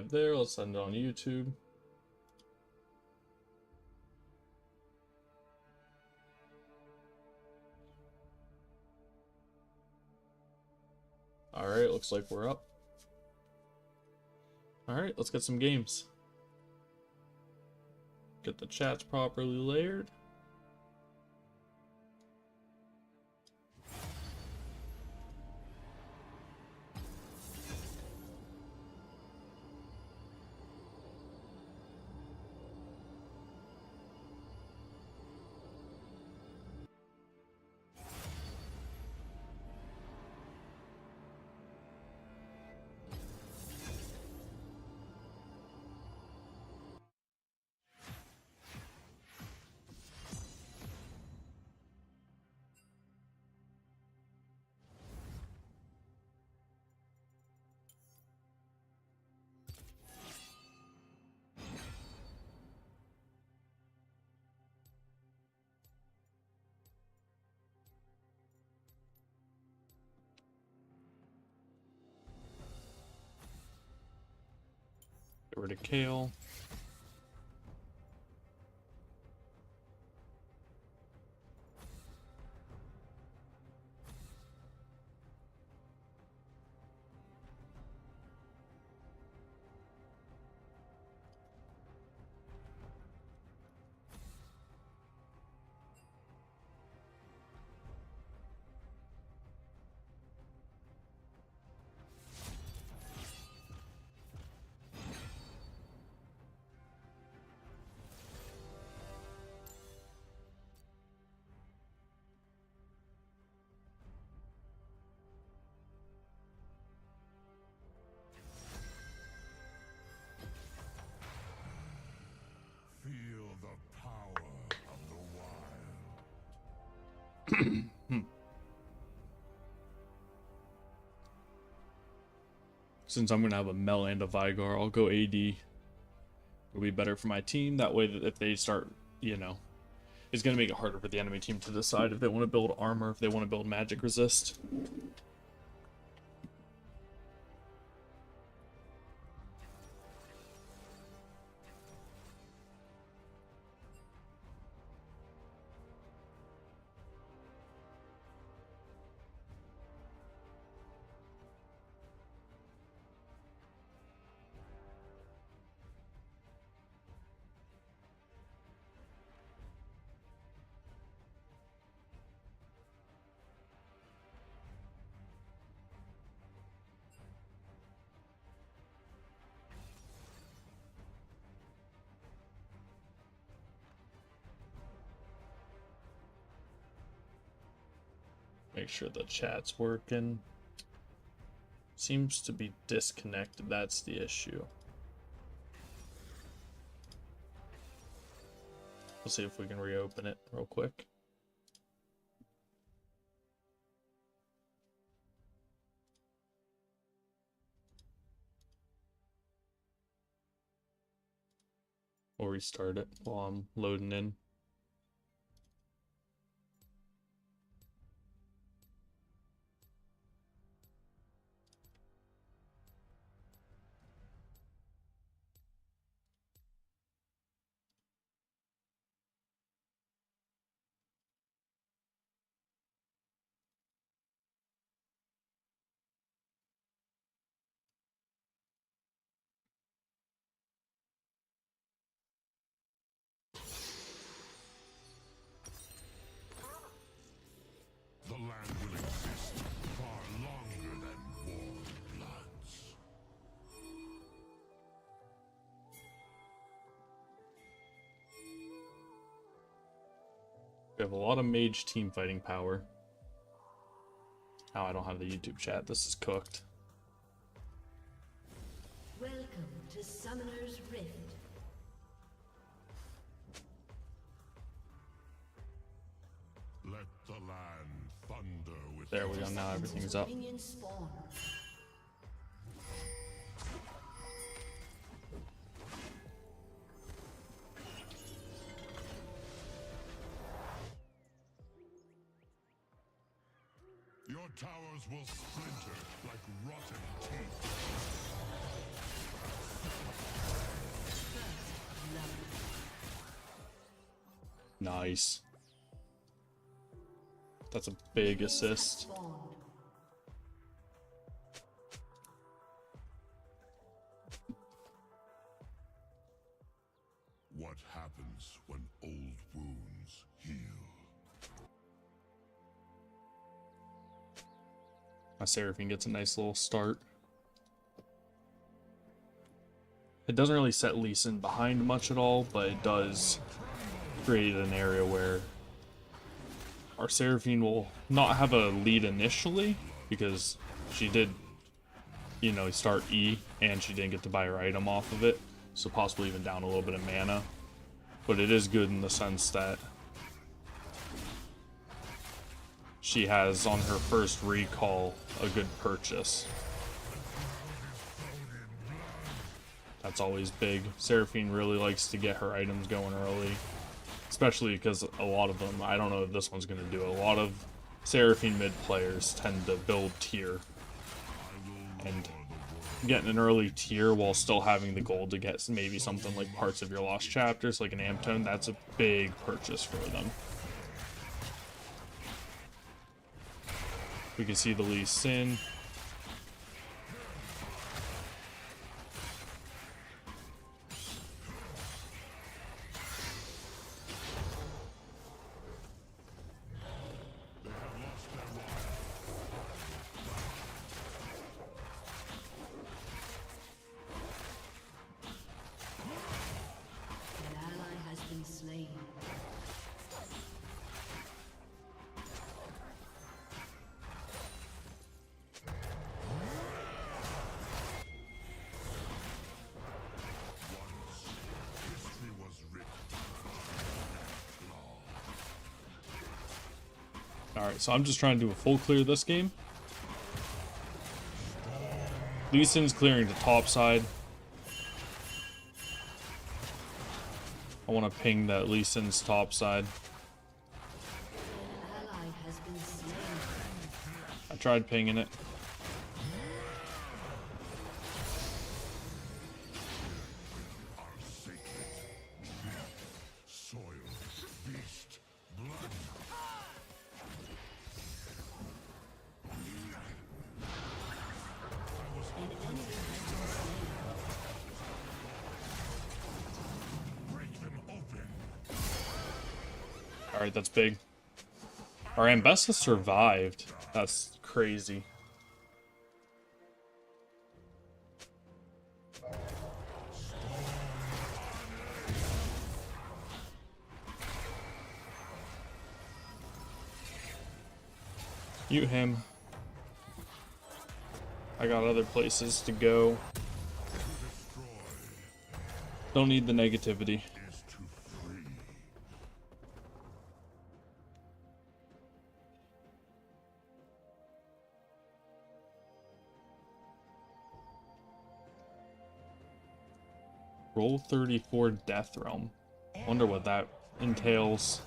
subscribe there. Let's send it on YouTube. Alright, looks like we're up. Alright, let's get some games. Get the chats properly layered. Get rid of Kale. Feel the power of the wild. Since I'm going to have a Mel and a Vigar, I'll go AD. It'll be better for my team. That way, that if they start, you know, it's going to make it harder for the enemy team to decide if they want to build armor, if they want to build magic resist. Make sure the chat's working. Seems to be disconnected. That's the issue. We'll see if we can reopen it real quick. Or restart it while I'm loading in. The land will exist far longer than warm bloods. We have a lot of mage team fighting power. Oh, I don't have the YouTube chat. This is cooked. Welcome to Summoner's Rift. Let the land thunder with There we go. Now everything's up. Minion spawn. Your towers will splinter like rotten teeth. Nice. That's a big assist. Spawned. What happens when old wounds heal? My Seraphine gets a nice little start. It doesn't really set Lee Sin behind much at all, but it does create an area where our Seraphine will not have a lead initially, because she did, you know, start E, and she didn't get to buy her item off of it, so possibly even down a little bit of mana. But it is good in the sense that she has, on her first recall, a good purchase. That's always big. Seraphine really likes to get her items going early. Especially because a lot of them, I don't know if this one's going to do it, a lot of Seraphine mid players tend to build tier. And getting an early tier while still having the gold to get maybe something like parts of your lost chapters, like an Amtone, that's a big purchase for them. We can see the Lee Sin. An ally has been slain. History was written. Alright, so I'm just trying to do a full clear this game. Lee Sin's clearing the top side. I want to ping that Lee Sin's top side. An ally has been slain. I tried pinging it. Our sacred soil, beast, blood. An enemy has been slain. Break them open. Alright, that's big. Our Ambessa survived. That's crazy. Mute him. I got other places to go. Don't need the negativity. Is to free. Roll 34 Death Realm. Wonder what that entails.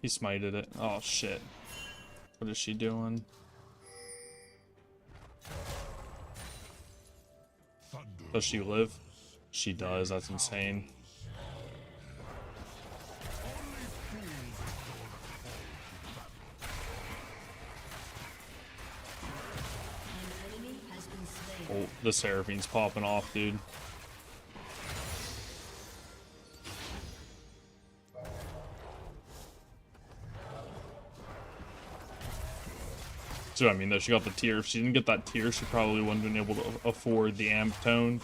He smited it. Oh shit. What is she doing? Thunder. Does she live? She does, that's insane. An enemy has been slain. Oh, the Seraphine's popping off, dude. So I mean, though, she got the tier. If she didn't get that tier, she probably wouldn't have been able to afford the amp tone.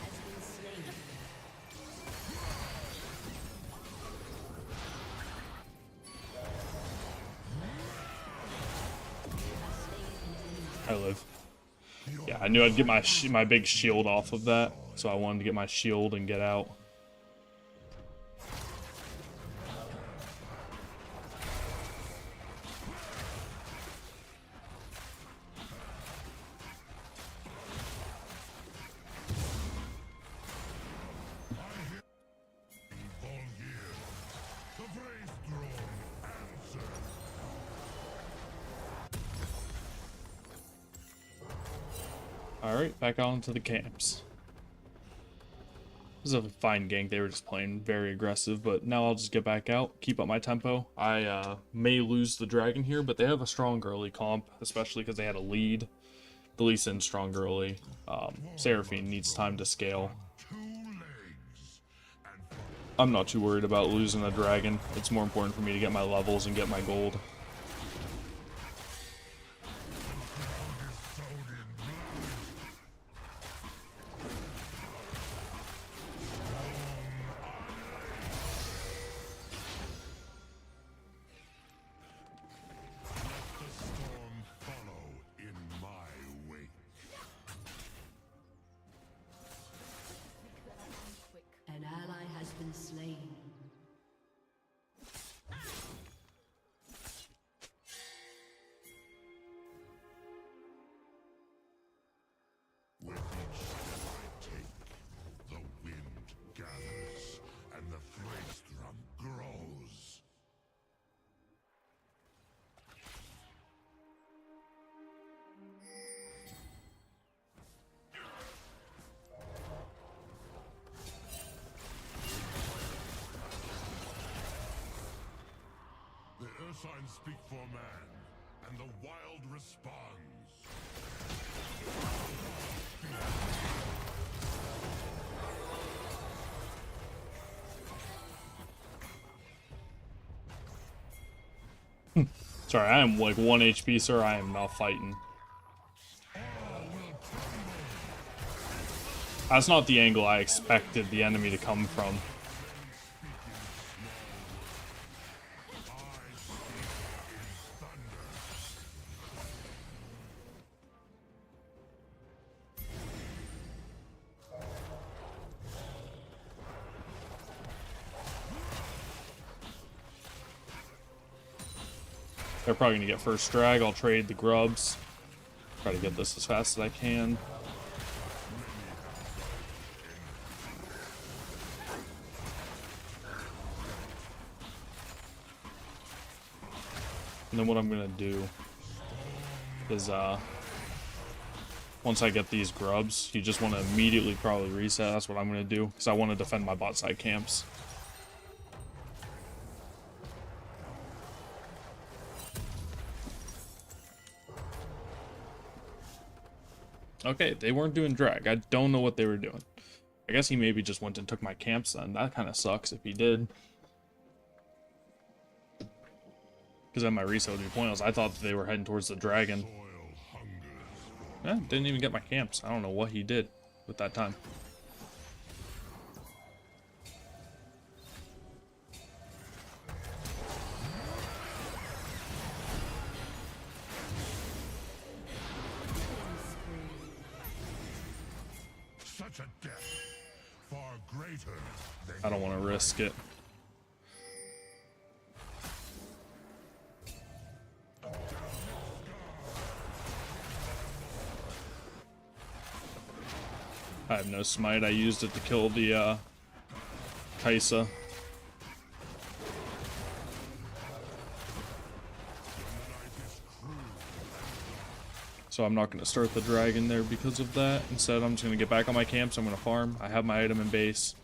Has been slain. I live. Yeah, I knew I'd get my big shield off of that, so I wanted to get my shield and get out. Alright, back on to the camps. This is a fine gank. They were just playing very aggressive, but now I'll just get back out, keep up my tempo. I may lose the dragon here, but they have a strong early comp, especially because they had a lead. The Lee Sin's strong early. Seraphine needs time to scale. I'm not too worried about losing a dragon. It's more important for me to get my levels and get my gold. An ally has been slain. With each step I take, the wind gathers and the Thrastrum grows. The Ursines speak for man, and the wild responds. Sorry, I am like 1 HP, sir. I am not fighting. That's not the angle I expected the enemy to come from. They're probably gonna get first drag. I'll trade the grubs. Try to get this as fast as I can. And then what I'm gonna do is once I get these grubs, you just want to immediately probably reset. That's what I'm gonna do, because I want to defend my bot side camps. Okay, they weren't doing drag. I don't know what they were doing. I guess he maybe just went and took my camps then. That kind of sucks if he did. Because then my reset would be pointless. I thought they were heading towards the dragon. Yeah, didn't even get my camps. I don't know what he did with that time. Such a death, far greater than I don't want to risk it. I have no smite. I used it to kill the Kaisa. So I'm not going to start the dragon there because of that. Instead, I'm just going to get back on my camps. I'm going to farm. I have my item in base.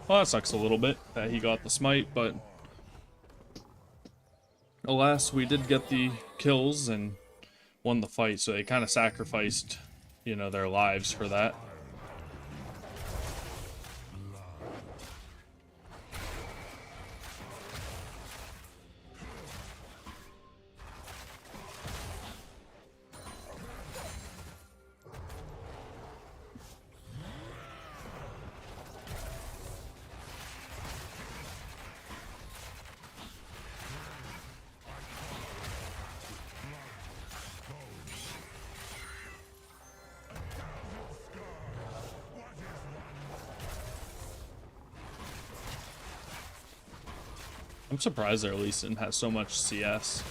Well, that sucks a little bit that he got the smite, but alas, we did get the kills and won the fight, so they kind of sacrificed, you know, their lives for that. I'm surprised their Lee Sin has so much CS.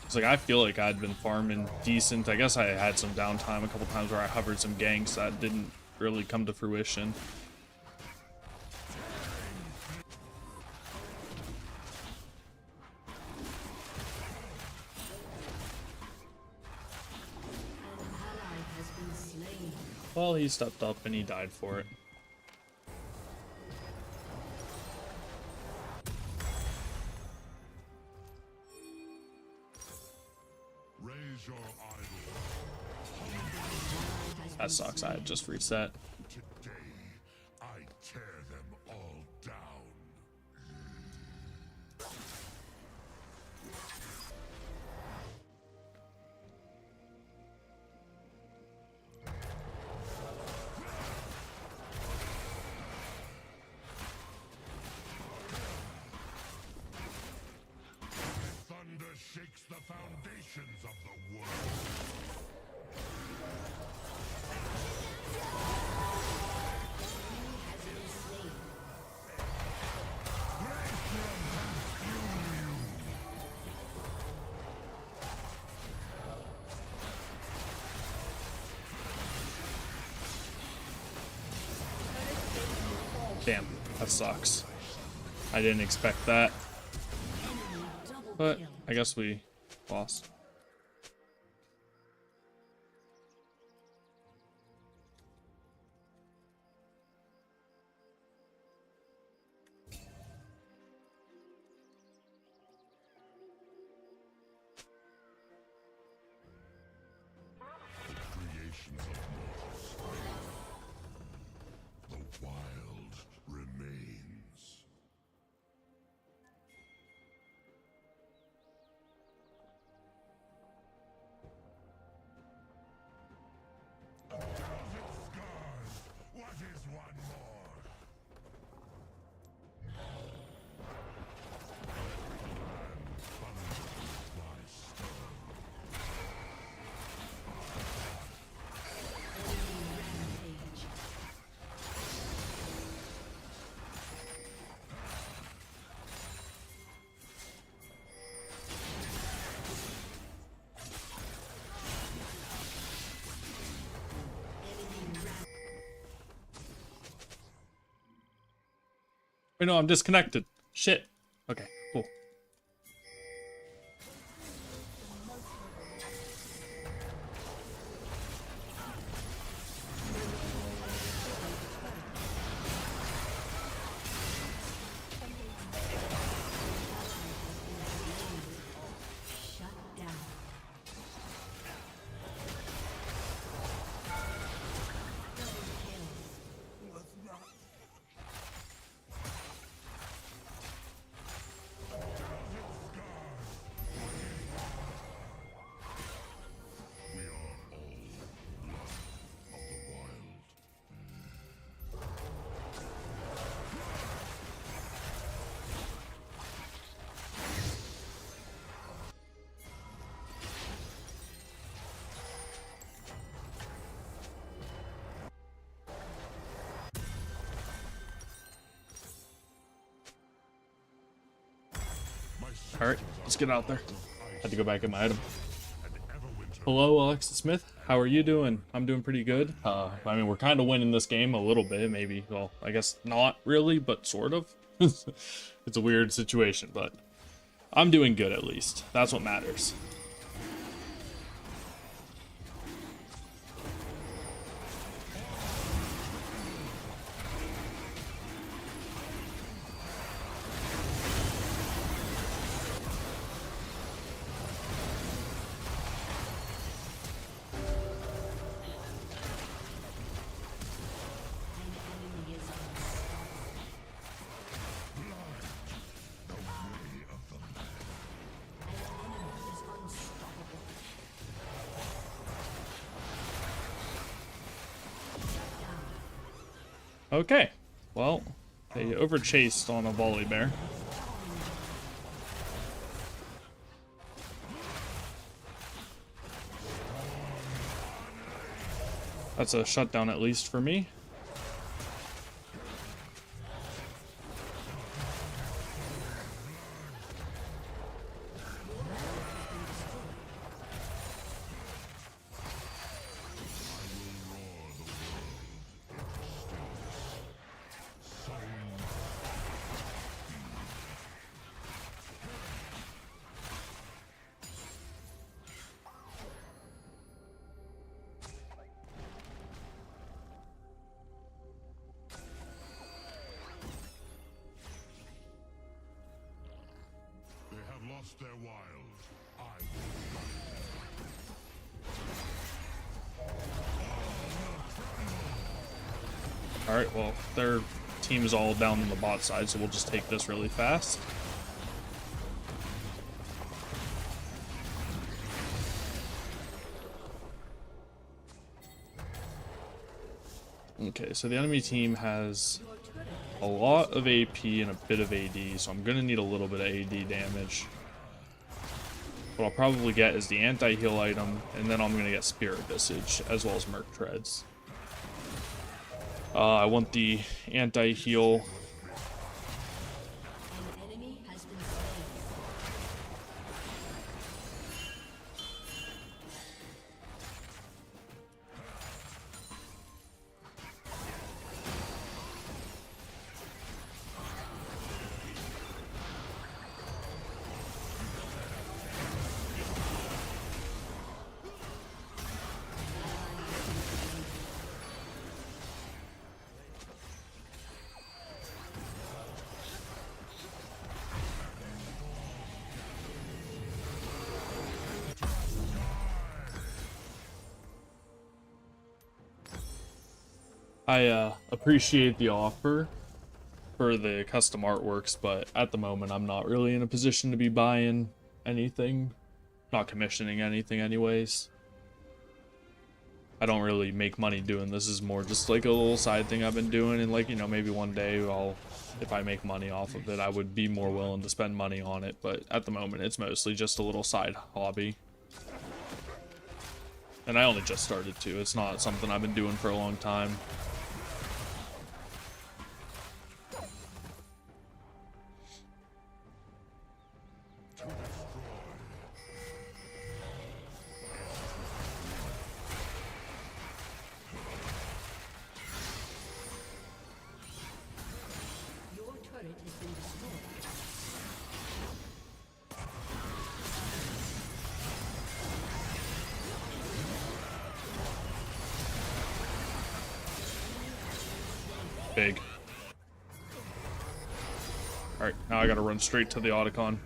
It's like, I feel like I'd been farming decent. I guess I had some downtime a couple times where I hovered some ganks that didn't really come to fruition. Well, he stepped up and he died for it. That sucks, I had just reset. Today, I tear them all down. Thunder shakes the foundations of the world. Damn, that sucks. I didn't expect that. But I guess we lost. Creations of mortals. The wild remains. Scars. What is one more? Wait, no, I'm disconnected. Shit. Okay, cool. Alright, let's get out there. Had to go back in my item. Hello, Alexa Smith. How are you doing? I'm doing pretty good. I mean, we're kind of winning this game a little bit, maybe. Well, I guess not really, but sort of. It's a weird situation, but I'm doing good at least. That's what matters. Okay. Well, they overchased on a volley bear. That's a shutdown at least for me. They have lost their wild. I Alright, well, their team is all down on the bot side, so we'll just take this really fast. Okay, so the enemy team has a lot of AP and a bit of AD, so I'm gonna need a little bit of AD damage. What I'll probably get is the anti-heal item, and then I'm gonna get Spirit Visage, as well as Merc Treads. I want the anti-heal. An enemy has been slain. I appreciate the offer for the custom artworks, but at the moment I'm not really in a position to be buying anything, not commissioning anything anyways. I don't really make money doing this. Is more just like a little side thing I've been doing, and like, you know, maybe one day if I make money off of it, I would be more willing to spend money on it, but at the moment it's mostly just a little side hobby. And I only just started to. It's not something I've been doing for a long time. Your turret has been destroyed. Big. Alright, now I gotta run straight to the Otacon.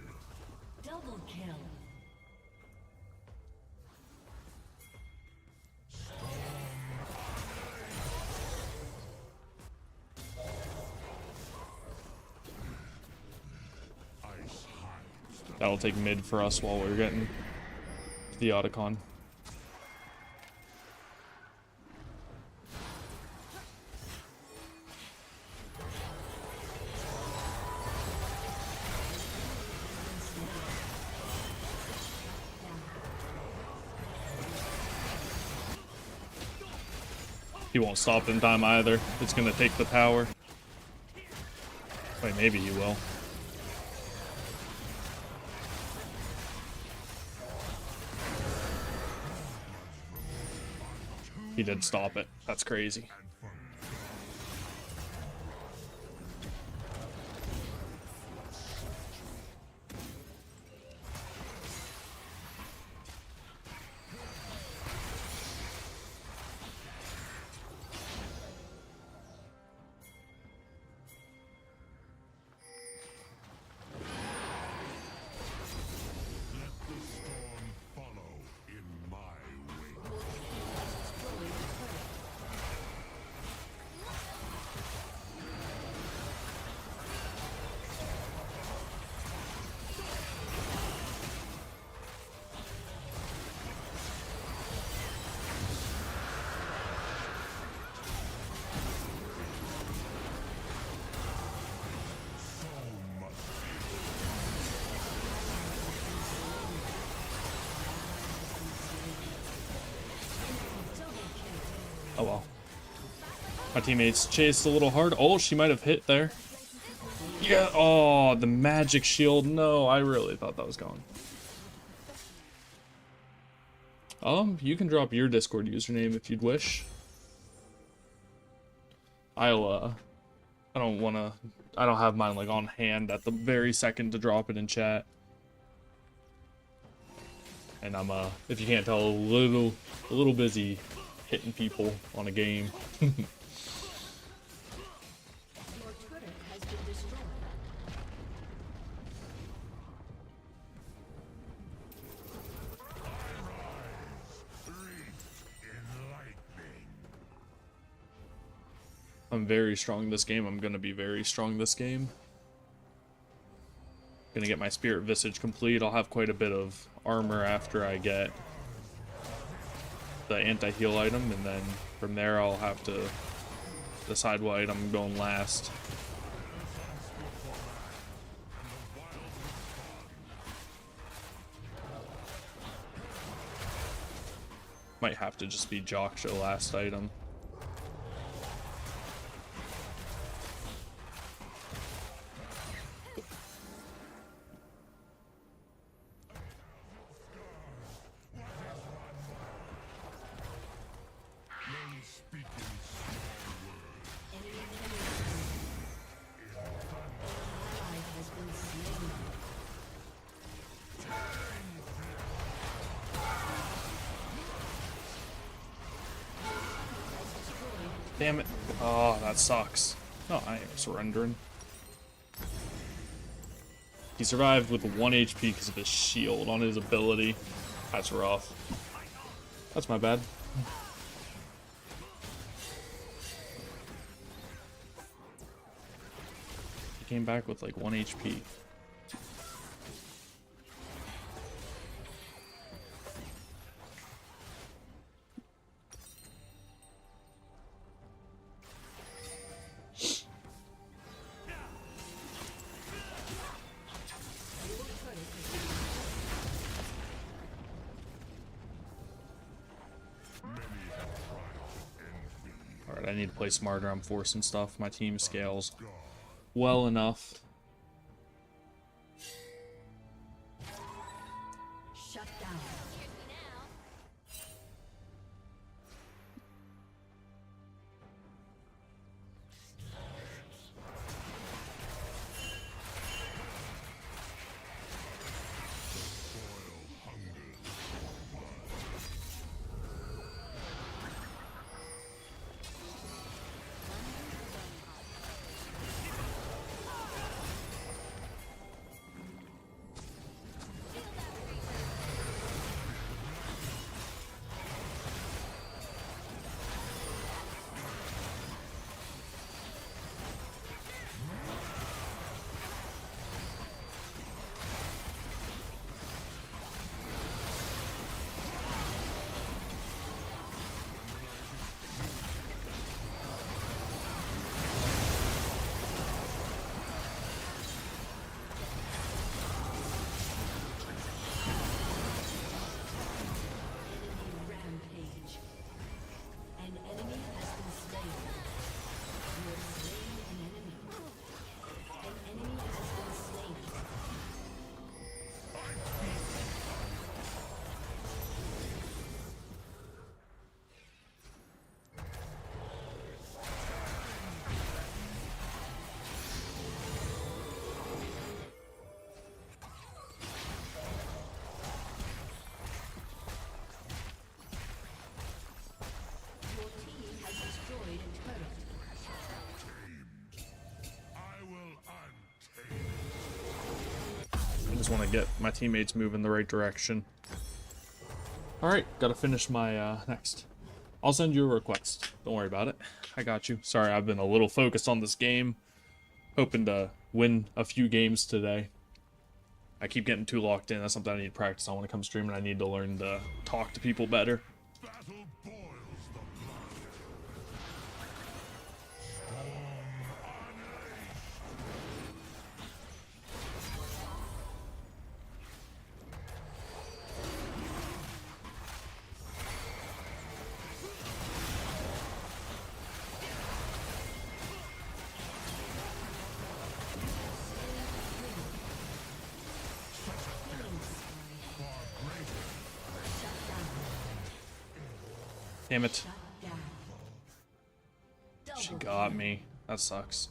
Double kill. ice hides. That'll take mid for us while we're getting to the Otacon. He won't stop in time either. It's gonna take the tower. Wait, maybe he will. He did stop it. That's crazy. Let the storm follow in my wake. Oh well. My teammates chased a little hard. Oh, she might have hit there. Yeah. Oh, the magic shield. No, I really thought that was gone. You can drop your Discord username if you'd wish. I don't have mine like on hand at the very second to drop it in chat. And I'm if you can't tell, a little busy hitting people on a game. Your turret has been destroyed. I'm very strong this game. I'm gonna be very strong this game. Gonna get my Spirit Visage complete. I'll have quite a bit of armor after I get the anti-heal item, and then from there I'll have to decide what item I'm going last. Might have to just be Joksha last item. Damn it. Oh, that sucks. Oh, I am surrendering. He survived with 1 HP because of his shield on his ability. That's rough. That's my bad. He came back with like 1 HP. Alright, I need to play smarter. I'm forcing stuff. My team scales well enough. Shut down. Rampage. An enemy has been slain. You have slain an enemy. An enemy has been slain. Your team has destroyed a turret. I will untame. I just want to get my teammates moving the right direction. Alright, gotta finish my next. I'll send you a request. Don't worry about it. I got you. Sorry, I've been a little focused on this game. Hoping to win a few games today. I keep getting too locked in. That's something I need to practice on when it comes streaming. I need to learn to talk to people better. Battle boils the blood. Damn it. Shut down. She Double got kill. me. That sucks.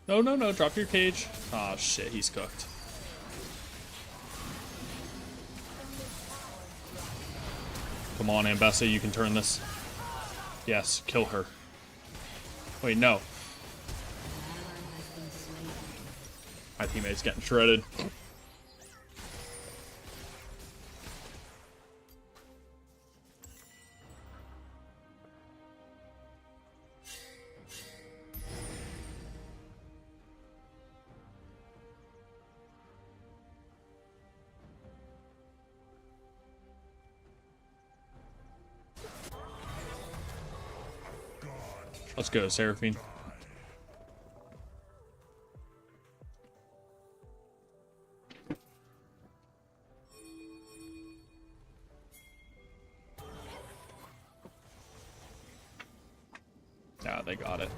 No, no, no. Drop your cage. Oh, shit. He's cooked. Come on, Ambessa. You can turn this. Yes. Kill her. Wait, no. My teammate's getting shredded. Let's go, Seraphine. Yeah, they got it.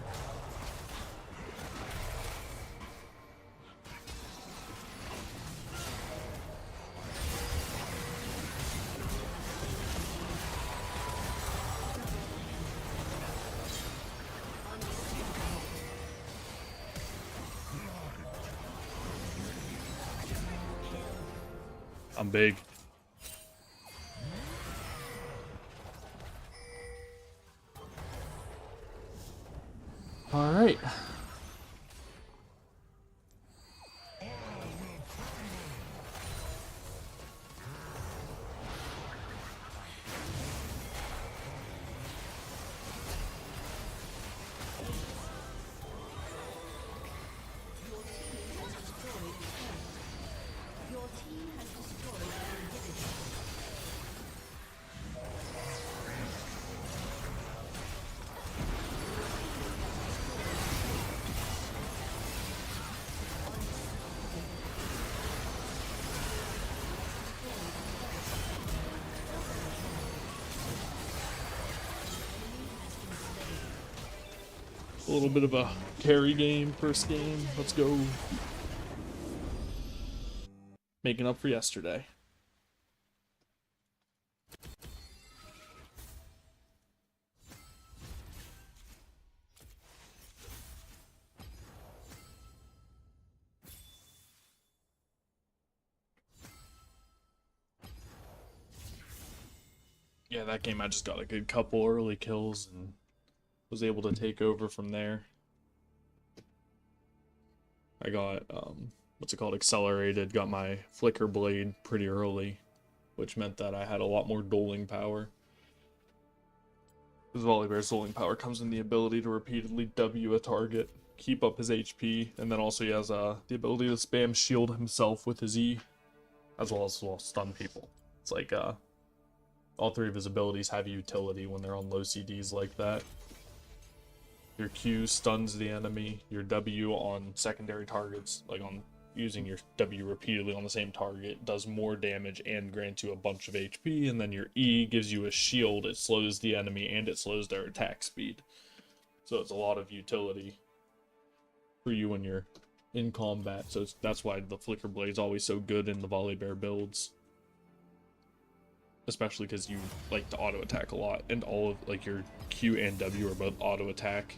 I'm big. All right. Your team has destroyed an inhibitor. A little bit of a carry game, first game. Let's go. Making up for yesterday. Yeah, that game I just got a good couple early kills and was able to take over from there. I got, what's it called, accelerated, got my flicker blade pretty early, which meant that I had a lot more dueling power. Because Volibear's dueling power comes in the ability to repeatedly W a target, keep up his HP, and then also he has the ability to spam shield himself with his E, as well as stun people. It's like, all three of his abilities have utility when they're on low CDs like that. Your Q stuns the enemy, your W on secondary targets, like on using your W repeatedly on the same target, does more damage and grants you a bunch of HP, and then your E gives you a shield, it slows the enemy and it slows their attack speed. So it's a lot of utility for you when you're in combat, so that's why the Flicker Blade's always so good in the Volibear builds. Especially because you like to auto attack a lot, and all of like your Q and W are both auto attack.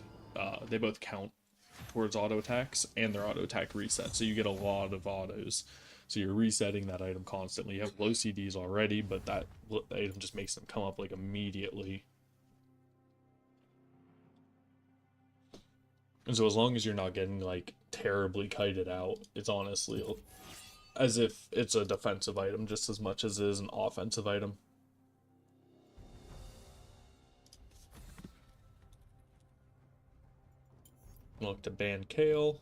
They both count towards auto attacks, and their auto attack reset, so you get a lot of autos. So you're resetting that item constantly. You have low CDs already, but that item just makes them come up like immediately. And so as long as you're not getting like terribly kited out, it's honestly as if it's a defensive item just as much as it is an offensive item. Look to ban Kale.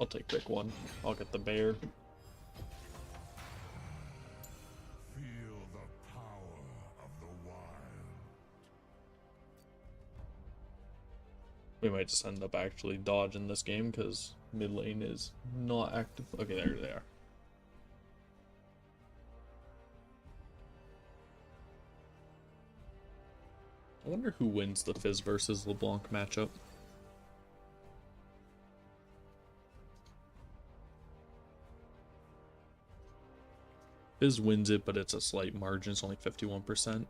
I'll take pick one. I'll get the bear. Feel the power of the wild. We might just end up actually dodging this game because mid lane is not active. Okay, there they are. I wonder who wins the Fizz versus LeBlanc matchup. Fizz wins it, but it's a slight margin. It's only 51%.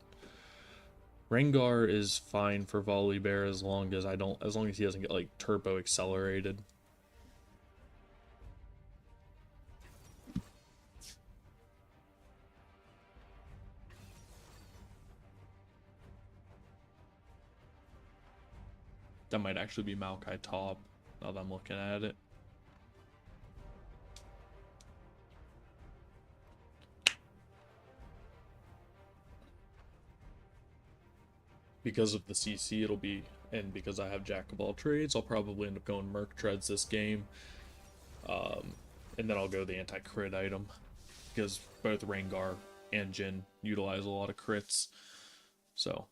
Rengar is fine for Volibear as long as he doesn't get like turbo accelerated. That might actually be Maokai top, now that I'm looking at it. Because of the CC, it'll be, and because I have Jack of all trades, I'll probably end up going Merc Treads this game. And then I'll go the anti-crit item, because both Rengar and Jhin utilize a lot of crits. So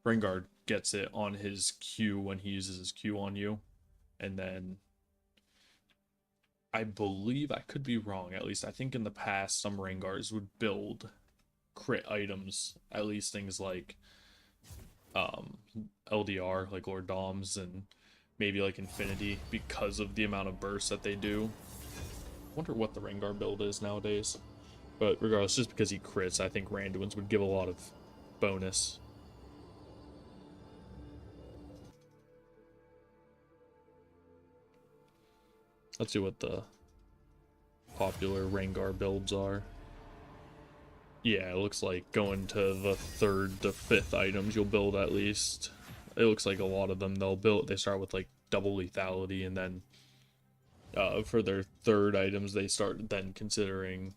Rengar gets it on his Q when he uses his Q on you, and then I believe, I could be wrong, at least I think in the past some Rengars would build crit items, at least things like LDR, like Lord Doms, and maybe like Infinity, because of the amount of bursts that they do. I wonder what the Rengar build is nowadays. But regardless, just because he crits, I think Randuin's would give a lot of bonus. Let's see what the popular Rengar builds are. Yeah, it looks like going to the 3rd to 5th items you'll build at least. It looks like a lot of them they start with like double lethality, and then for their 3rd items they start then considering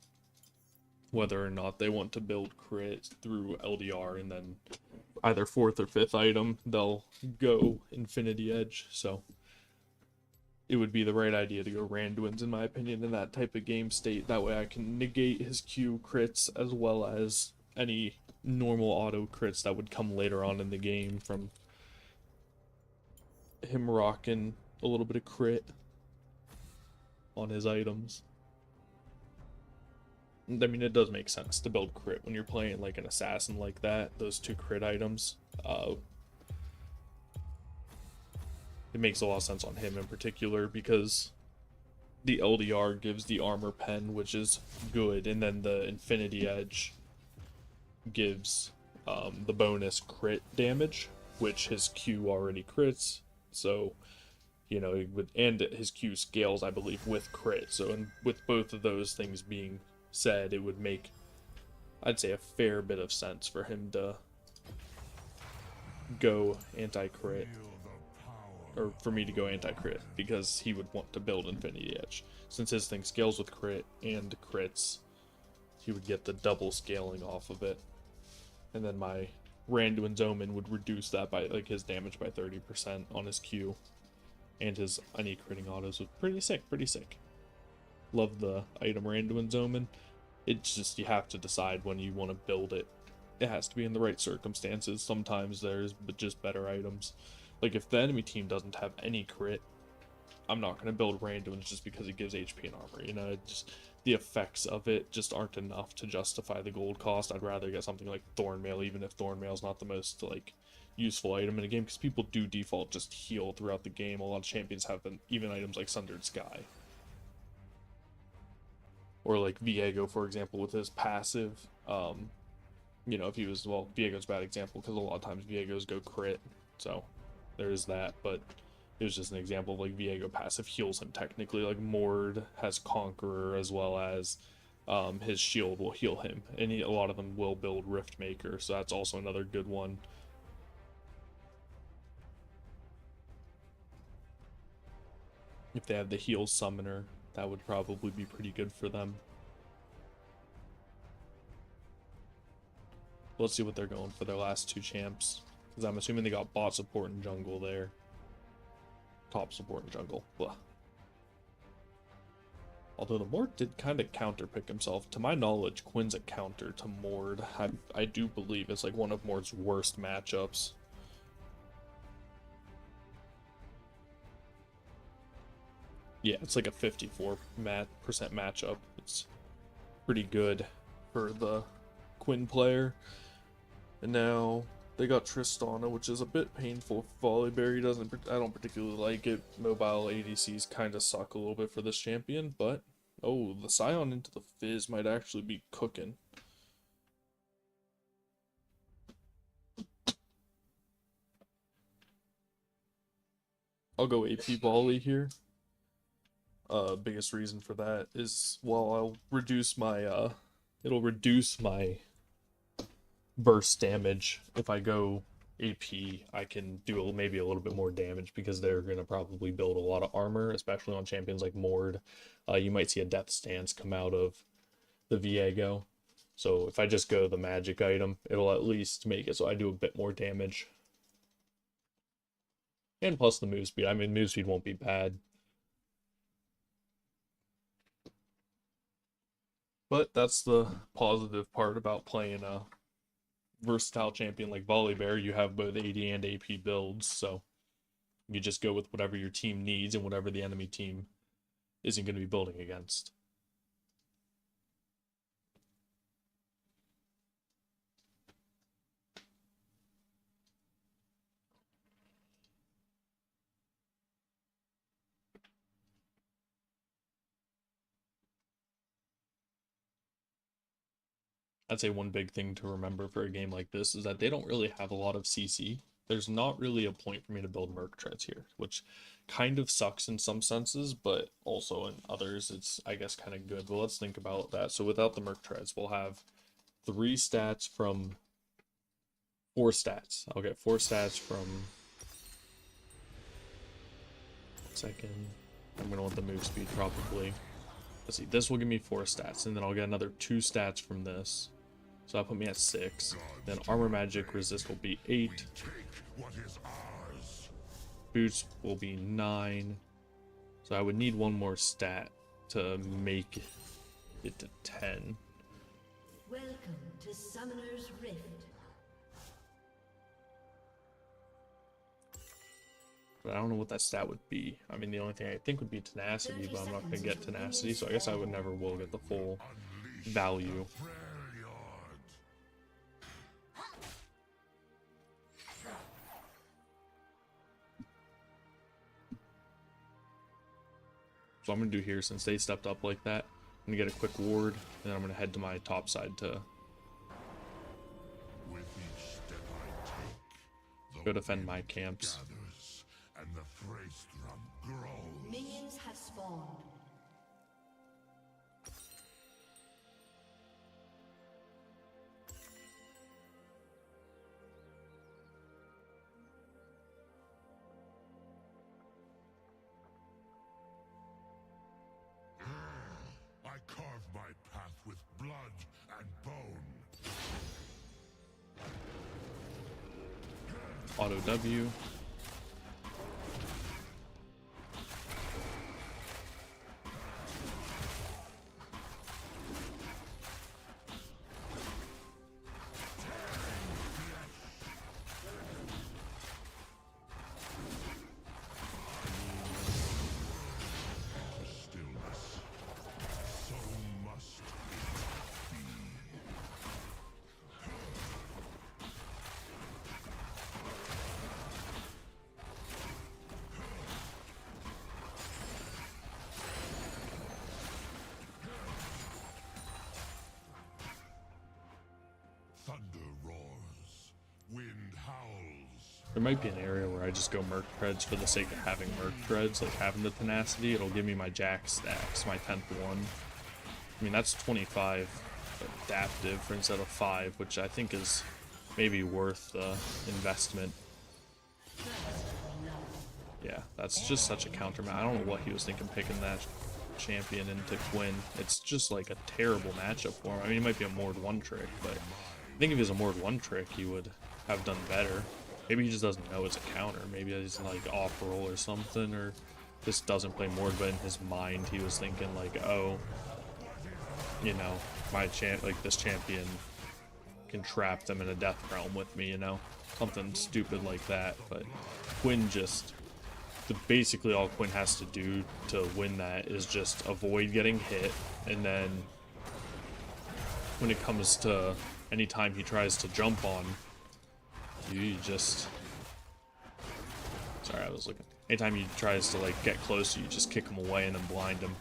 whether or not they want to build crit through LDR, and then either 4th or 5th item they'll go Infinity Edge. So it would be the right idea to go Randuin's, in my opinion, in that type of game state. That way I can negate his Q crits as well as any normal auto crits that would come later on in the game from him rocking a little bit of crit on his items. I mean, it does make sense to build crit when you're playing like an assassin like that. Those 2 crit items, it makes a lot of sense on him in particular, because the LDR gives the armor pen, which is good, and then the Infinity Edge gives the bonus crit damage, which his Q already crits. So, you know, and his Q scales, I believe, with crit. So, with both of those things being said, it would make, I'd say, a fair bit of sense for him to go anti-crit, or for me to go anti-crit, because he would want to build Infinity Edge. Since his thing scales with crit and crits, he would get the double scaling off of it. And then my Randuin's Omen would reduce that by, like, his damage by 30% on his Q. And his any critting autos was pretty sick. Love the item Randuin's Omen. It's just, you have to decide when you want to build it. It has to be in the right circumstances. Sometimes there's just better items. Like, if the enemy team doesn't have any crit, I'm not going to build Randuin's just because it gives HP and armor. You know, it just, the effects of it just aren't enough to justify the gold cost. I'd rather get something like Thornmail, even if Thornmail's not the most, like, useful item in a game, because people do default just heal throughout the game. A lot of champions have even items like Sundered Sky. Or like Viego, for example, with his passive. You know, if he was, well, Viego's a bad example, because a lot of times Viegos go crit. So there is that, but it was just an example of like Viego passive heals him technically. Like Mord has Conqueror, as well as his shield will heal him, and a lot of them will build Riftmaker, so that's also another good one. If they have the heal summoner, that would probably be pretty good for them. Let's see what they're going for their last 2 champs, because I'm assuming they got bot support and jungle there. Top support and jungle. Blah. Although the Mord did kind of counterpick himself. To my knowledge, Quinn's a counter to Mord. I do believe it's like one of Mord's worst matchups. Yeah, it's like a 54% matchup. It's pretty good for the Quinn player. And now they got Tristana, which is a bit painful for Volibear. I don't particularly like it. Mobile ADCs kind of suck a little bit for this champion, but oh, the Scion into the Fizz might actually be cooking. I'll go AP Volley here. Biggest reason for that is, well, I'll reduce my it'll reduce my burst damage. If I go AP, I can do maybe a little bit more damage because they're going to probably build a lot of armor, especially on champions like Mord. You might see a Death Stance come out of the Viego. So if I just go the magic item, it'll at least make it so I do a bit more damage. And plus the move speed. I mean, move speed won't be bad. But that's the positive part about playing a versatile champion like Volibear. You have both AD and AP builds, so you just go with whatever your team needs and whatever the enemy team isn't going to be building against. I'd say one big thing to remember for a game like this is that they don't really have a lot of CC. There's not really a point for me to build Merc Treads here, which kind of sucks in some senses, but also in others it's, I guess, kind of good. But let's think about that. So without the Merc Treads, we'll have 3 stats from 4 stats. I'll get 4 stats from... Second. I'm going to want the move speed probably. Let's see, this will give me 4 stats, and then I'll get another 2 stats from this. So that'll put me at 6. Then armor magic resist will be 8. Boots will be 9. So I would need one more stat to make it to 10. Welcome to Summoner's Rift. But I don't know what that stat would be. I mean, the only thing I think would be tenacity, but I'm not going to get tenacity, so I guess I would never will get the full value. So I'm going to do here, since they stepped up like that, I'm going to get a quick ward, and then I'm going to head to my top side to go defend my camps. And the Thrace drum grows. Minions have spawned. I carve my path with blood and bone. Auto W. There might be an area where I just go Merc Treads for the sake of having Merc Treads, like having the tenacity. It'll give me my Jack stacks, my 10th one. I mean, that's 25 adaptive for instead of 5, which I think is maybe worth the investment. Yeah, that's just such a counter. I don't know what he was thinking picking that champion into Quinn. It's just like a terrible matchup for him. I mean, he might be a Mord 1 trick, but I think if he was a Mord 1 trick, he would have done better. Maybe he just doesn't know it's a counter. Maybe he's like off roll or something, or this doesn't play Mord, but in his mind he was thinking like, oh, you know, this champion can trap them in a death realm with me, you know, something stupid like that. But Quinn just, basically all Quinn has to do to win that is just avoid getting hit, and then when it comes to anytime he tries to jump on you, just, sorry, I was looking. Anytime he tries to like get close, you just kick him away and then blind him.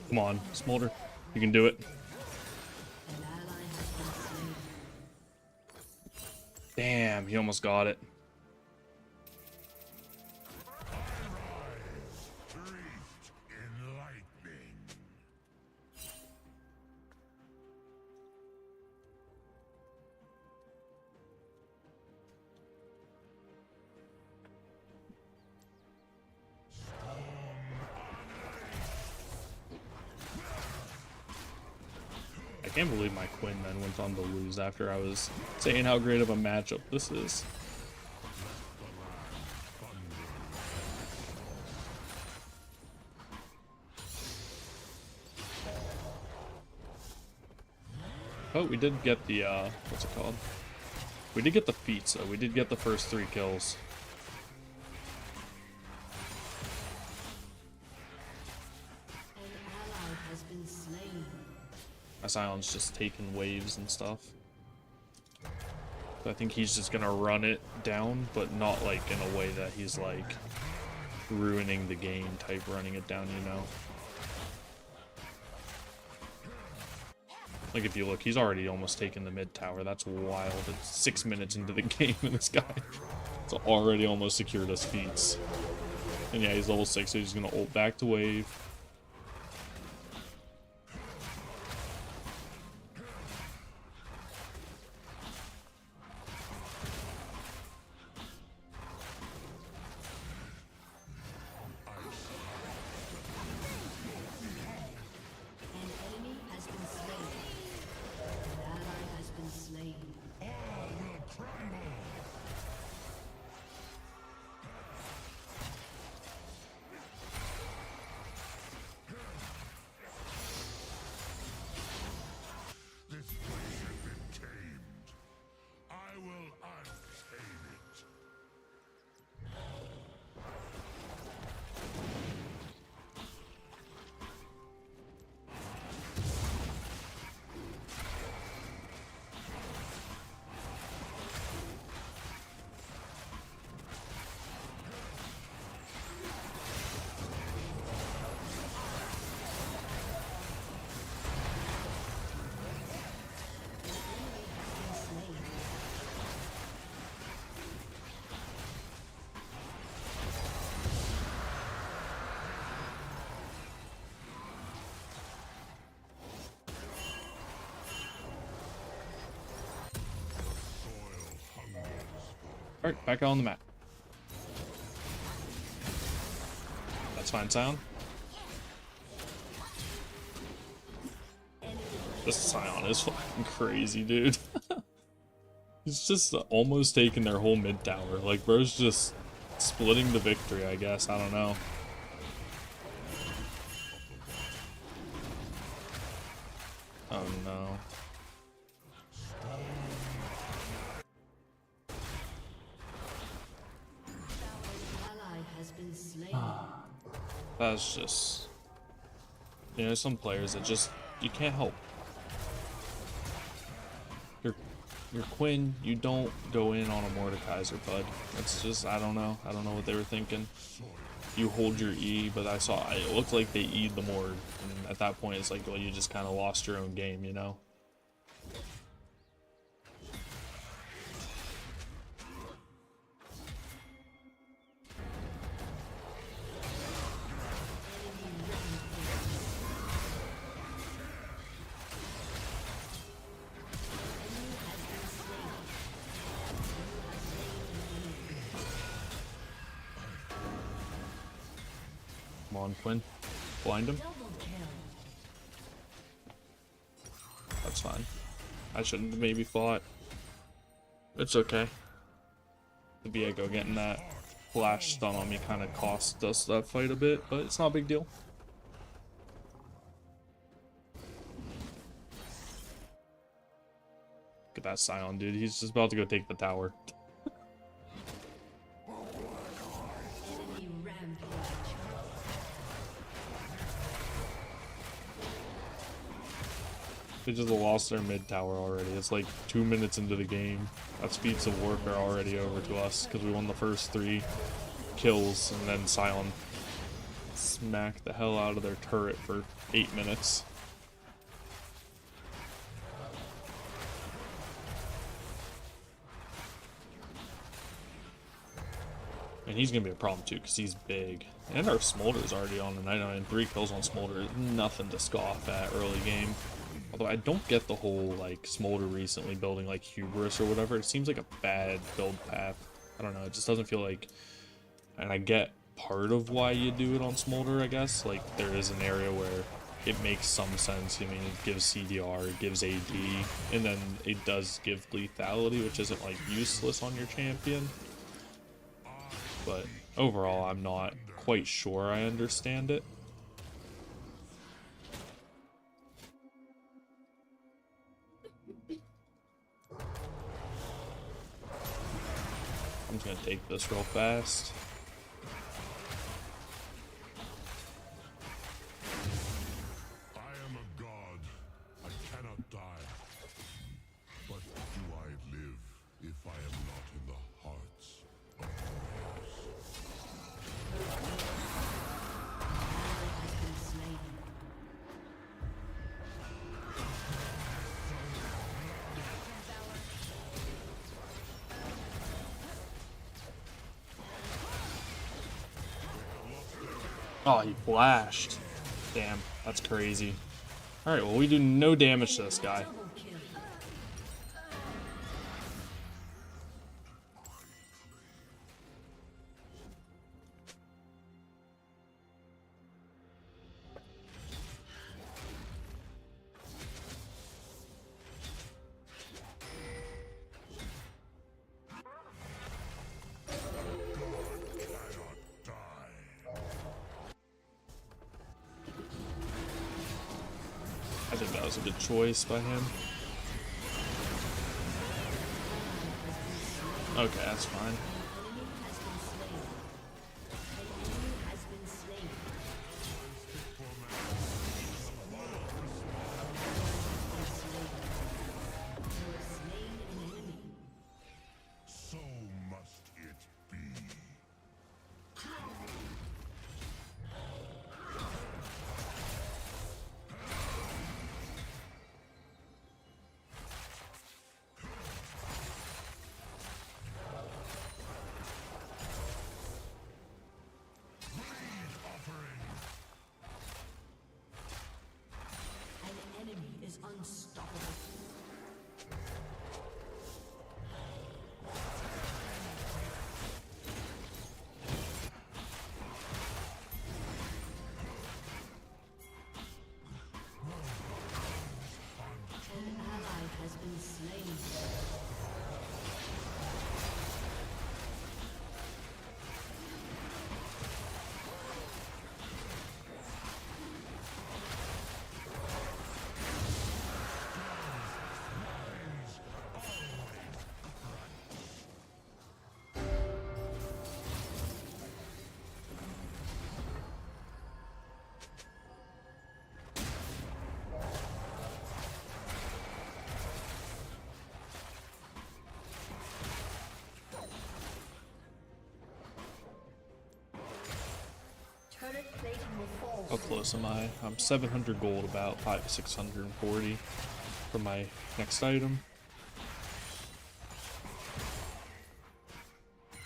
Come on, Smolder. You can do it. Damn, he almost got it. I can't believe my Quinn then went on to lose after I was saying how great of a matchup this is. Oh, we did get the, what's it called? We did get the feat, so we did get the first 3 kills. My Silence just taking waves and stuff. So I think he's just gonna run it down, but not like in a way that he's like ruining the game type running it down, you know? Like if you look, he's already almost taken the mid tower. That's wild. It's 6 minutes into the game and this guy has already almost secured us feats. And yeah, he's level 6, so he's gonna ult back to wave. Alright, back on the map. That's fine, Sound. This Scion is fucking crazy, dude. He's just almost taking their whole mid tower. Like, bro's just splitting the victory, I guess. I don't know. Oh no. Ally has been slain. That's just... You know, some players that just... You can't help. You're Quinn, you don't go in on a Mordekaiser, bud. It's just, I don't know. I don't know what they were thinking. You hold your E, but I saw, it looked like they E'd the Mord. And at that point, it's like, well, you just kind of lost your own game, you know? Come on, Quinn. Blind him. Double kill. That's fine. I shouldn't have maybe fought. It's okay. The Viego getting that flash stun on me kind of cost us that fight a bit, but it's not a big deal. Look at that Scion, dude. He's just about to go take the tower. Enemy rampage. They just lost their mid tower already. It's like 2 minutes into the game. That speeds of warfare already over to us because we won the first 3 kills and then Scion smacked the hell out of their turret for 8 minutes. And he's gonna be a problem too because he's big. And our Smolder's already on the night. I mean, 3 kills on Smolder is nothing to scoff at early game. Although I don't get the whole, like, Smolder recently building, like, Hubris or whatever. It seems like a bad build path. I don't know, it just doesn't feel like... And I get part of why you do it on Smolder, I guess. Like, there is an area where it makes some sense. I mean, it gives CDR, it gives AD, and then it does give lethality, which isn't, like, useless on your champion. But overall, I'm not quite sure I understand it. I'm just gonna take this real fast. I am a god. I cannot die. But do I live if I am not in the hearts of warriors? Ally has been slain. Oh, he flashed. Damn, that's crazy. Alright, well, we do no damage to this guy. Double kill. I think that was a good choice by him. Okay, that's fine. Enemy has been slain. You have slain an enemy. So must it be. How close am I? I'm 700 gold, about 640 for my next item.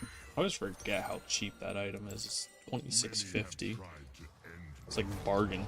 I always forget how cheap that item is. It's 26.50. It's like a bargain.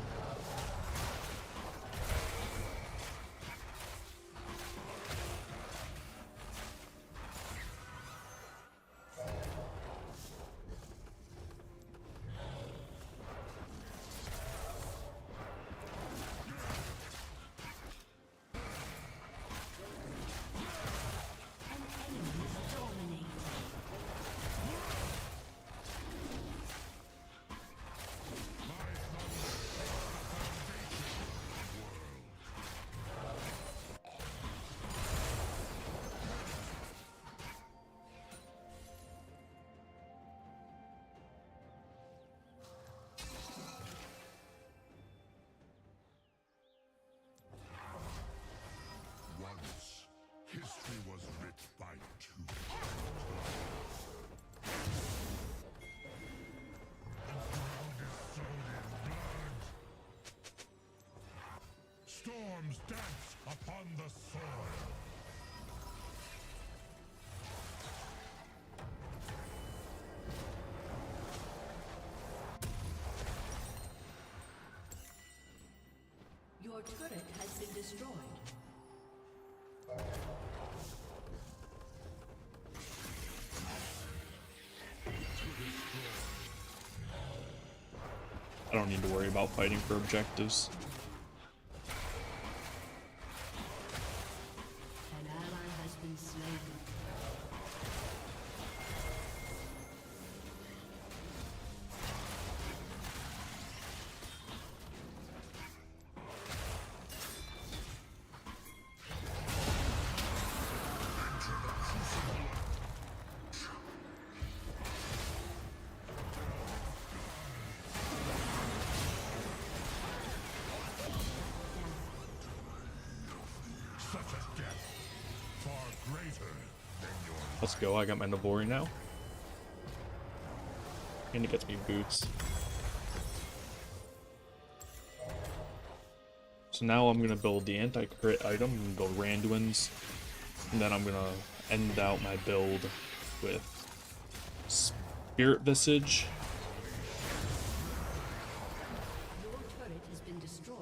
Once, history was writ by two. Storms dance upon the soil. Your turret has been destroyed. I don't need to worry about fighting for objectives. An ally has been slain. Such a death, far greater than your Let's go, I got my Nabori now. And it gets me boots. So now I'm gonna build the anti-crit item, I'm gonna build Randuin's, and then I'm gonna end out my build with Spirit Visage. Your turret has been destroyed.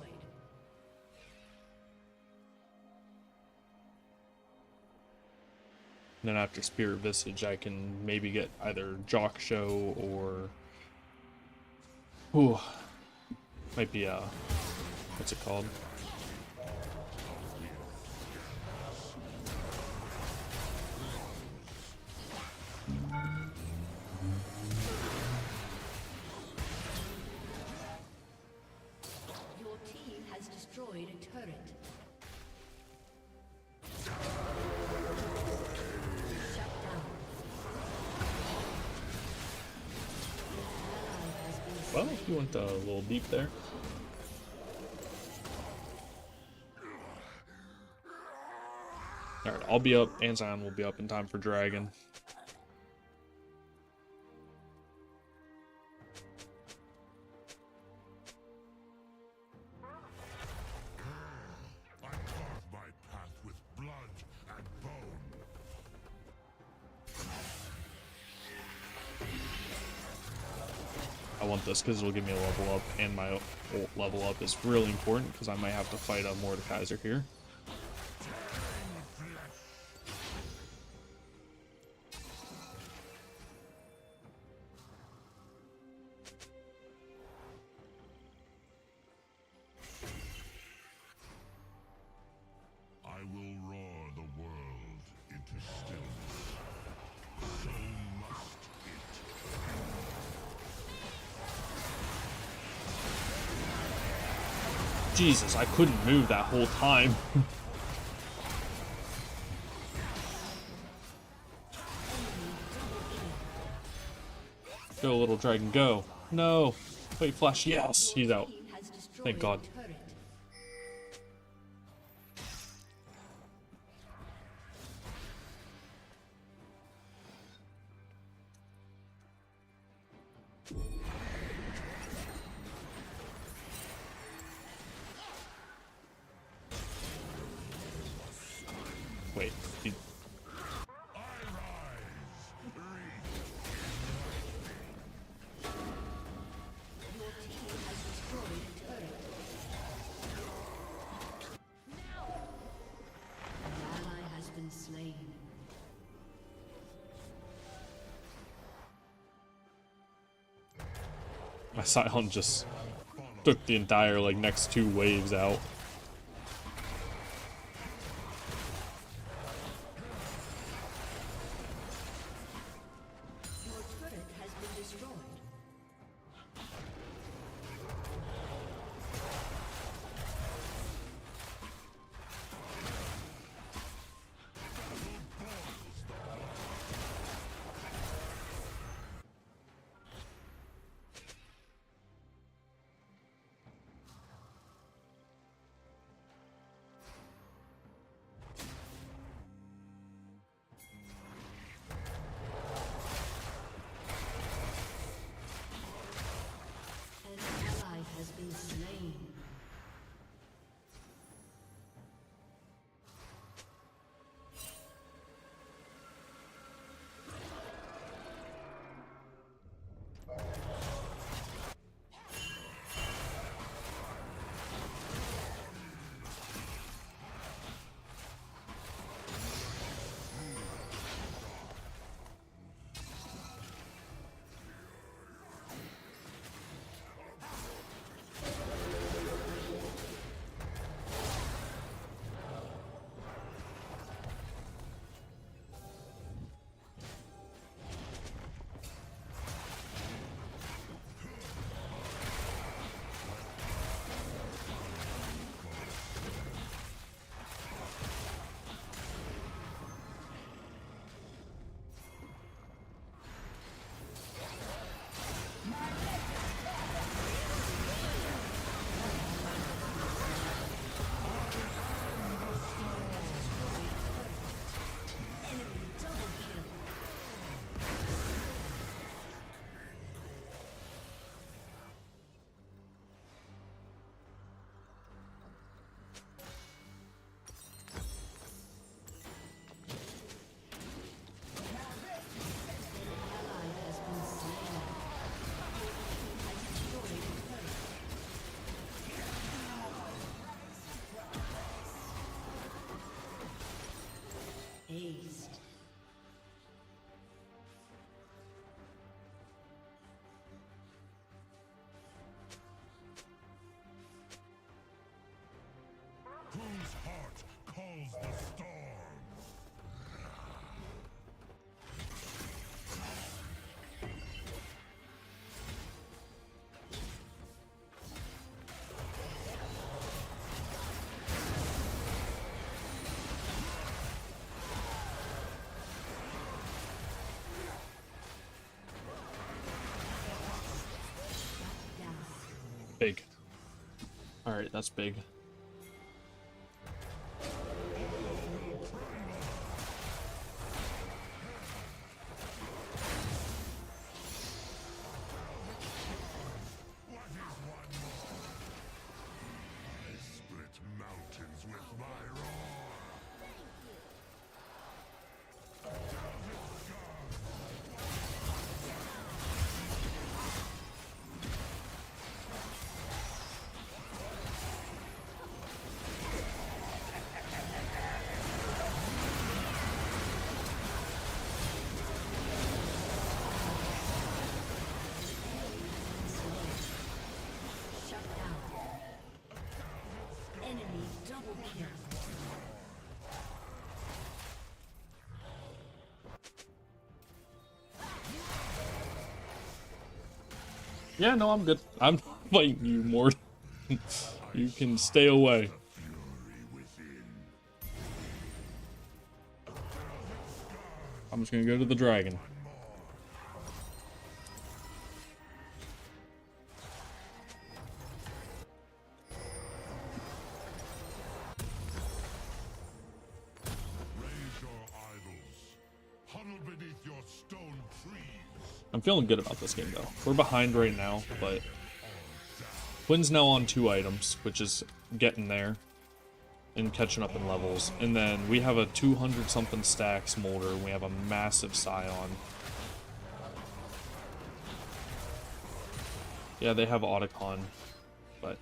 And then after Spirit Visage, I can maybe get either Jock Show or... Ooh. Might be, what's it called? Your team has destroyed a turret. Shut down. An ally has been Well, you went a little deep there. Alright, I'll be up, and Zion will be up in time for Dragon. I carve my path with blood and bone. I want this because it'll give me a level up, and my ult level up is really important because I might have to fight a Mordekaiser here. I will roar the world into stillness. So must it. Jesus, I couldn't move that whole time. Go, little dragon, go. No. Wait, flash. Yes, he's out. team has destroyed Thank God. a turret. My Scion just took the entire, like, next 2 waves out. Your turret has been destroyed. An ally has been slain. Ally has been slain. Has destroyed a turret. Aced. Whose heart calls the storm? Down. Big. Alright, that's big. Split mountains with my roar. Shut down. Enemy double kill. Yeah, no, I'm good. I'm fighting you more. You can stay away. Fury within. I'm just gonna go to the dragon. Raise your idols. Huddle beneath your stone trees. I'm feeling good about this game, though. We're behind right now, but Quinn's now on 2 items, which is getting there and catching up in levels. And then we have a 200-something stack Smolder, and we have a massive Scion. Yeah, they have Otacon, but...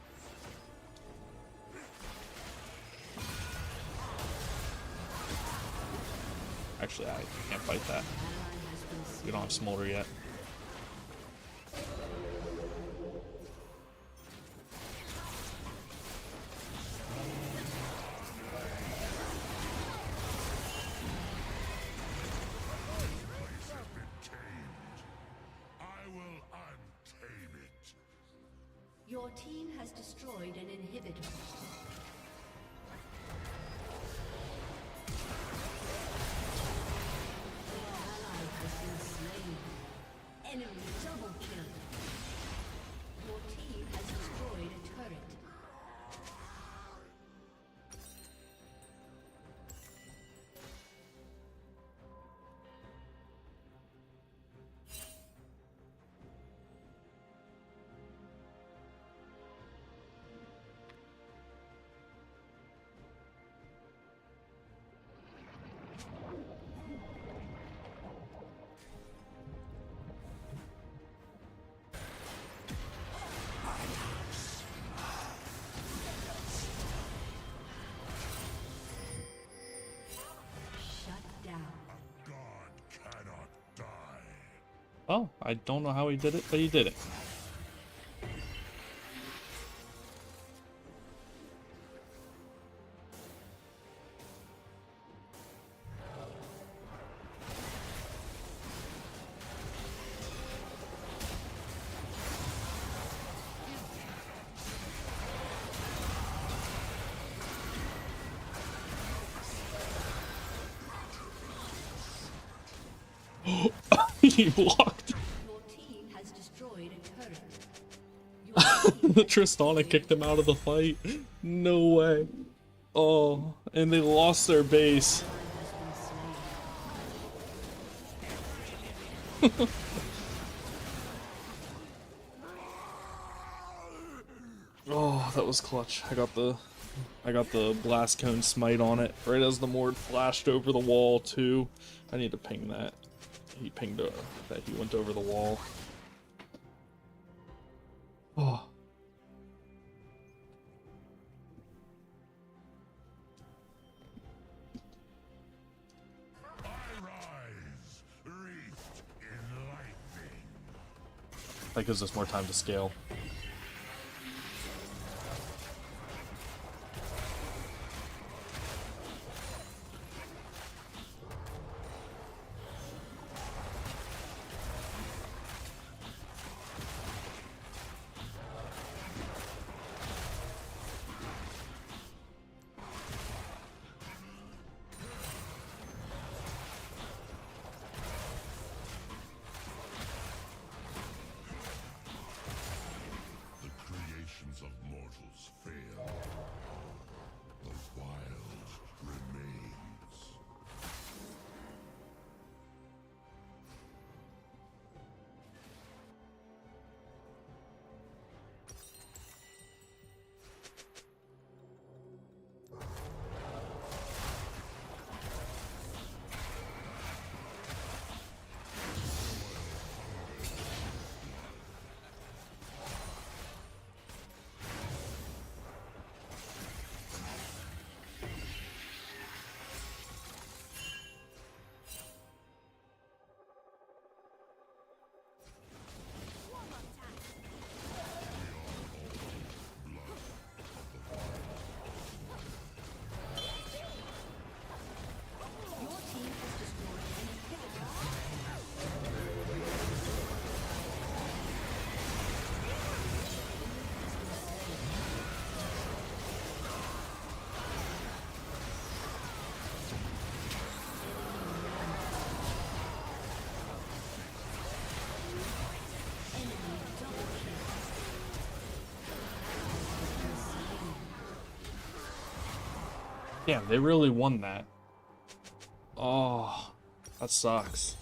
Actually, I can't fight that. We don't have Smolder yet. Your team has destroyed an inhibitor. Your ally has been slain. Enemy double kill. Your team has destroyed a turret. Oh, I don't know how he did it, but he did it. He blocked. Your team has destroyed a turret. Your team Tristana kicked him out of the fight. No way. Oh, and they lost their base. Oh, that was clutch. I got the blast cone smite on it right as the Mord flashed over the wall too. I need to ping that. He pinged that he went over the wall. Oh. I rise, wreathed in lightning. That gives us more time to scale. Of mortals fail. The wild remains. Damn, they really won that. Oh, that sucks.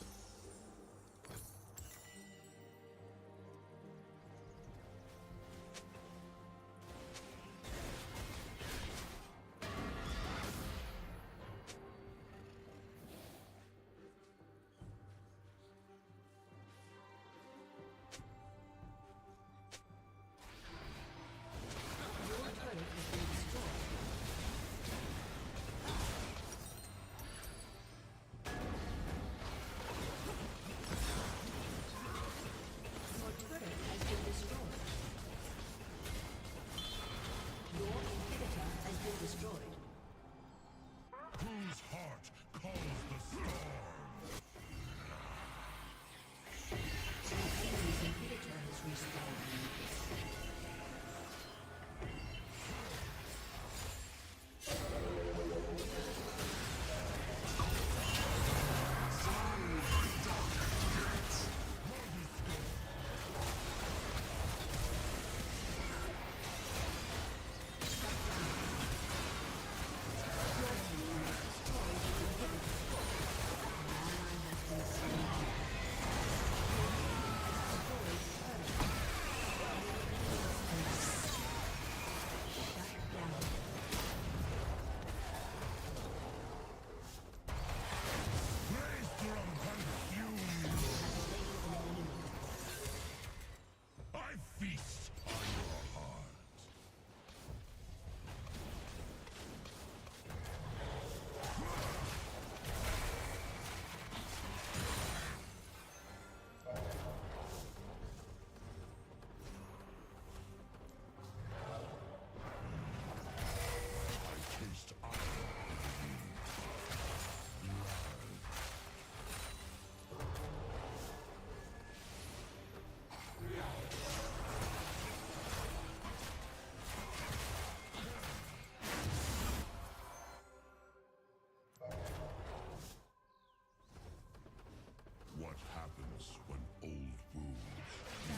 happens when old wounds heal.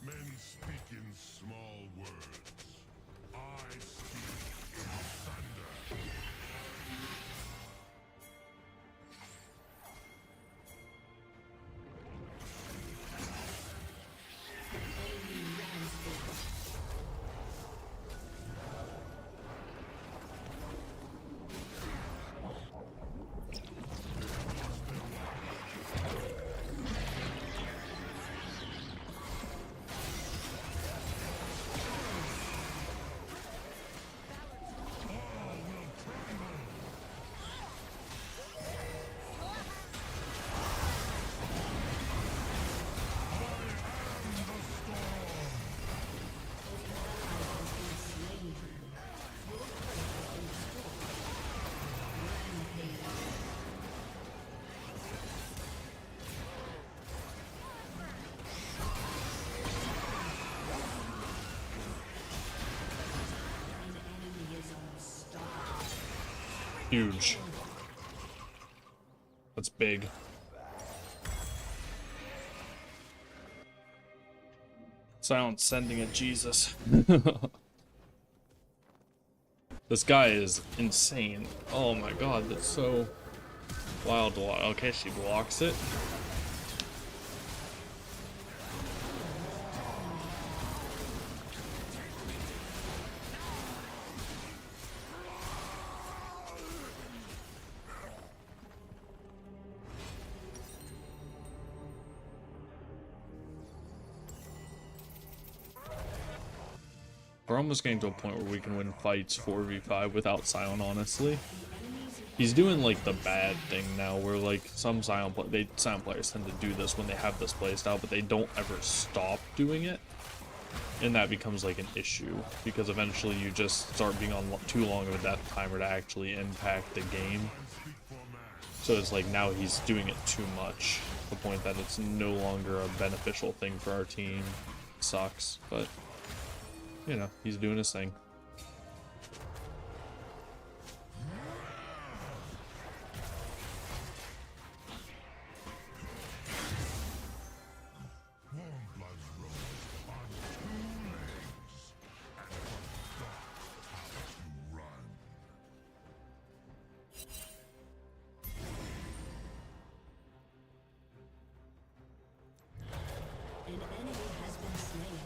Men speak in small words. I speak in thunder. Enemy rampage. Huge. That's big. Silence sending at Jesus. This guy is insane. Oh my god, that's so wild. Okay, she blocks it. We're almost getting to a point where we can win fights 4v5 without Sion, honestly. He's doing like the bad thing now, where like some Sion players tend to do this when they have this playstyle, but they don't ever stop doing it. And that becomes like an issue, because eventually you just start being on too long of a death timer to actually impact the game. So it's like now he's doing it too much, to the point that it's no longer a beneficial thing for our team. Sucks, but you know, he's doing his thing. An enemy has been slain.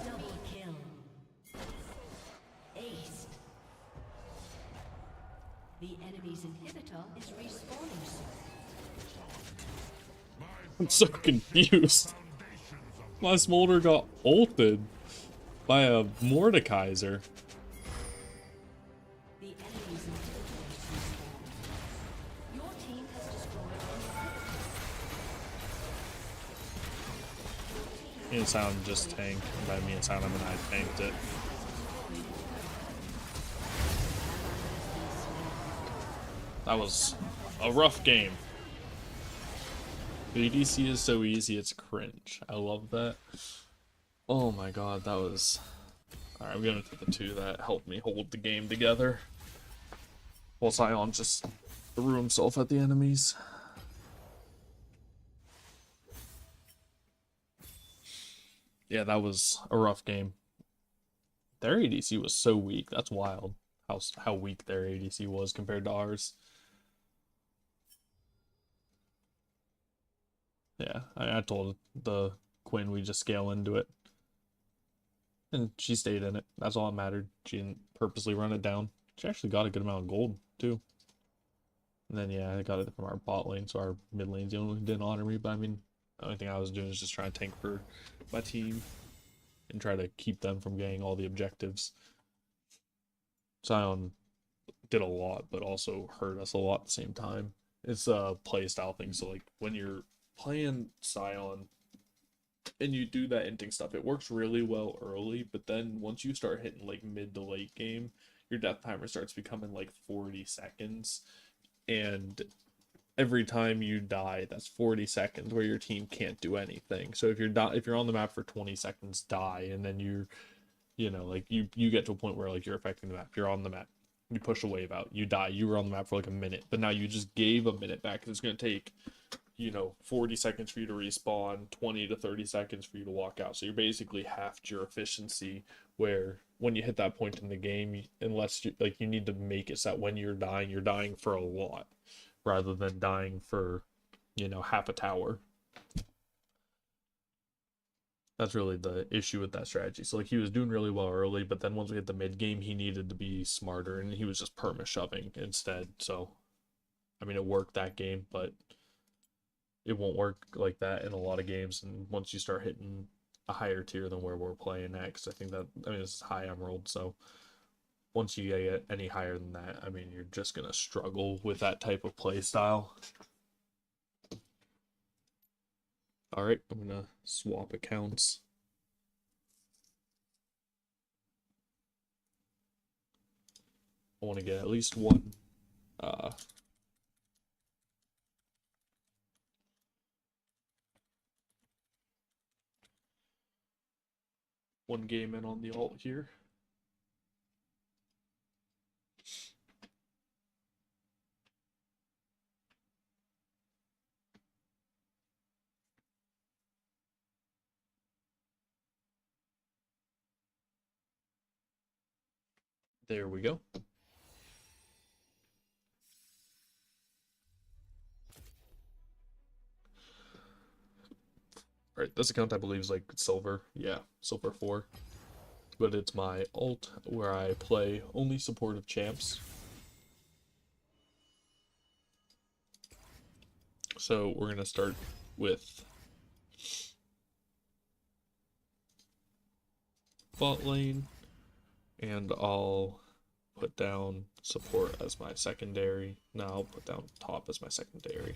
Double kill. Aced. The enemy's inhibitor is respawning soon. I'm so confused. My Smolder got ulted by a Mordekaiser. The enemy's inhibitor is respawning. Your team has destroyed an Me and Sound just tanked. By me and Sound, I mean I tanked it. That was a rough game. The EDC is so easy, it's cringe. I love that. Oh my god, that was... Alright, I'm going to the two that helped me hold the game together. While Sion just threw himself at the enemies. Yeah, that was a rough game. Their ADC was so weak. That's wild. How weak their ADC was compared to ours. Yeah, I told the Quinn we just scale into it. And she stayed in it. That's all that mattered. She didn't purposely run it down. She actually got a good amount of gold, too. And then, yeah, I got it from our bot lane, so our mid lane's the only one who didn't honor me. But, I mean, The only thing I was doing is just trying to tank for my team and try to keep them from getting all the objectives. Sion did a lot, but also hurt us a lot at the same time. It's a play style thing. So like when you're playing Sion and you do that inting stuff, it works really well early, but then once you start hitting like mid to late game, your death timer starts becoming like 40 seconds. And every time you die, that's 40 seconds where your team can't do anything. So if you're on the map for 20 seconds, die, and then like you get to a point where like you're affecting the map. You're on the map. You push a wave out. You die. You were on the map for like a minute, but now you just gave a minute back. It's going to take 40 seconds for you to respawn, 20 to 30 seconds for you to walk out. So you're basically halved your efficiency, where when you hit that point in the game, unless you need to make it so that when you're dying for a lot rather than dying for, half a tower. That's really the issue with that strategy. So like he was doing really well early, but then once we hit the mid game, he needed to be smarter, and he was just perma shoving instead. So, I mean, it worked that game, but it won't work like that in a lot of games. And once you start hitting a higher tier than where we're playing next, I think it's high emerald. So once you get any higher than that, I mean, you're just gonna struggle with that type of play style. All right, I'm gonna swap accounts. I want to get at least one one game in on the alt here. There we go. All right, this account I believe is like silver. Yeah, silver 4. But it's my alt where I play only supportive champs. So we're gonna start with bot lane, and I'll put down support as my secondary. Now I'll put down top as my secondary.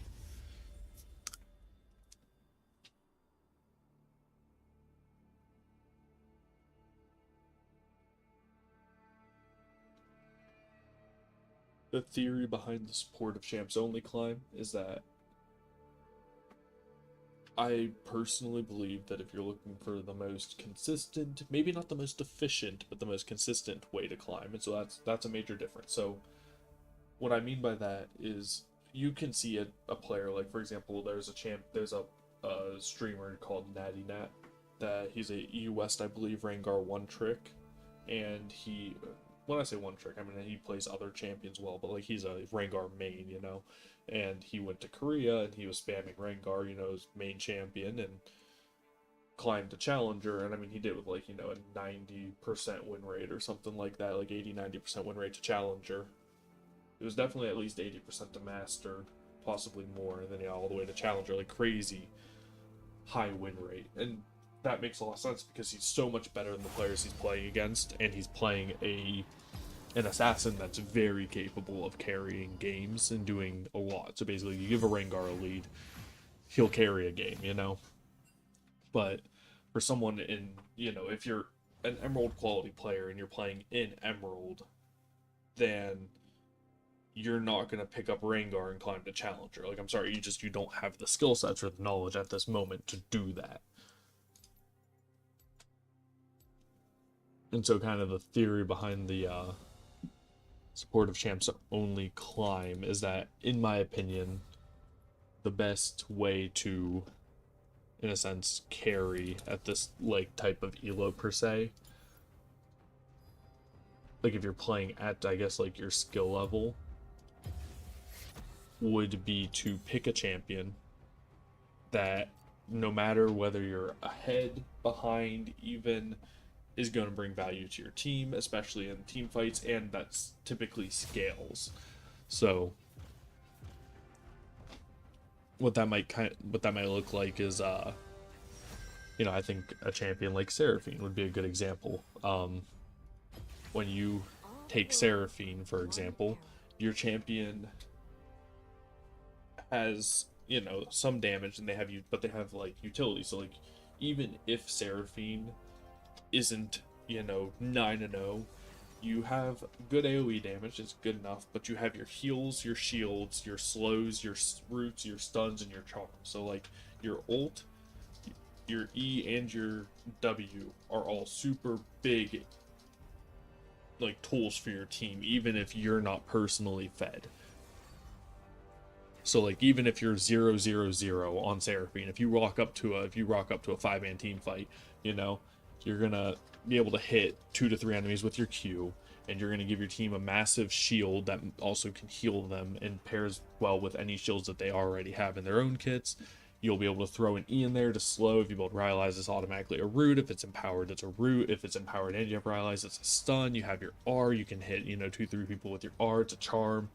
The theory behind the supportive champs only climb is that I personally believe that if you're looking for the most consistent, maybe not the most efficient, but the most consistent way to climb, and so that's a major difference. So what I mean by that is you can see a player, like for example, there's a streamer called Natty Nat, that he's a EU West, I believe, Rengar one trick, and when I say one trick, I mean he plays other champions well, but like he's a Rengar main, and he went to Korea and he was spamming Rengar, his main champion, and climbed to Challenger, and I mean he did with like, a 90% win rate or something like that, like 80-90% win rate to Challenger. It was definitely at least 80% to Master, possibly more, and then all the way to Challenger, like crazy high win rate. And that makes a lot of sense because he's so much better than the players he's playing against, and he's playing an assassin that's very capable of carrying games and doing a lot. So basically, you give a Rengar a lead, he'll carry a game, But for someone if you're an Emerald quality player and you're playing in Emerald, then you're not going to pick up Rengar and climb to Challenger. Like, I'm sorry, you don't have the skill sets or the knowledge at this moment to do that. And so kind of the theory behind the supportive champs only climb is that, in my opinion, the best way to, in a sense, carry at this like type of elo per se, like if you're playing at, I guess, like your skill level, would be to pick a champion that, no matter whether you're ahead, behind, even, is going to bring value to your team, especially in team fights, and that's typically scales. So what that might look like is I think a champion like Seraphine would be a good example. When you take Seraphine, for example, your champion has, some damage and but they have like utility. So like even if Seraphine isn't, 9-0, you have good AoE damage, it's good enough, but you have your heals, your shields, your slows, your roots, your stuns, and your charms. So like your ult, your E, and your W are all super big like tools for your team, even if you're not personally fed. So like even if you're 0-0-0 on Seraphine, if you rock up to a 5-man team fight, you're gonna be able to hit 2 to 3 enemies with your Q, and you're gonna give your team a massive shield that also can heal them and pairs well with any shields that they already have in their own kits. You'll be able to throw an E in there to slow. If you build Rylai's, it's automatically a root. If it's empowered, it's a root. If it's empowered and you have Rylai's, it's a stun. You have your R, you can hit 2-3 people with your R. It's a charm.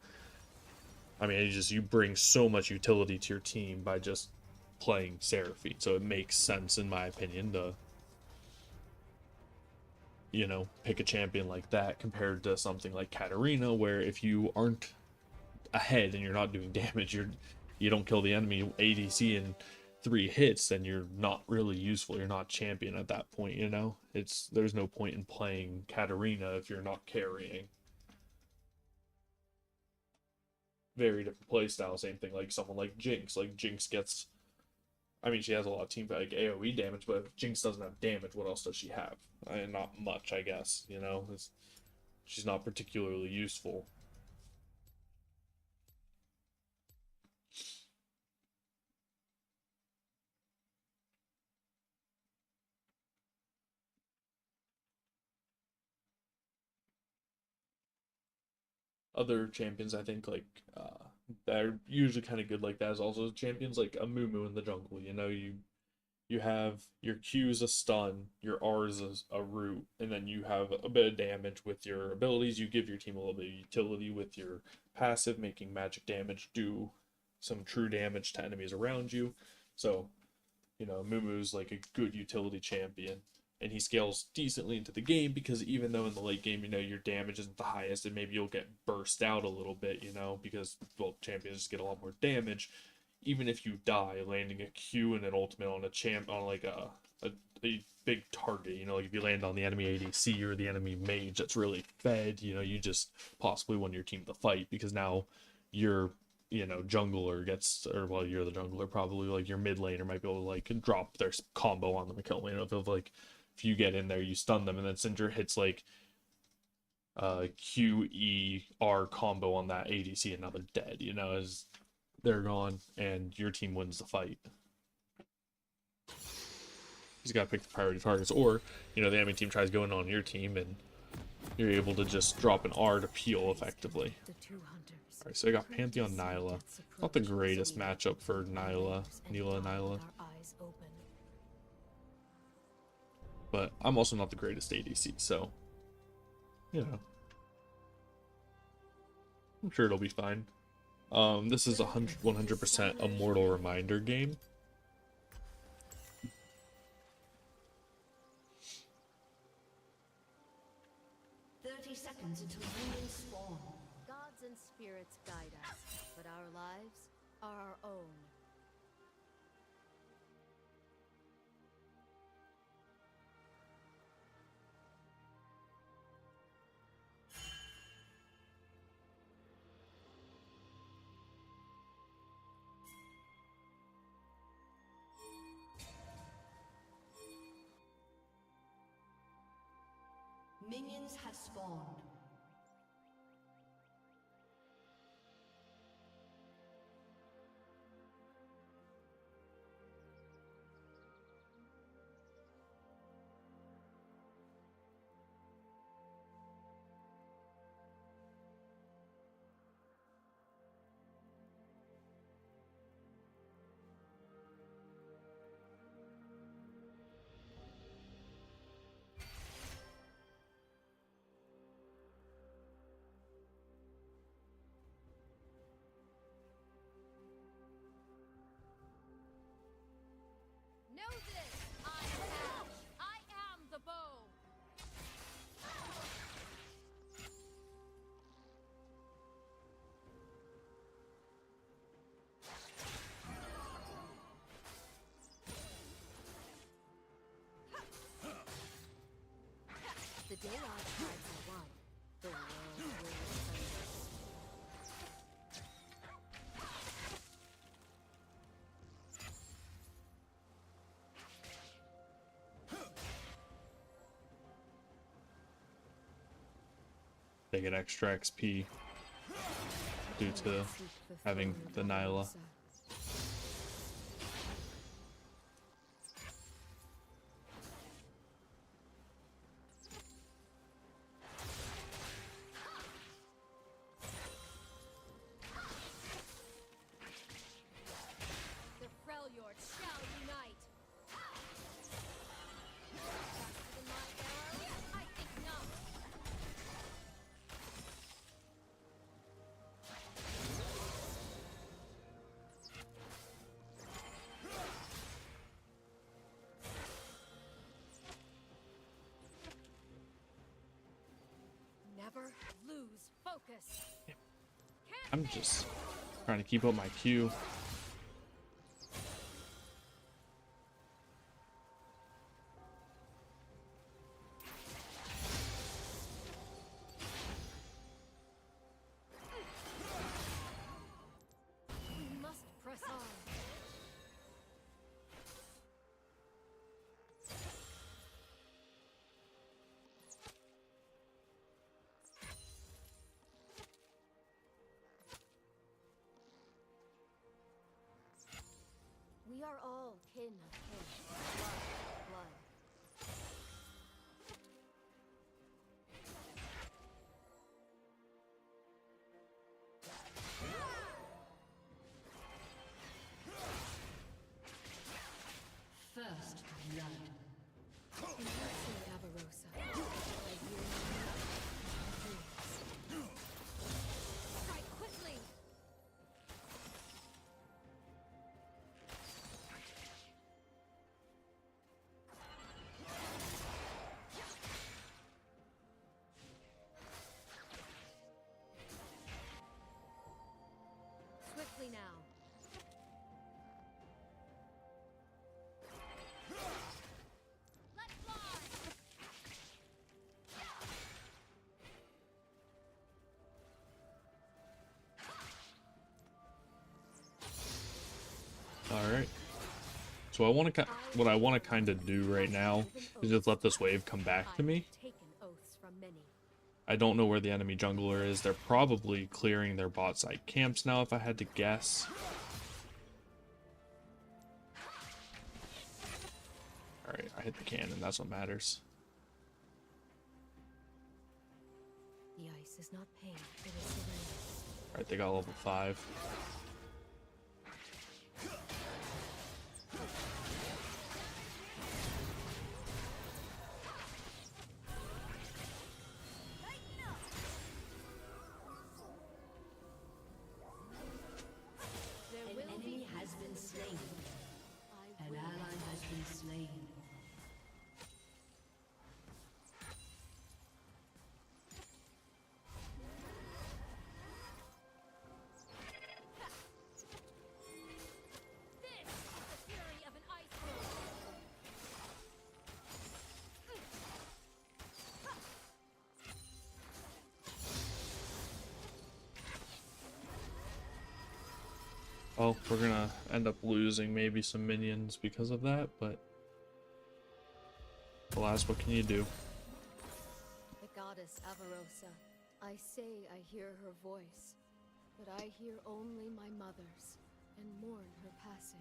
I mean, you bring so much utility to your team by just playing Seraphine. So it makes sense, in my opinion, to pick a champion like that compared to something like Katarina, where if you aren't ahead and you're not doing damage, you don't kill the enemy ADC in 3 hits, then you're not really useful. You're not champion at that point. There's no point in playing Katarina if you're not carrying. Very different playstyle. Same thing like someone like Jinx. Like Jinx gets, I mean, she has a lot of team like AoE damage, but if Jinx doesn't have damage, what else does she have? Not much, I guess. She's not particularly useful. Other champions, I think, like that are usually kind of good like that is also champions like a Mumu in the jungle. You have your Q is a stun, your R is a root, and then you have a bit of damage with your abilities. You give your team a little bit of utility with your passive, making magic damage do some true damage to enemies around you. So, Mumu's like a good utility champion, and he scales decently into the game because even though in the late game, your damage isn't the highest, and maybe you'll get burst out a little bit, because, well, champions just get a lot more damage. Even if you die, landing a Q and an ultimate on like a big target, like if you land on the enemy ADC or the enemy mage that's really fed, you just possibly won your team the fight because now your jungler gets, or well, you're the jungler probably, like your mid laner might be able to like drop their combo on them and kill them. If you get in there, you stun them, and then Cinder hits like QER combo on that ADC, and now they're dead. As they're gone, and your team wins the fight. You just gotta pick the priority targets, or the enemy team tries going on your team, and you're able to just drop an R to peel effectively. Alright, so I got Pantheon Nyla. Not the greatest matchup for Nyla. But I'm also not the greatest ADC, so I'm sure it'll be fine. This is 100% a Mortal Reminder game. Seconds until minions spawn. Gods and spirits guide us, but our lives are our own. Minions have spawned. day our tribes are one, the world will return. They get extra XP due to having the Nyla. The Freljord shall unite. Faster than my arrow? I think not. Never lose focus. I'm just trying to keep up my Q. We must press on. We are all kin of kin, blood of blood. First blood. In Mercy Avarosa, I hear no dreams. Strike quickly! Swiftly now. Let fly! All right. So what I want to kind of do right now is just let this wave come back to me. Taken oaths from many. I don't know where the enemy jungler is. They're probably clearing their bot side camps now, if I had to guess. Alright, I hit the cannon. That's what matters. The ice is not pain, it is serenity. Alright, they got level 5. There An will enemy be has been slain. I An will ally has been slain. This is the fury of an iceberg. Well, we're gonna end up losing maybe some minions because of that, but alas, what can you do? The goddess Avarosa. I say I hear her voice, but I hear only my mother's and mourn her passing.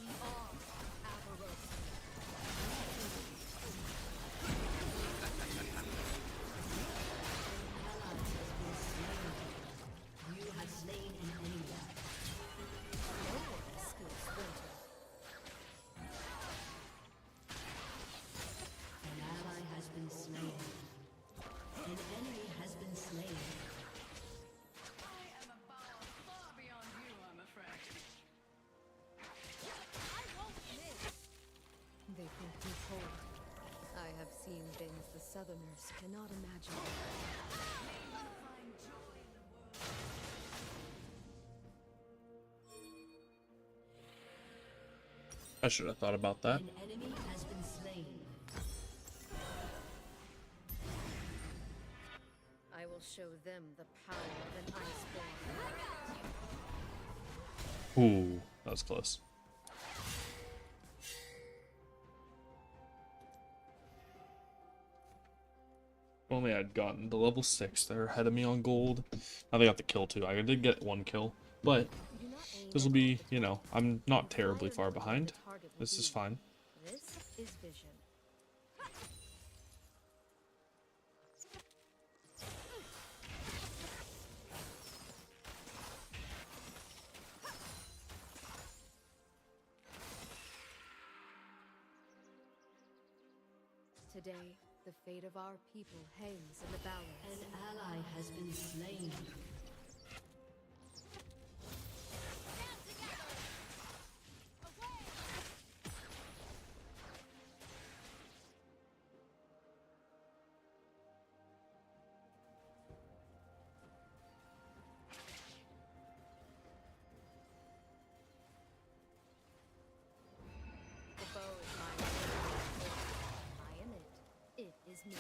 We are Avarosa. You have slain an enemy. No one escapes winter. An ally has been slain. An enemy has been slain. I am a power far beyond you, I'm afraid. I won't miss. They think me cold. I have seen things the Southerners cannot imagine. Find joy in the world. I should have thought about that. An enemy has been slain. I will show them the power of an iceborn. Ooh, that was close. If only I'd gotten to level 6. They're ahead of me on gold. Now they got the kill too. I did get 1 kill, but Do not aim this will at be, all the you know, target. I'm not Fire terribly far not where the behind. target will This is be. fine. This is vision. Today, the fate of our people hangs in the balance. An ally has been slain. The bow is my weapon. I am it. It is me.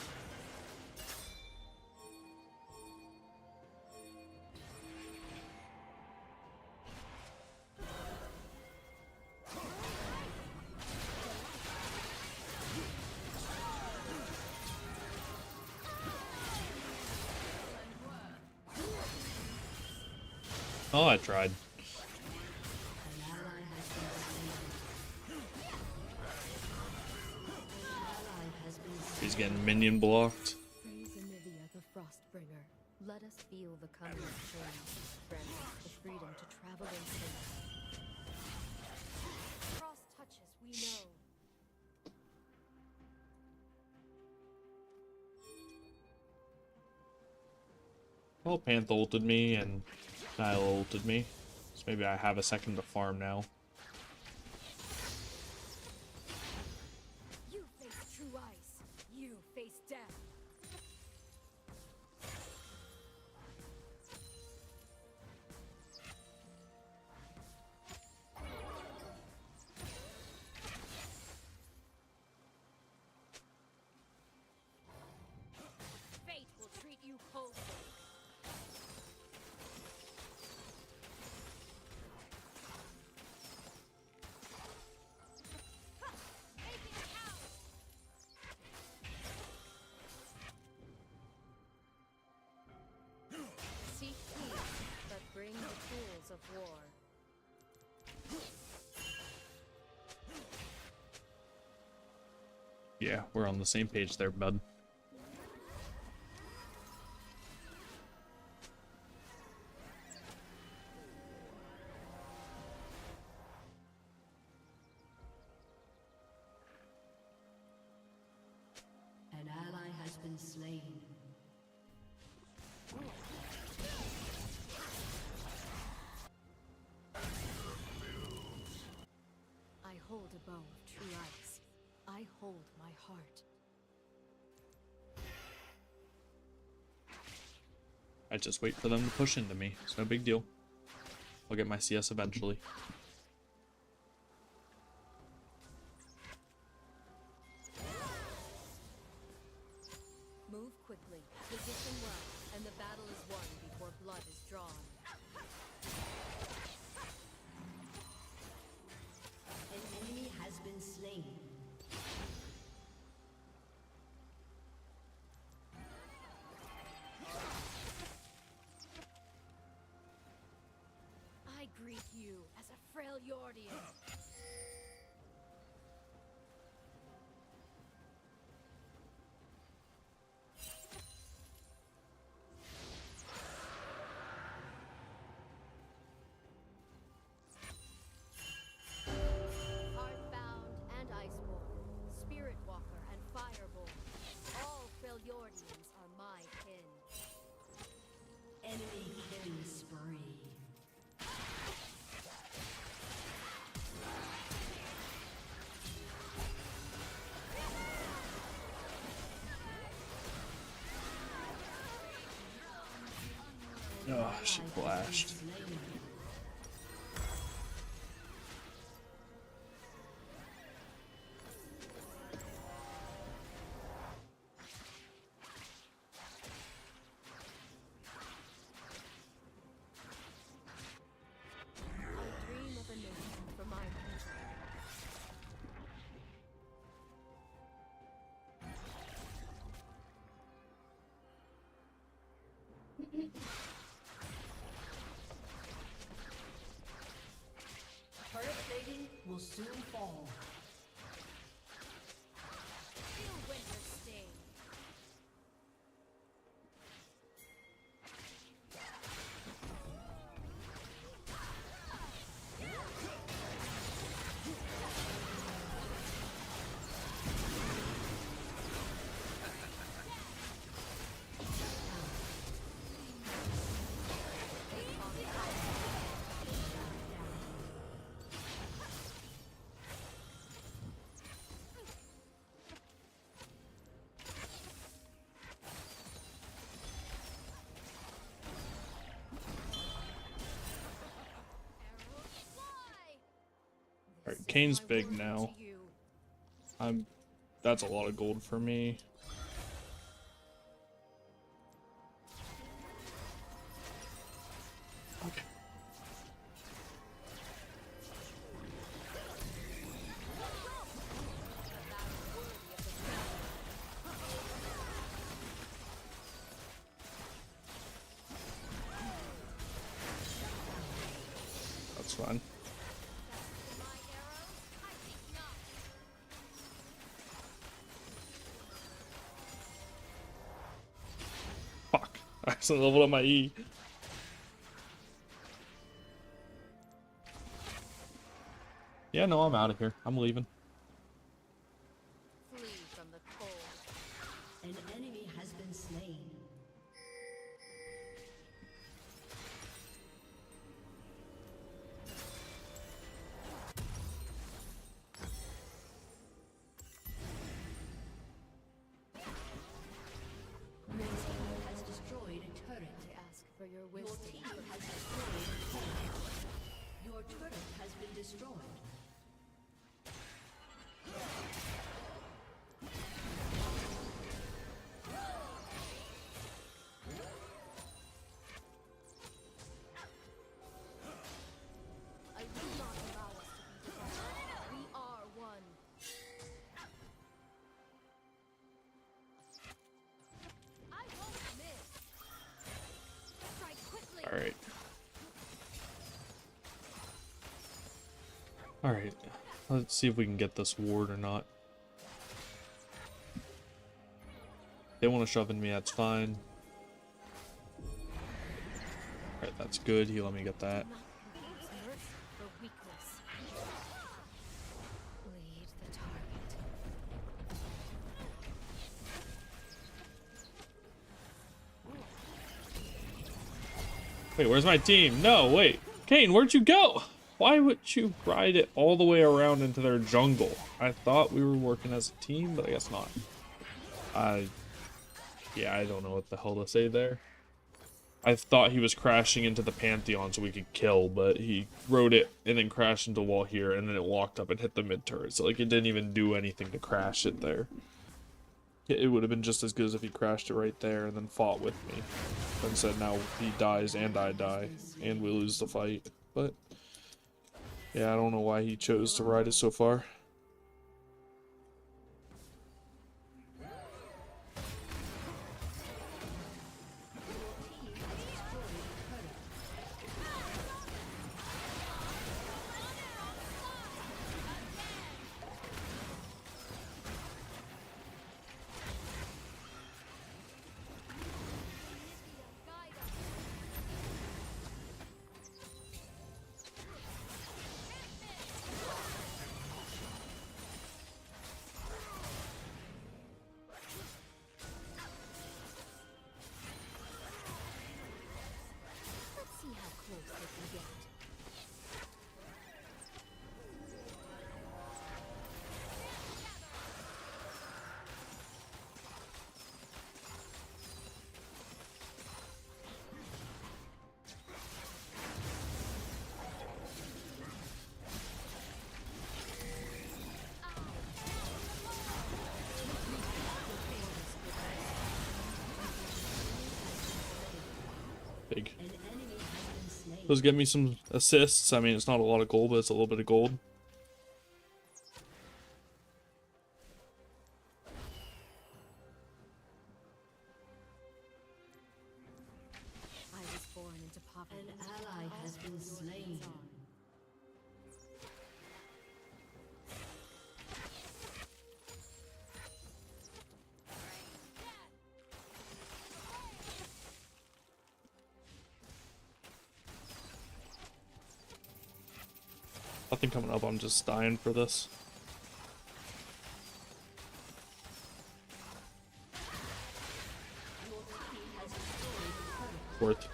Oh, I tried. An ally has been slain. An ally has been slain. He's getting minion blocked. Praise Anivia, the Frostbringer. Let us feel the coming of change. Grant us the freedom to travel in safety. Cross touches, we know. Well, Panther ulted me and Nyla ulted me. So maybe I have a second to farm now. You face true ice. You face death. Fate will treat you coldly. Seek peace, but bring the tools of war. Yeah, we're on the same page there, bud. An ally has been slain. I hold a bow of true ice. I hold my heart. I just wait for them to push into me. It's no big deal. I'll get my CS eventually. Move quickly, position well, and the battle is won before blood is drawn. An enemy has been slain. I greet you as a frail Yordian. Ah, she flashed. I dream of a nation for my people. Turret plating will soon fall. Feel winter sting. Alright, Kane's big now. That's a lot of gold for me. Okay. That's fine. Fuck. I accidentally leveled up my E. Yeah, no, I'm out of here. I'm leaving. Flee from the cold. An enemy has been slain. Your team has destroyed a turret. I ask for your Your wisdom. team has destroyed a turret. Your turret has been destroyed. I will not allow us to be divided. We are one. I won't miss. Strike quickly. Alright. Alright. Let's see if we can get this ward or not. They want to shove in me, that's fine. Alright, that's good. He let me get that. Not confuse mercy for weakness. Lead the target. Wait, where's my team? No, wait. Kane, where'd you go? Why would you ride it all the way around into their jungle? I thought we were working as a team, but I guess not. Yeah, I don't know what the hell to say there. I thought he was crashing into the Pantheon so we could kill, but he rode it and then crashed into the wall here, and then it walked up and hit the mid turret. So, like, it didn't even do anything to crash it there. It would have been just as good as if he crashed it right there and then fought with me. Instead, now he dies and I die, and we lose the fight. But, yeah, I don't know why he chose to ride it so far. Big. An enemy has been slain. Those get me some assists. I mean, it's not a lot of gold, but it's a little bit of gold. I was born into poverty. An ally has been slain. Nothing coming up. I'm just dying for this. Worth.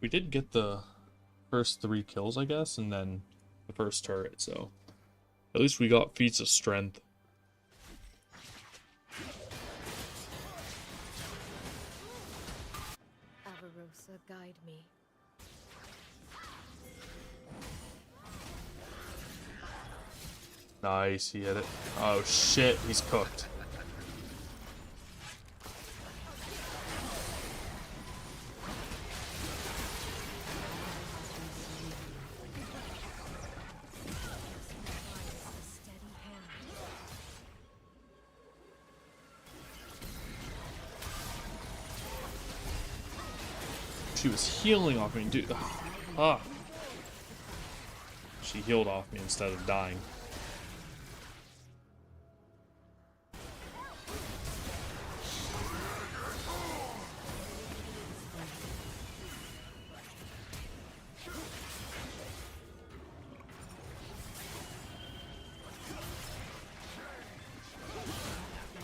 We did get the first 3 kills, I guess, and then the first turret, so at least we got feats of strength. Avarosa, guide me. Nice, he hit it. Oh shit, he's cooked. A steady hand. She was healing off me, dude. Ah. She healed off me instead of dying.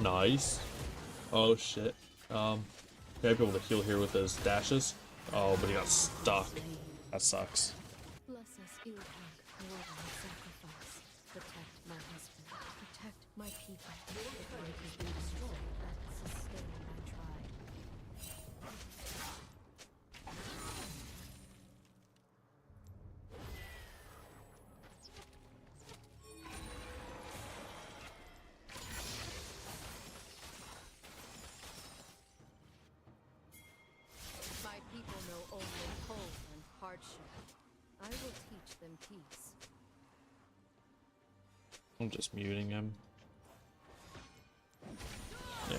Nice. Oh shit. He might be able to heal here with his dashes. Oh, but he got stuck. That sucks. Bless us, Ilhak, more than a sacrifice. Protect my husband. Protect my people. Your turret has been destroyed. That sustain my tribe. My people know only cold and hardship. I will teach them peace. I'm just muting him. Yeah.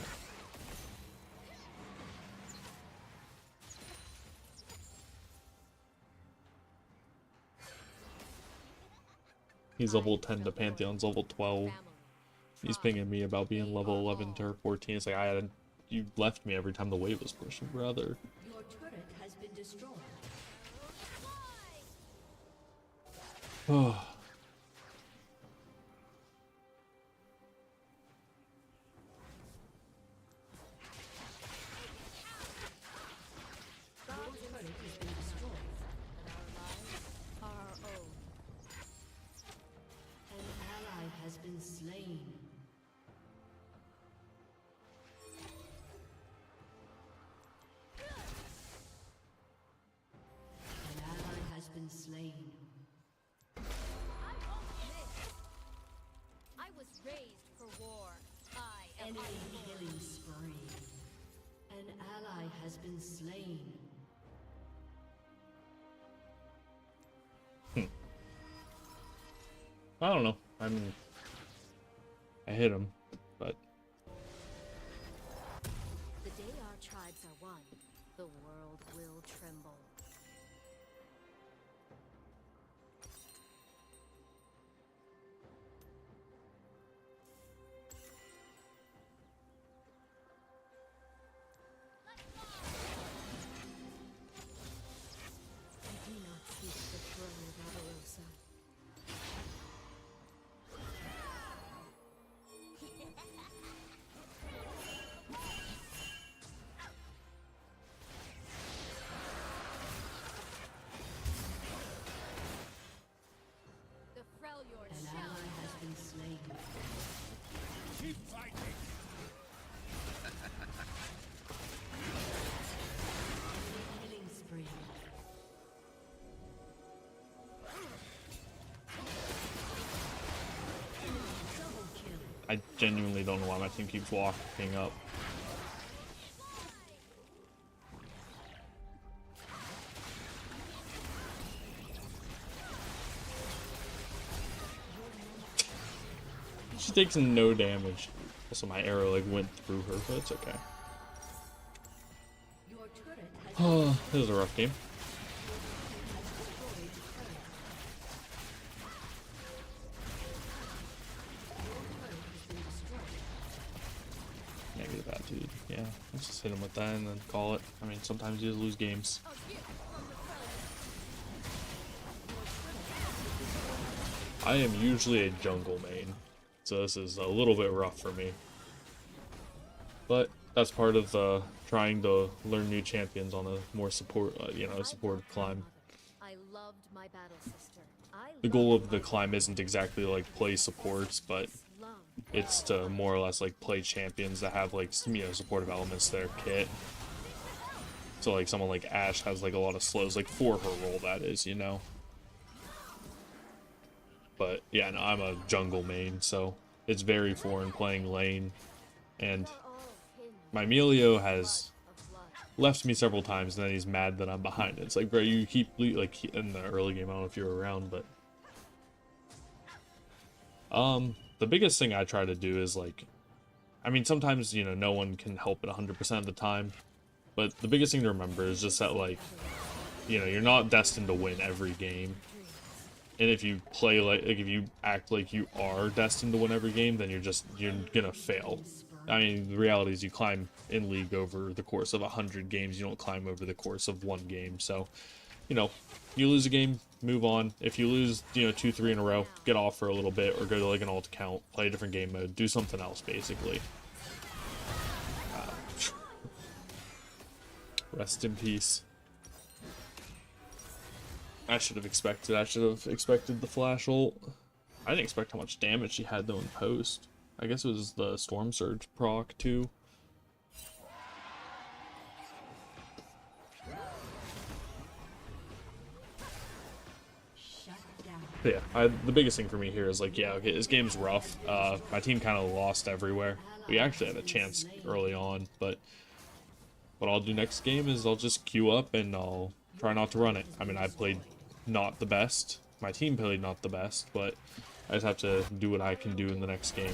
He's level 10 to Pantheon's level 12. Family. He's pinging me about being level 11 to 14. It's like, you left me every time the wave was pushing, brother. Your turret has been destroyed. Oh. Your turret has been destroyed. Our lives are our own. An ally has been slain. An ally has been slain. I was raised for war. I am Enemy killing spree. An ally has been slain. I don't know. I mean, I hit him, but The day our tribes are one, the world will tremble. I do not seek the throne of Avarosa. I genuinely don't know why my team keeps walking up. She takes no damage. Also, my arrow like went through her, but it's okay. Your turret has Oh, it was a rough game. Negative attitude. Yeah, let's just hit him with that and then call it. I mean, sometimes you just lose games. I am usually a jungle main, so this is a little bit rough for me. But that's part of trying to learn new champions on a more supportive climb. I loved my battle sister. The goal of the climb isn't exactly like play supports, but Slum. it's to more or less like play champions that have like supportive elements to their kit. So like someone like Ashe has like a lot of slows, like for her role that is, you know. But yeah, no, I'm a jungle main, so it's very foreign playing lane, and my Emilio has left me several times, and then he's mad that I'm behind. It's like, bro, you keep like in the early game. I don't know if you were around, but the biggest thing I try to do is like, I mean, sometimes no one can help it 100% of the time, but the biggest thing to remember is just that like, you're not destined to win every game. And if you play like if you act like you are destined to win every game, then you're gonna fail. I mean, the reality is you climb in League over the course of 100 games. You don't climb over the course of one game. So, you lose a game, move on. If you lose, 2, 3 in a row, get off for a little bit or go to like an alt account, play a different game mode, do something else, basically. Rest in peace. I should have expected the flash ult. I didn't expect how much damage she had though in post. I guess it was the Storm Surge proc too. But yeah, the biggest thing for me here is like, yeah, okay, this game's rough. My team kind of lost everywhere. We actually had a chance early on, but what I'll do next game is I'll just queue up and I'll try not to run it. I mean, I played not the best. My team played not the best, but I just have to do what I can do in the next game,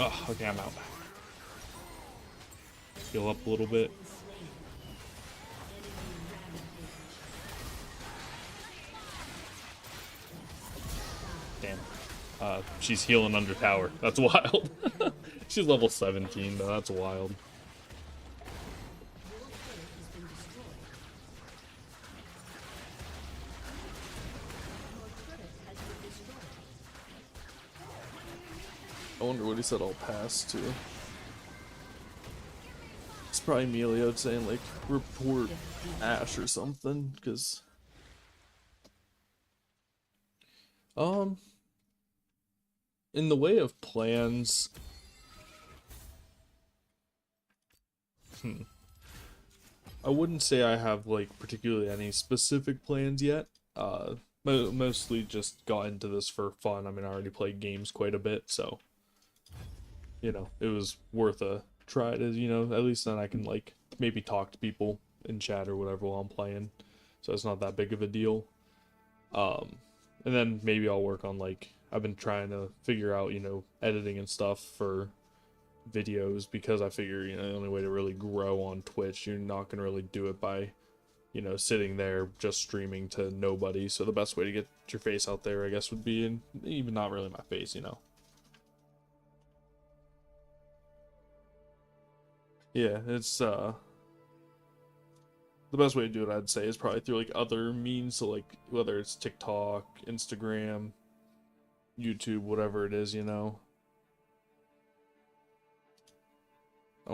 Oh, okay, I'm out. Heal up a little bit. Damn. She's healing under tower. That's wild. She's level 17, though. That's wild. I wonder what he said I'll pass to. It's probably Emilio saying, like, report Ashe or something, because... in the way of plans... I wouldn't say I have, like, particularly any specific plans yet. Mostly just got into this for fun. I mean, I already played games quite a bit, so... it was worth a try to, at least then I can, like, maybe talk to people in chat or whatever while I'm playing. So it's not that big of a deal. And then maybe I'll work on, like, I've been trying to figure out, editing and stuff for videos, because I figure, the only way to really grow on Twitch, you're not going to really do it by, sitting there just streaming to nobody. So the best way to get your face out there, I guess, would be, and even not really my face, Yeah, it's, the best way to do it, I'd say, is probably through, like, other means, so, like, whether it's TikTok, Instagram, YouTube, whatever it is, I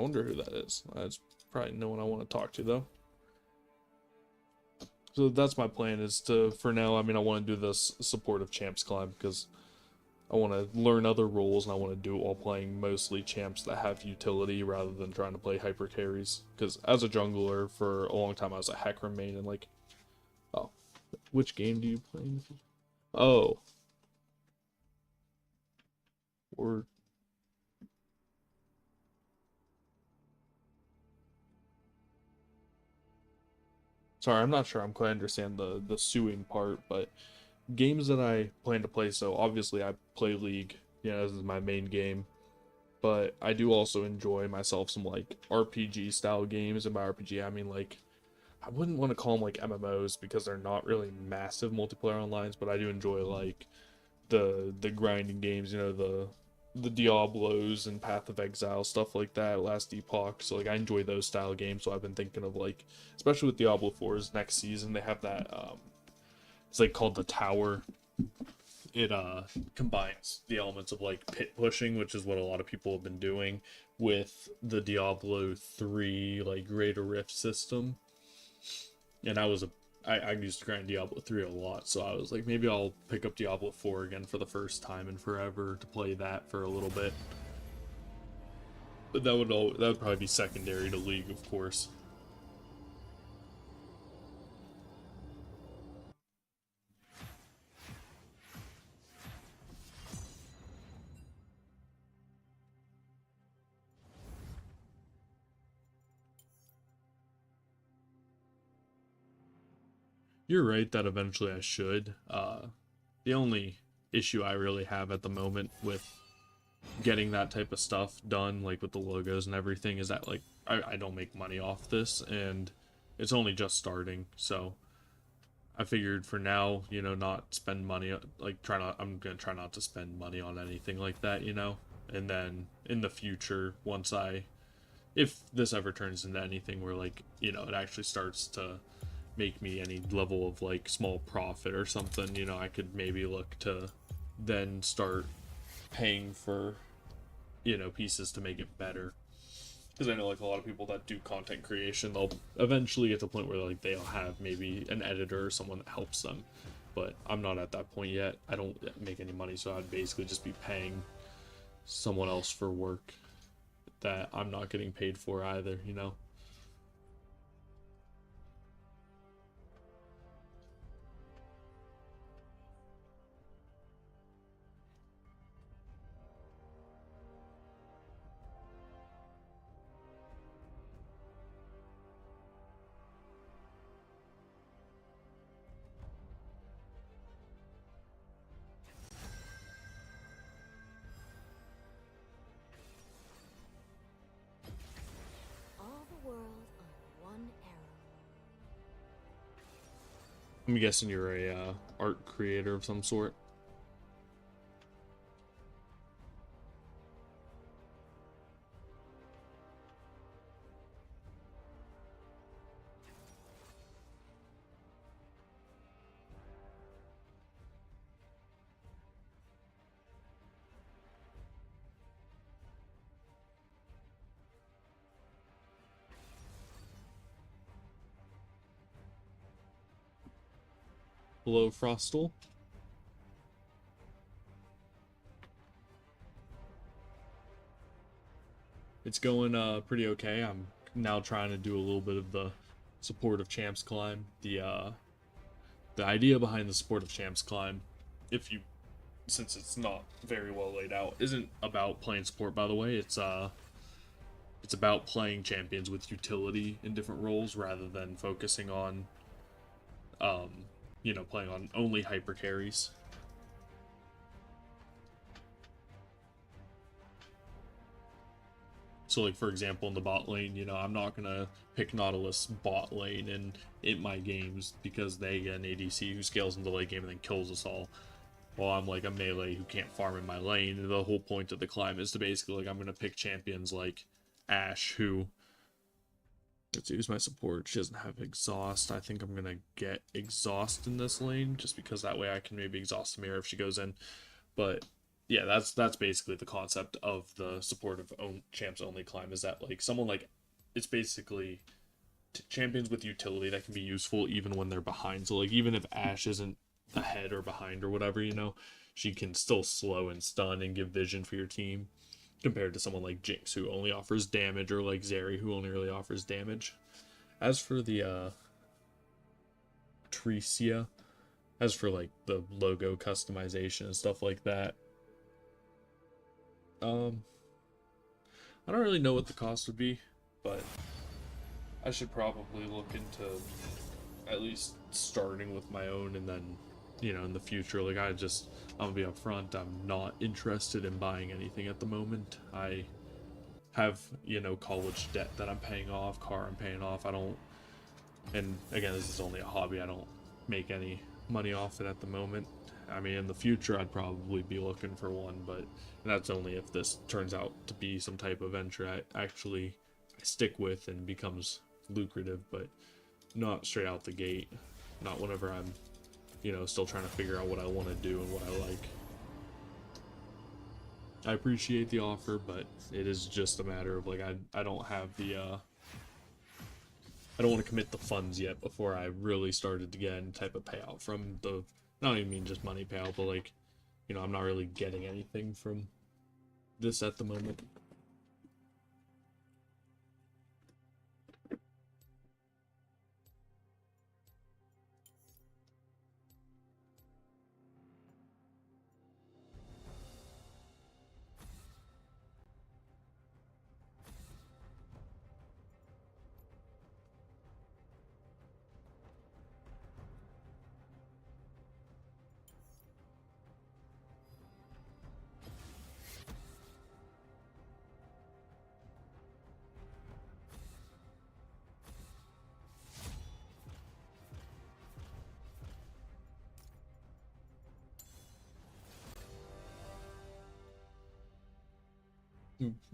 wonder who that is. That's probably no one I want to talk to, though. So that's my plan, is to, for now, I mean, I want to do this supportive champs climb, because I want to learn other roles, and I want to do it while playing mostly champs that have utility rather than trying to play hyper carries. Because as a jungler for a long time, I was a Hecarim main, and like, oh, which game do you play? Oh, or sorry, I'm not sure I'm quite understand the suing part, but games that I plan to play. So obviously, I play League. Yeah, this is my main game. But I do also enjoy myself some like RPG style games, and by RPG I mean like I wouldn't want to call them like MMOs because they're not really massive multiplayer online, but I do enjoy like the grinding games, you know, the Diablos and Path of Exile, stuff like that, Last Epoch. So like I enjoy those style games, so I've been thinking of like especially with Diablo 4's next season, they have that it's like called the Tower. It combines the elements of like pit pushing, which is what a lot of people have been doing, with the Diablo 3 like Greater Rift system. And I used to grind Diablo 3 a lot, so I was like, maybe I'll pick up Diablo 4 again for the first time in forever to play that for a little bit. But that would probably be secondary to League, of course. You're right that eventually I should. The only issue I really have at the moment with getting that type of stuff done, like with the logos and everything, is that like I don't make money off this, and it's only just starting. So I figured for now, you know, not spend money, like I'm gonna try not to spend money on anything like that, you know. And then in the future, if this ever turns into anything where like, you know, it actually starts to make me any level of like small profit or something, you know, I could maybe look to then start paying for, you know, pieces to make it better. Because I know like a lot of people that do content creation, they'll eventually get to the point where like they'll have maybe an editor or someone that helps them. But I'm not at that point yet. I don't make any money, so I'd basically just be paying someone else for work that I'm not getting paid for either, you know. All the world on one arrow. I'm guessing you're a art creator of some sort. Hello, Frostal. It's going pretty okay. I'm now trying to do a little bit of the support of champs climb. The idea behind the support of champs climb, if you since it's not very well laid out, isn't about playing support, by the way. It's about playing champions with utility in different roles rather than focusing on um you know, playing on only hyper carries. So, like, for example, in the bot lane, you know, I'm not going to pick Nautilus bot lane in my games because they get an ADC who scales into the late game and then kills us all. While I'm, like, a melee who can't farm in my lane. The whole point of the climb is to basically, like, I'm going to pick champions like Ashe, who... Let's use my support. She doesn't have exhaust. I think I'm going to get exhaust in this lane, just because that way I can maybe exhaust the mirror if she goes in. But yeah, that's basically the concept of the supportive champs only climb, is that like someone like it's basically champions with utility that can be useful even when they're behind. So like even if Ashe isn't ahead or behind or whatever, you know, she can still slow and stun and give vision for your team, compared to someone like Jinx who only offers damage, or like Zeri who only really offers damage. As for the Tricia, as for like the logo customization and stuff like that, I don't really know what the cost would be, but I should probably look into at least starting with my own, and then, in the future, like, I'm gonna be upfront, I'm not interested in buying anything at the moment. I have, college debt that I'm paying off, car I'm paying off. I don't, and again, this is only a hobby. I don't make any money off it at the moment. I mean, in the future, I'd probably be looking for one, but that's only if this turns out to be some type of venture I stick with and becomes lucrative, but not straight out the gate. Not whenever I'm, still trying to figure out what I want to do and what I like. I appreciate the offer, but it is just a matter of, like, I don't have the, I don't want to commit the funds yet before I really started to get any type of payout from the, not even mean just money payout, but like, I'm not really getting anything from this at the moment.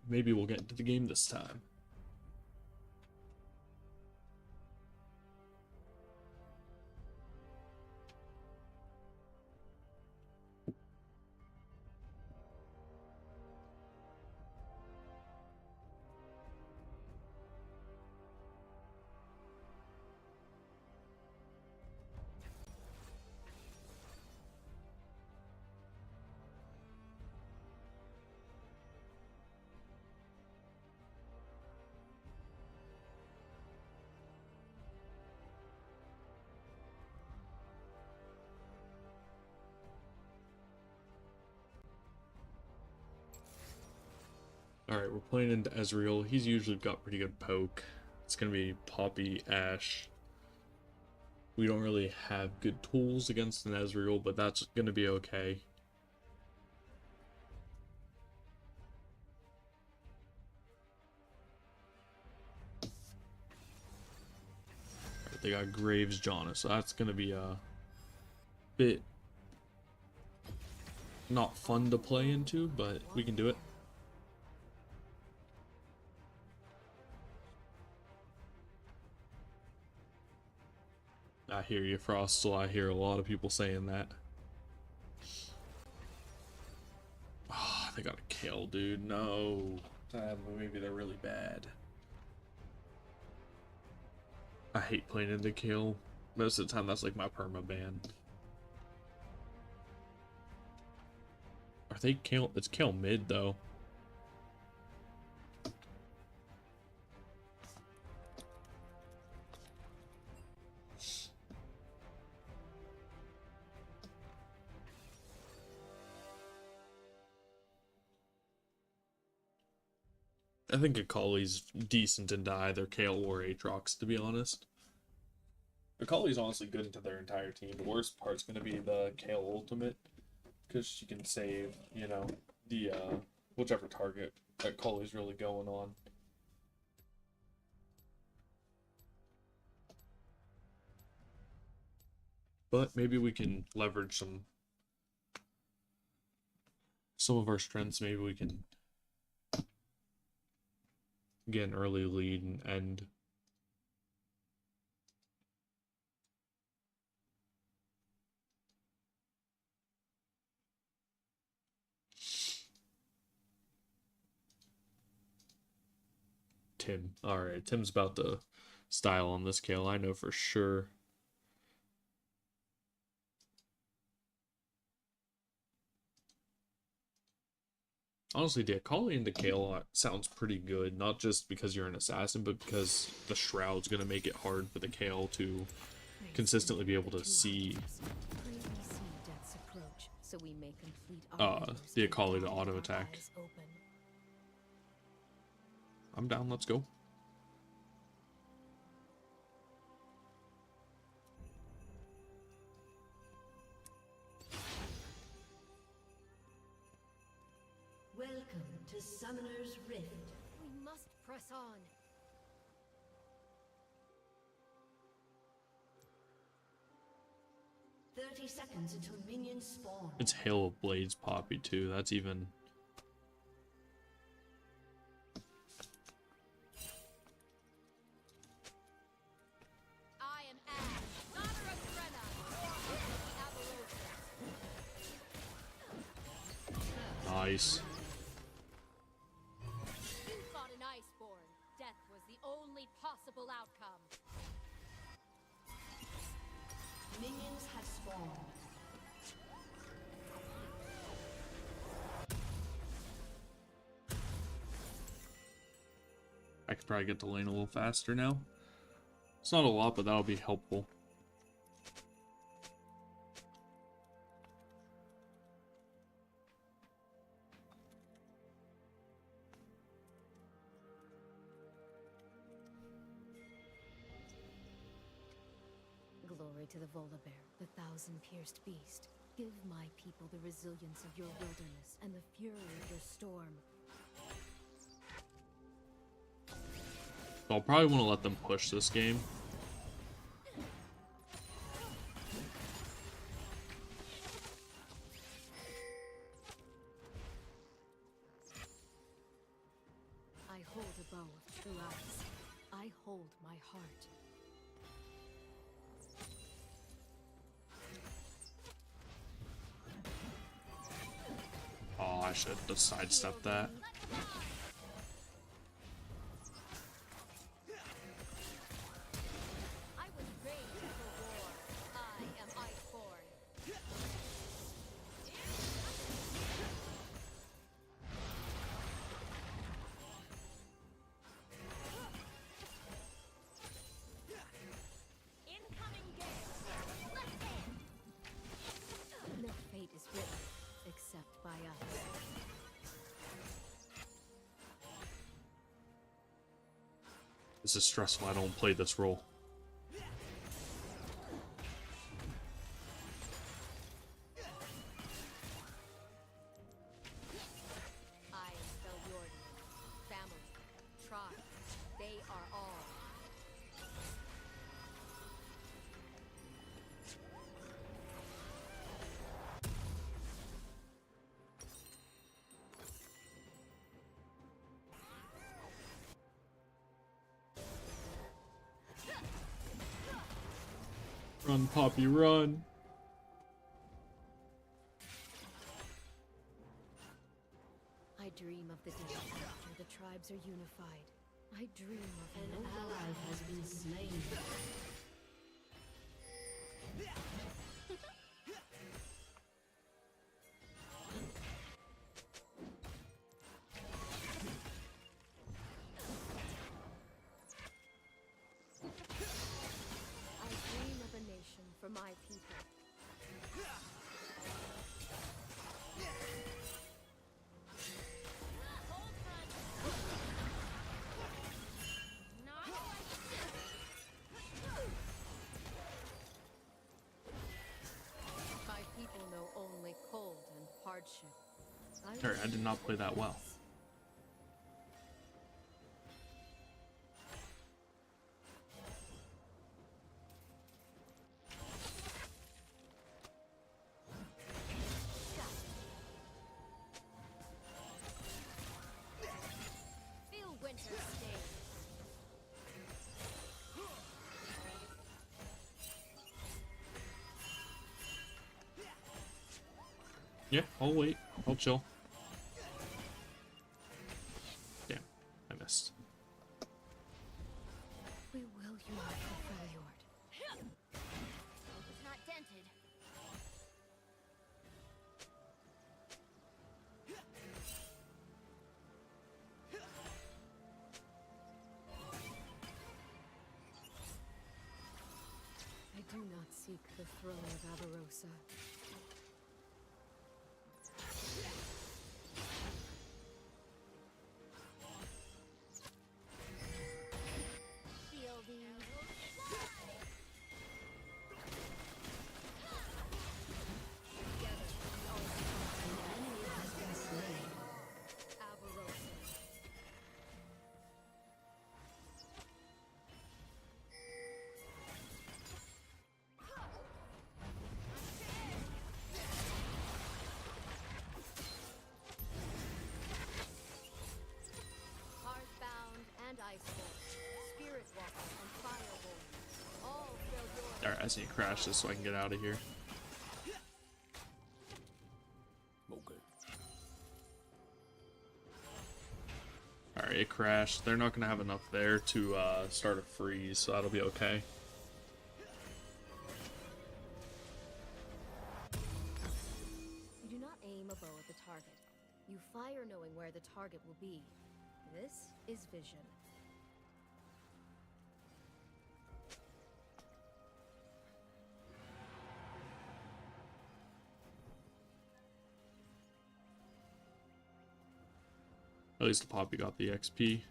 Maybe we'll get into the game this time. Alright, we're playing into Ezreal. He's usually got pretty good poke. It's gonna be Poppy, Ashe. We don't really have good tools against an Ezreal, but that's gonna be okay. Right, they got Graves Jonas, so that's gonna be a bit not fun to play into, but we can do it. I hear you, Frostal. I hear a lot of people saying that. Oh, they got a kill, dude. No. Maybe they're really bad. I hate playing into kill. Most of the time, that's like my perma ban. Are they kill? It's kill mid, though. I think Akali's decent into either Kale or Aatrox, to be honest. Akali's honestly good into their entire team. The worst part's going to be the Kale ultimate, because she can save, the, whichever target that Akali's really going on. But maybe we can leverage some of our strengths. Maybe we can get an early lead and end. Tim. Alright, Tim's about to style on this Kale, I know for sure. Honestly, Diakali into Kale sounds pretty good, not just because you're an assassin, but because the Shroud's gonna make it hard for the Kale to consistently be able to see Pray we see death's approach, so we may complete our labors the and Akali to die auto with our attack. eyes open. I'm down, let's go. Welcome to Summoner's Rift. We must press on. Thirty seconds until minions spawn. It's Hail of Blades Poppy too, that's even... I am Ash, daughter of Brenna, the Avalosians. Nice. You fought an Iceborn. Death was the only possible outcome. Minions have spawned. I could probably get the lane a little faster now. It's not a lot, but that'll be helpful. Glory to the Volibear, the thousand-pierced beast. Give my people the resilience of your wilderness and the fury of your storm. I'll probably want to let them push this game. I hold a bow of true ice. I hold my heart. Oh, I should have sidestepped that. I was raised for war. I am Iceborn. Incoming gale. Left hand. No fate is written, except by us. This is stressful, I don't play this role. I am Spelljordan. Family, tribe, they are all. Run, Poppy, run! I dream of the day after the tribes are unified. I dream of An no ally has been slain. I dream of a nation for my people. My people know only cold and hardship. Sorry, I did not play that well. Feel winter sting. Yeah, I'll wait. I'll chill. Damn, I missed. We will unite the Freljord. It's not dented. Do not seek the throne of Avarosa. Feel the Avarosa. Hearthbound and Iceborne, Spirit Walker and Fireborn, all fill your Alright, I see it crash this so I can get out of here. Okay. Alright, it crashed. They're not going to have enough there to start a freeze, so that'll be okay. You do not aim a bow at the target. You fire knowing where the target will be. This is vision. At least the Poppy got the XP.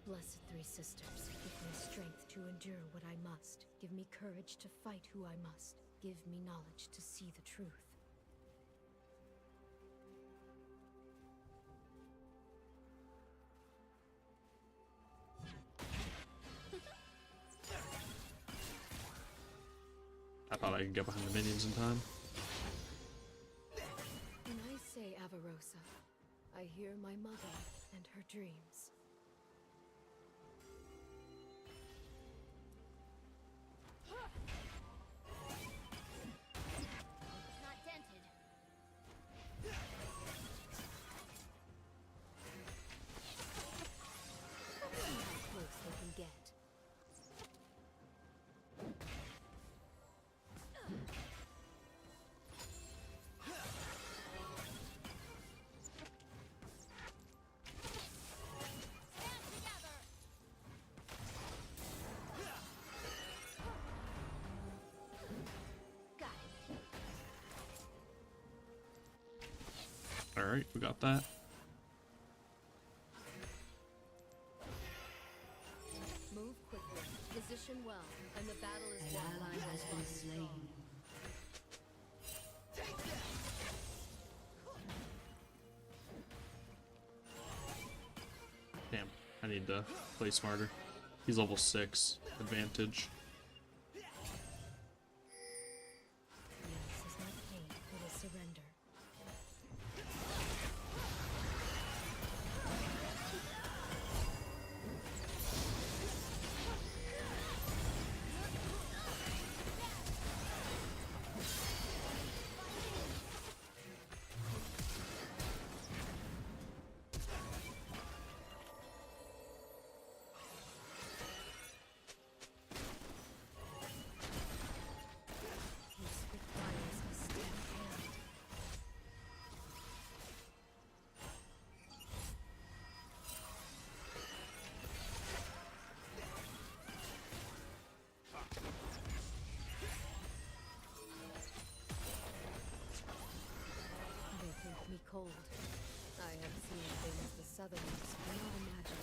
Blessed Three Sisters, give me strength to endure what I must. Give me courage to fight who I must. Give me knowledge to see the truth. I thought I could get behind the minions in time. When I say Avarosa, I hear my mother and her dreams. Not dented. See how close they can get. Alright, we got that. Move quickly, position well, and the battle is An won. ally has been slain. Damn, I need to play smarter. He's level 6. Advantage. Yes is not pain, it is surrender. Peace requires a steady hand. They think me cold. I have seen things the Southerners cannot imagine.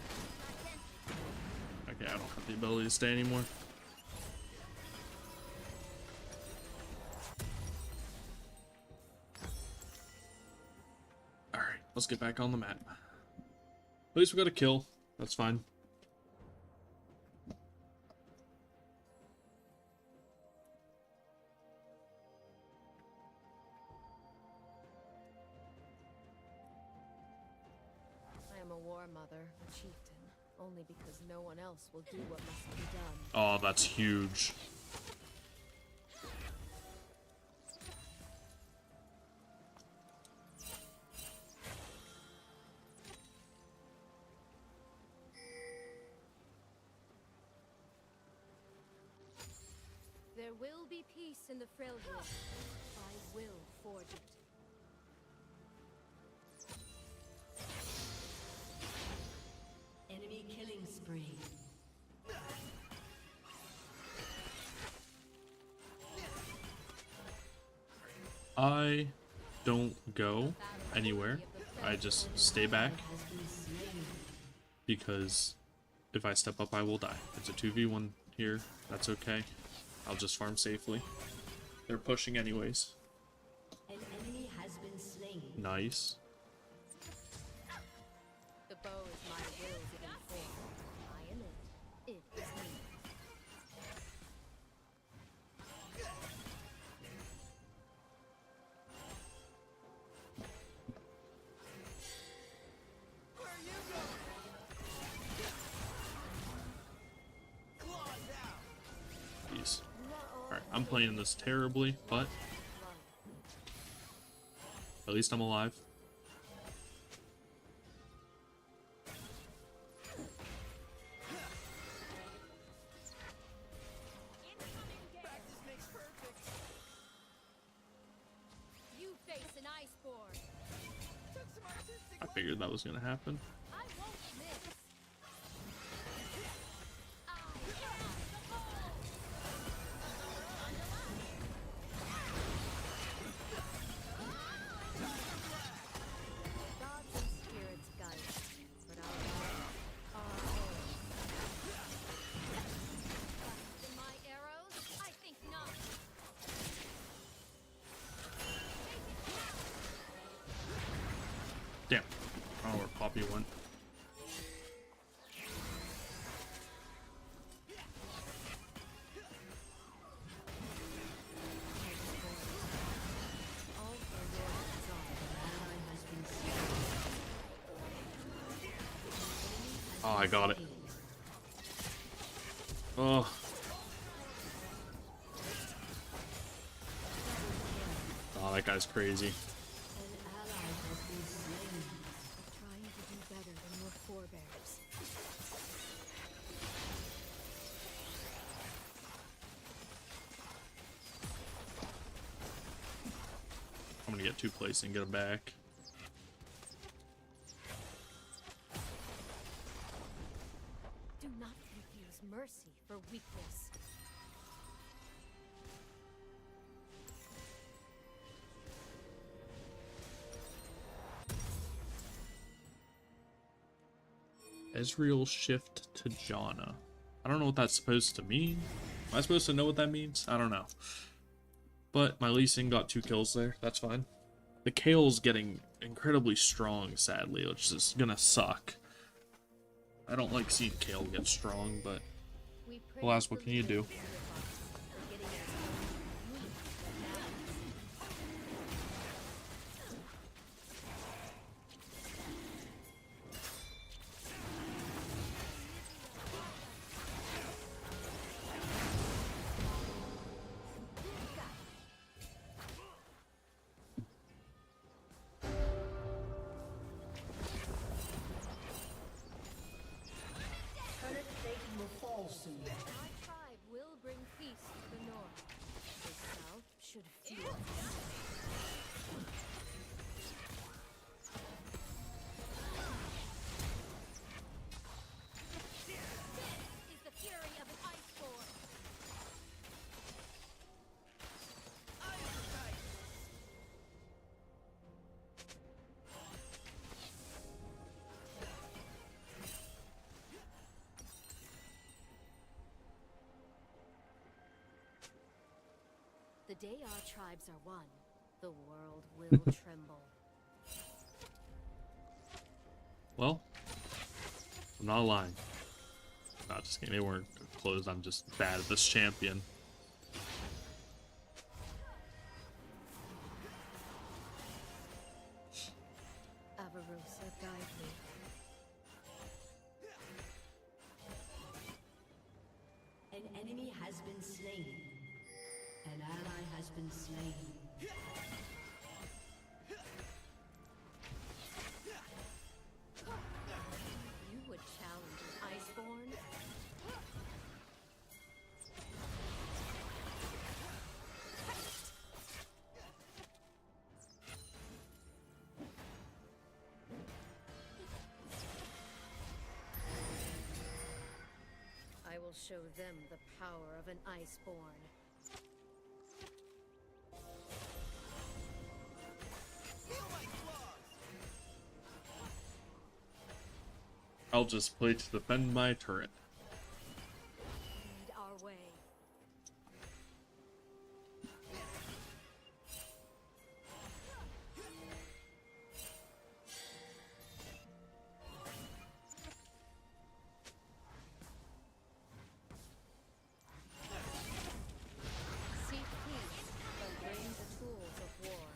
Okay, I don't have the ability to stay anymore. Alright, let's get back on the map. At least we got a kill. That's fine. I am a war mother, a chieftain, only because no one else will do what must be done. Oh, that's huge. There will be peace in the Freljord. I will forge it. Enemy killing spree. I don't go anywhere. I just stay back because if I step up, I will die. It's a 2v1 here. That's okay. I'll just farm safely. They're pushing anyways. An enemy has been slain. Nice. The bow is my will given form. I am it. It is me. Jeez. Alright, I'm playing this terribly, but at least I'm alive. You face an iceborne. I figured that was gonna happen. I won't miss. I am the ball. Gods and spirits guide us, but our gods are old. In my arrows, I think not. Damn. I don't know where Poppy went. All for your desire. An ally has been slain. Oh, I got it. Oh. Oh, that guy's crazy. An ally has been slain. Trying to do better than your forebears. I'm gonna get two places and get him back. Do not confuse mercy for weakness. Ezreal shift to Janna. I don't know what that's supposed to mean. Am I supposed to know what that means? I don't know. But my Lee Sin got 2 kills there. That's fine. The Kale's getting incredibly strong, sadly, which is gonna suck. I don't like seeing Kale get strong, but We pray alas, what for can you do? leaders for getting us home unique balance. My tribe will bring peace to the north. The south should feel This is the fury of an iceborne. The day our tribes are one, the world will tremble. Well, I'm not lying. Not just kidding. They weren't closed. I'm just bad at this champion. Avarosa, guide me. An enemy has been slain. An ally has been slain. You would challenge an iceborne? I will show them the power of an iceborne. I'll just play to defend my turret. Lead our way. Seek peace, but bring the tools of war.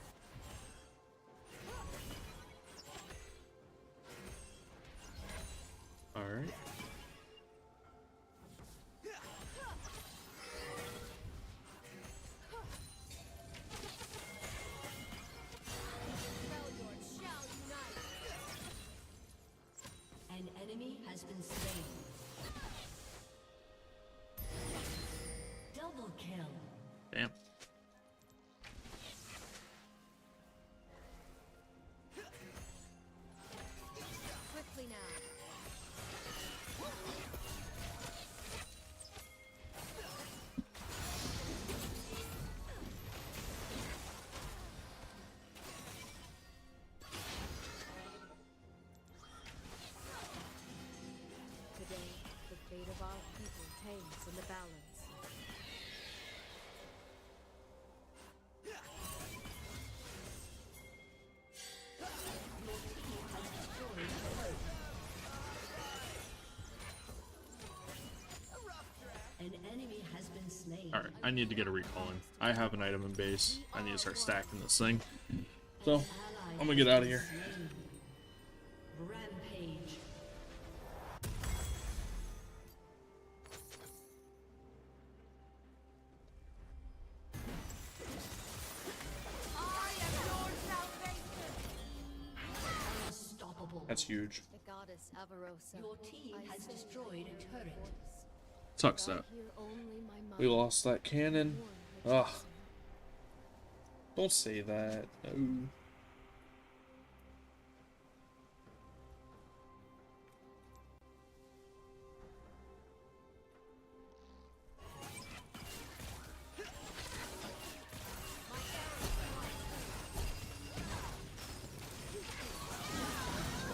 Alright. Freljord shall unite. An enemy has been slain. Double kill. Damn. Quickly now. Today, the fate of our people hangs in the balance. An enemy has been slain. Alright, I need to get a recall in. I have an item in base. I need to start stacking this thing. So, I'm gonna get out of here. Rampage. I am your salvation! Unstoppable. That's huge. The goddess Avarosa. Your team I has sing destroyed a turret. voice. Sucks I that hear only my we mother, lost that cannon. one her Ugh. chosen. Don't say that. No.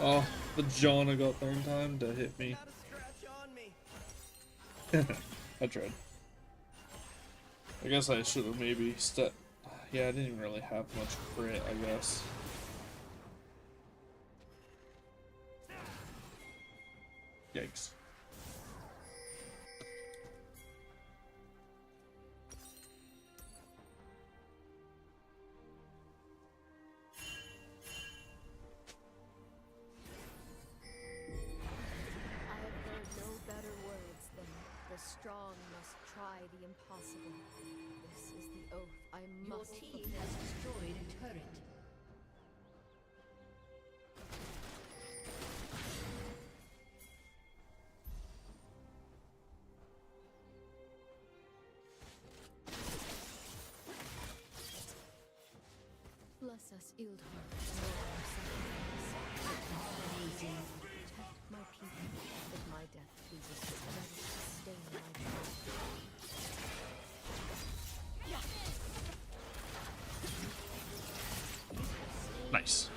Oh, the Janna got there in time to hit me. Not a scratch on me. I tried. I guess I should have maybe Yeah, I didn't even really have much crit, I guess. Yikes. I have heard no better words than the strong must try the impossible. This is the oath I Your must team fulfill. has destroyed a turret. Bless us, Ildhar, for our sacrifice. Protect my people. If my death pleases you, let it sustain my triumph. Nice.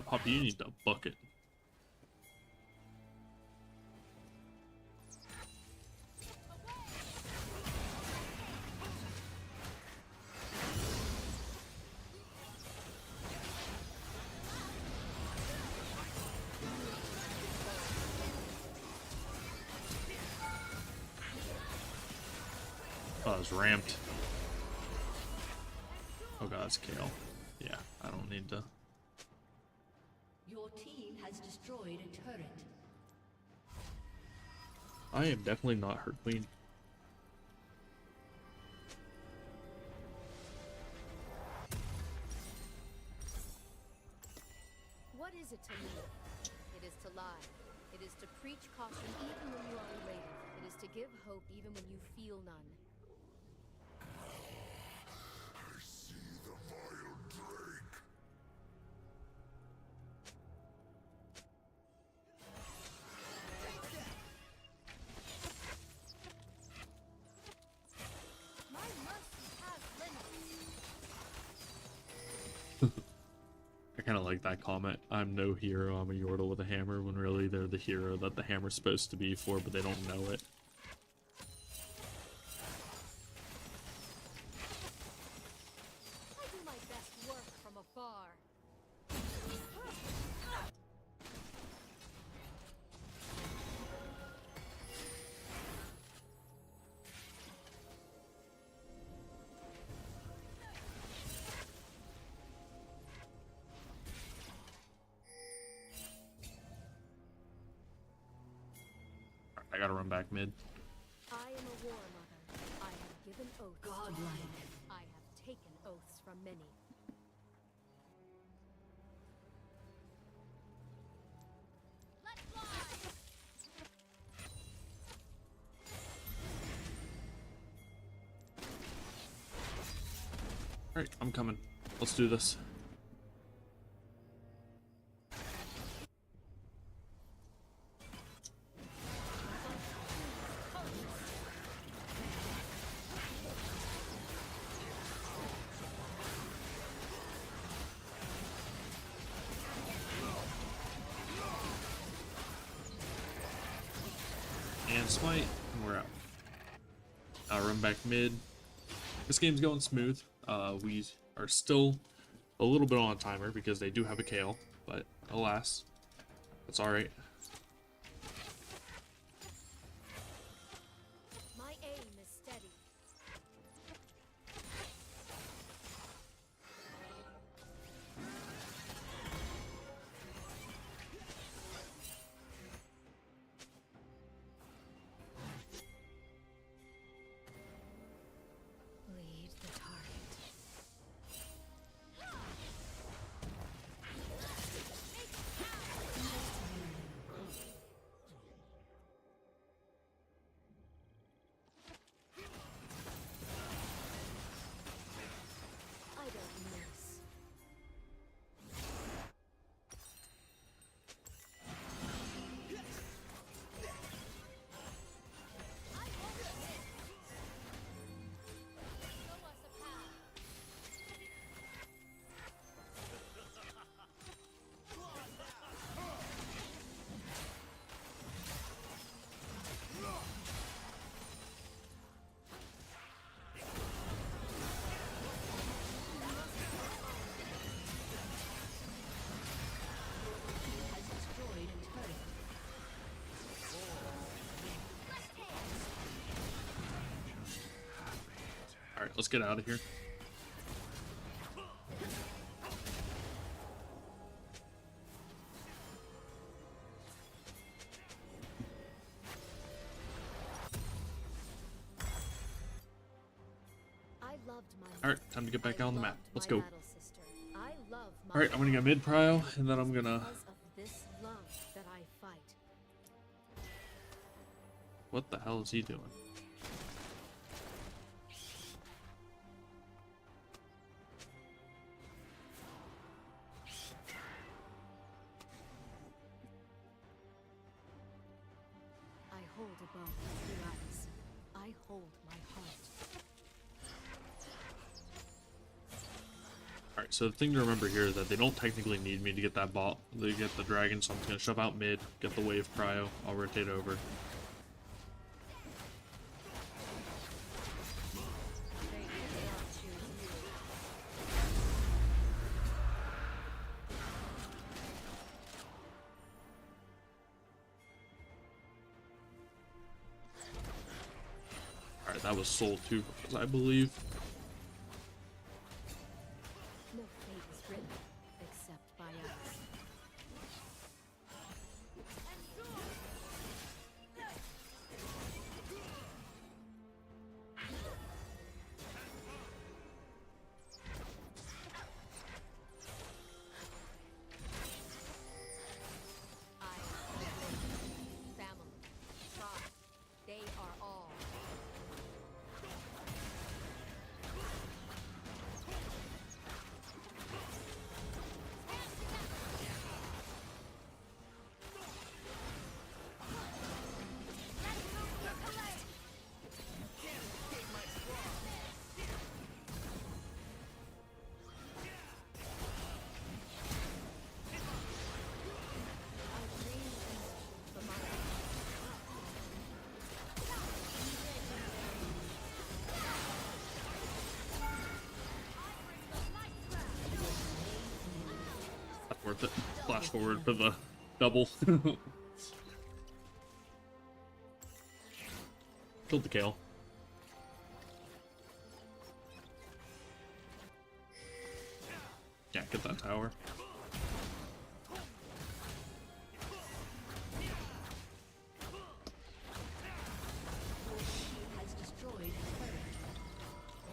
Poppy, you need a bucket. Oh, it's ramped. Oh god, it's Kale. Yeah, I don't need to. Your team has destroyed a turret. I am definitely not her queen. What is it to live? It is to lie. It is to preach caution even when you are elated. It is to give hope even when you feel none. I see the vile drake. kind of like that comment. I'm no hero, I'm a Yordle with a hammer, when really they're the hero that the hammer's supposed to be for, but they don't know it. I do my best work from afar. I gotta run back mid. I am a war mother. I have given oaths. Godlike. I have taken oaths from many. Let's fly! Alright, I'm coming. Let's do this. And smite, and we're out. Run back mid. This game's going smooth. We are still a little bit on a timer because they do have a KO, but alas, that's alright. My aim is steady. Lead the target. I don't miss. Show us a path. Has destroyed a turret. Alright, let's get out of here. I loved my Alright, time to get back I out on the map. loved Let's my go. battle sister. I love my Alright, I'm gonna get mid prio, and then I'm gonna... because of this love that I fight. What the hell is he doing? I hold a bow with blue eyes. I hold my heart. Alright, so the thing to remember here is that they don't technically need me to get that bot. They get the dragon, so I'm just gonna shove out mid, get the wave cryo, I'll rotate over. They did not choose you. Alright, that was soul 2, I believe. No fate is written except by us. I family, tribe, they are all. worth it. Flash forward for the double. Killed the Kale. Yeah, get that tower. Has destroyed a turret.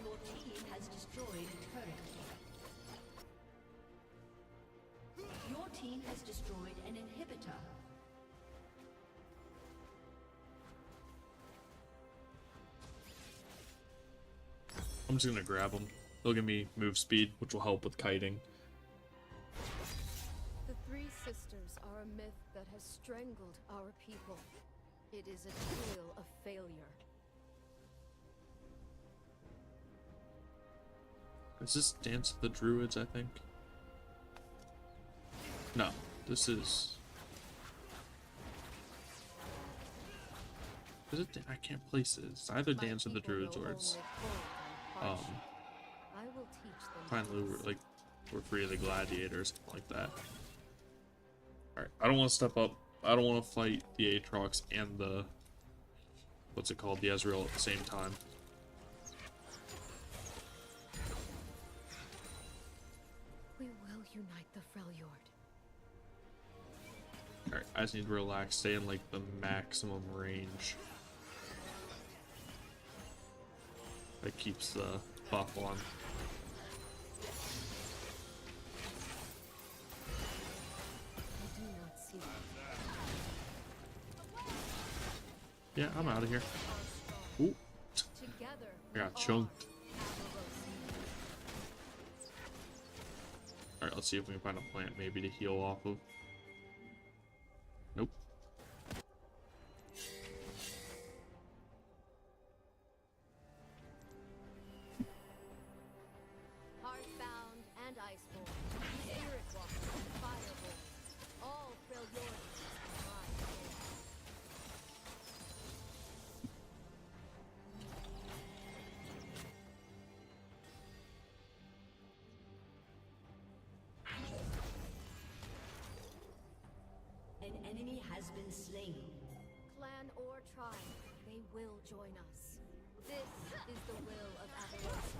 Your team has destroyed a turret. Your team has destroyed an inhibitor. I'm just gonna grab them. They'll give me move speed, which will help with kiting. The Three Sisters are a myth that has strangled our people. It is a tale of failure. Is this Dance of the Druids, I think? No, this is... Is it? I can't place it. It's either My Dance of the people Druids know or it's only cold and harsh. I will teach them. finally we're free of the gladiators, something like that. Alright, I don't want to step up. I don't want to fight the Aatrox and the... What's it called? The Ezreal at the same time. We will unite the Freljord. Alright, I just need to relax, stay in like the maximum range. That keeps the buff on. I do not see it. Yeah, I'm out of here. Ooh, Together, I got we chunked. are Alright, let's see if we can find a plant maybe to heal off of. Nope. Heartbound and Iceborn, Spirit Walker and Fireborn, all Freljords are mine. An enemy has been slain. Clan or tribe, they will join us. This is the will of Avarosa.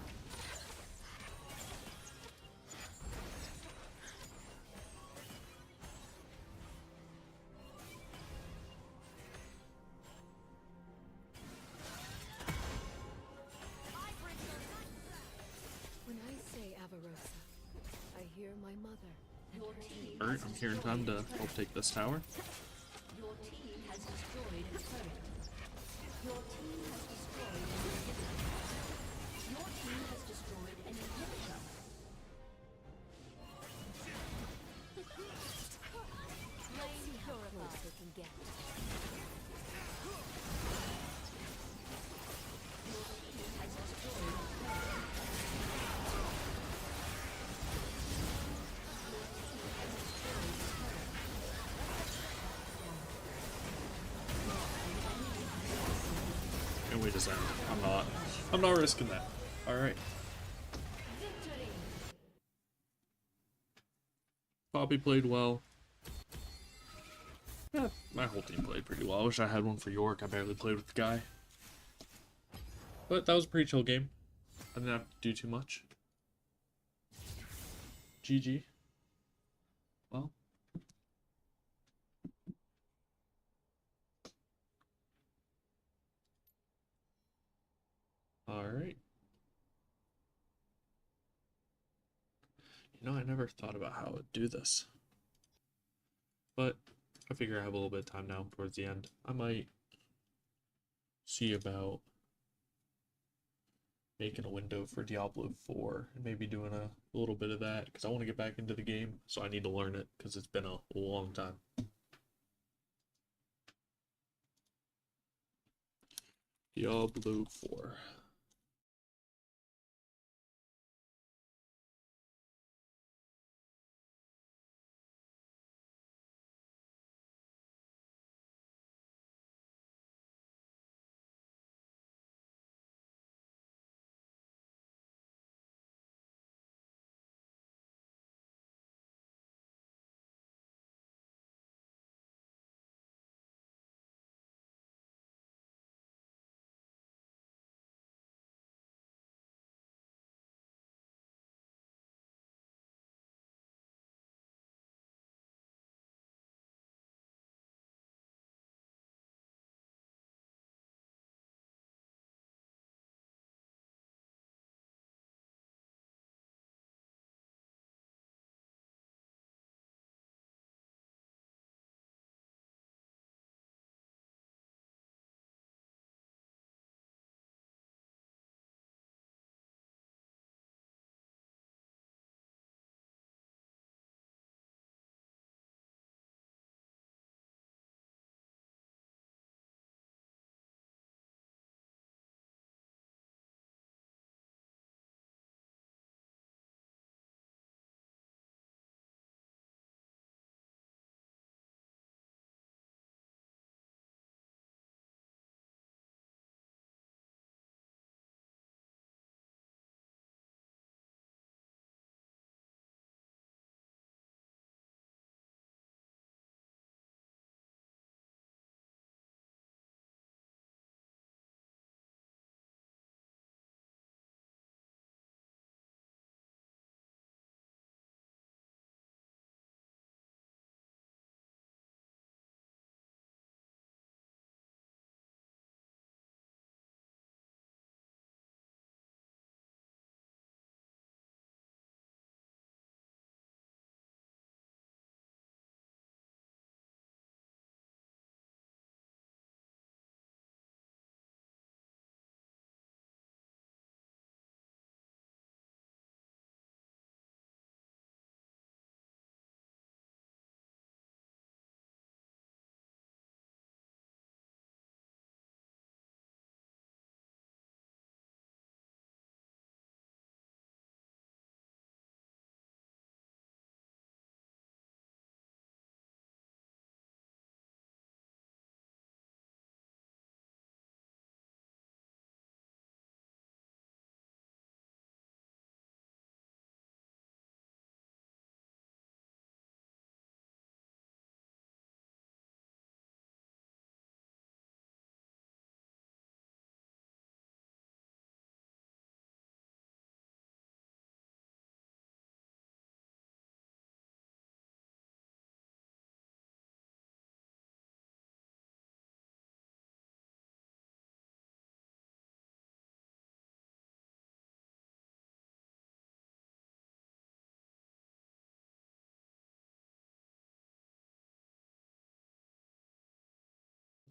When I say Avarosa, I hear my mother. Your team, Alright, I'm here in time to help take this tower. your team has destroyed a turret. Your team has destroyed an inhibitor. Your team has destroyed an inhibitor. Let's see how close they can get. Your team has destroyed a turret. And we just end. I'm not risking that. Alright. Victory! Poppy played well. Yeah, my whole team played pretty well. I wish I had one for York. I barely played with the guy. But that was a pretty chill game. I didn't have to do too much. GG. Well. Alright. You know, I never thought about how I would do this. But I figure I have a little bit of time now towards the end. I might see about making a window for Diablo 4 and maybe doing a little bit of that because I want to get back into the game, so I need to learn it because it's been a long time. Diablo 4.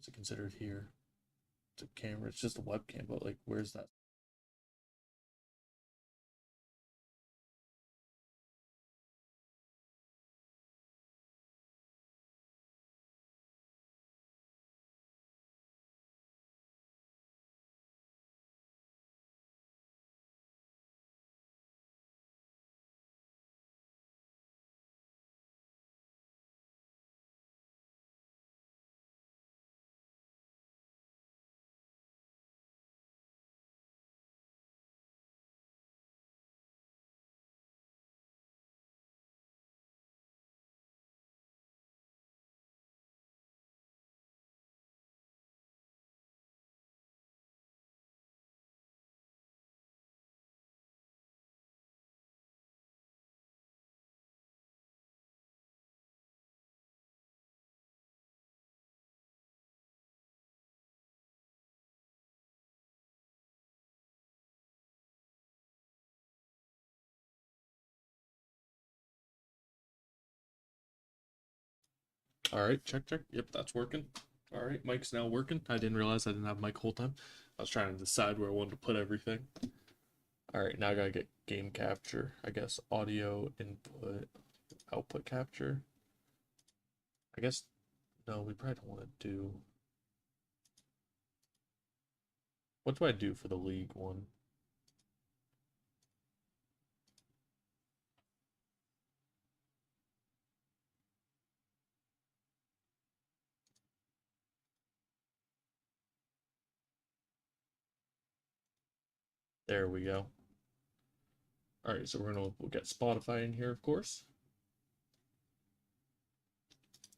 Is it considered here? It's a camera. It's just a webcam, but like, where's that? All right, check, check. Yep, that's working. All right, mic's now working. I didn't realize I didn't have mic whole time. I was trying to decide where I wanted to put everything. All right, now I gotta get game capture. I guess audio input, output capture. I guess, no, we probably don't want to do. What do I do for the league one? There we go. All right, so we'll get Spotify in here, of course.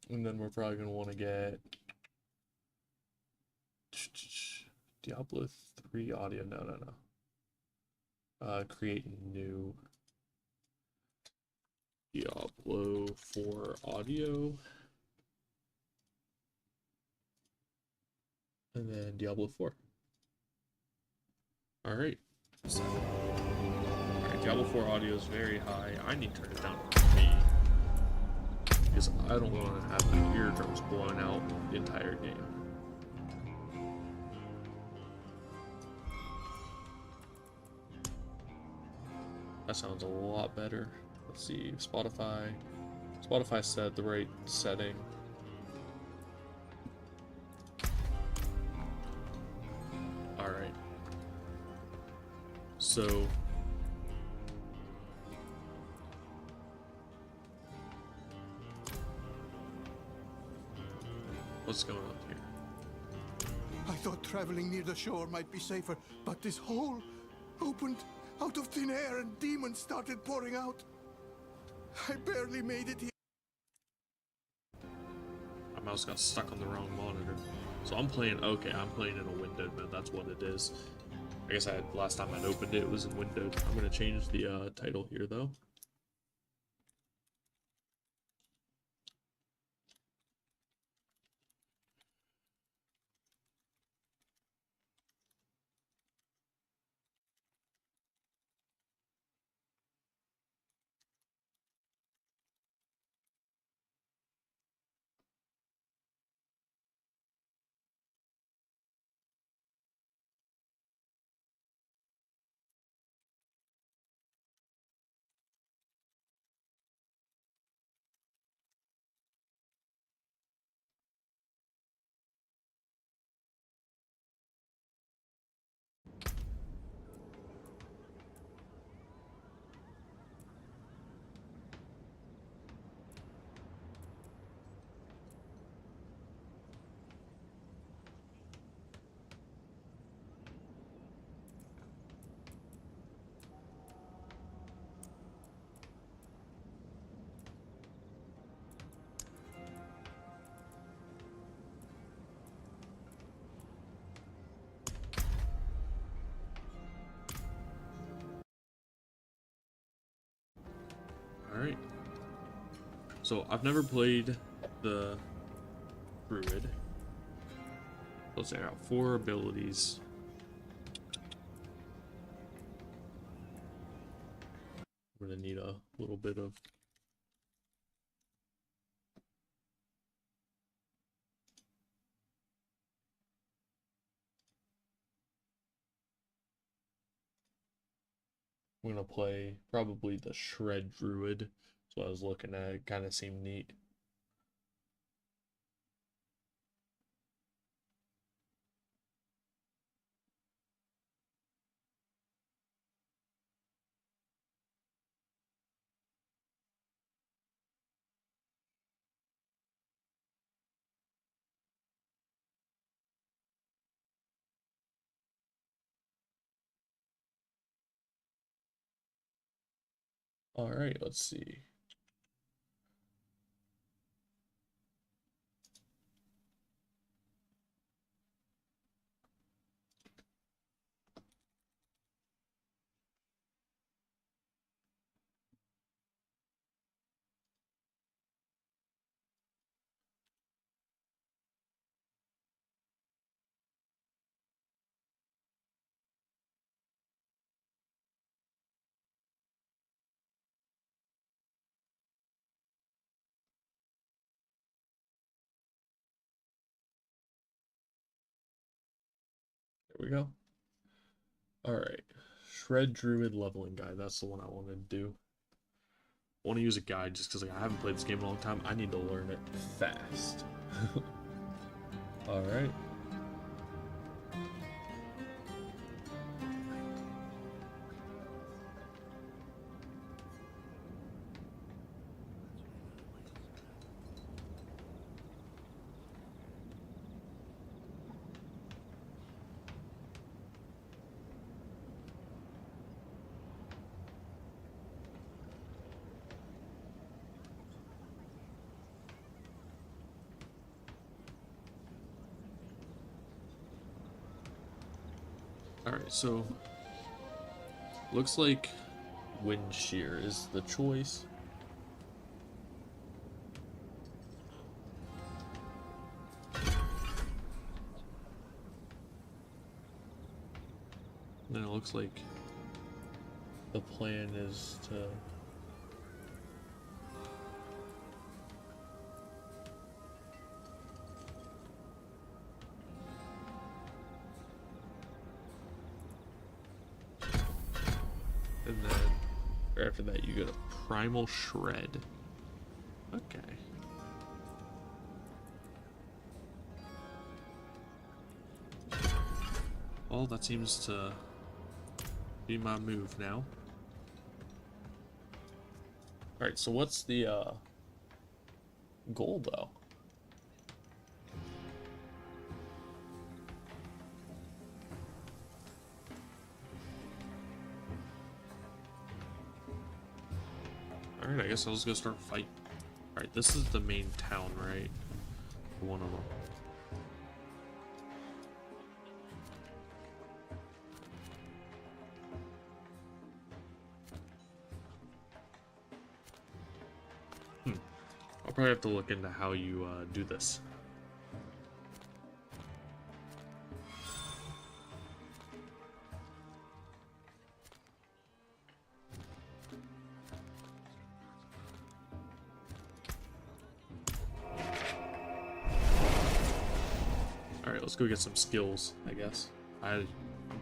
And then we're probably gonna want to get Diablo 3 audio. No. Create new Diablo 4 audio. And then Diablo 4. Alright. Alright, Diablo 4 audio is very high. I need to turn it down to me. Because I don't want to have my eardrums blowing out the entire game. That sounds a lot better. Let's see, Spotify. Spotify set the right setting. Alright. So what's going on here? I thought traveling near the shore might be safer, but this hole opened out of thin air and demons started pouring out. I barely made it here. My mouse got stuck on the wrong monitor. So I'm playing in a windowed mode, that's what it is. I guess last time I'd opened it was in windowed. I'm gonna change the title here though. Alright. So I've never played the Druid. Let's say I got 4 abilities. I'm gonna need a little bit of I'm gonna play probably the Shred Druid. So I was looking at it, kind of seemed neat. All right, let's see. There we go. All right, Shred Druid leveling guide. That's the one I want to do. I want to use a guide just because like, I haven't played this game in a long time. I need to learn it fast. All right. Alright, so looks like Wind Shear is the choice. And it looks like the plan is to and then right after that you get a Primal Shred. Okay. Well, that seems to be my move now. Alright, so what's the goal though? Alright, I guess I'll just go start fight. Alright, this is the main town, right? One of them. I'll probably have to look into how you do this. Alright, let's go get some skills, I guess. I'm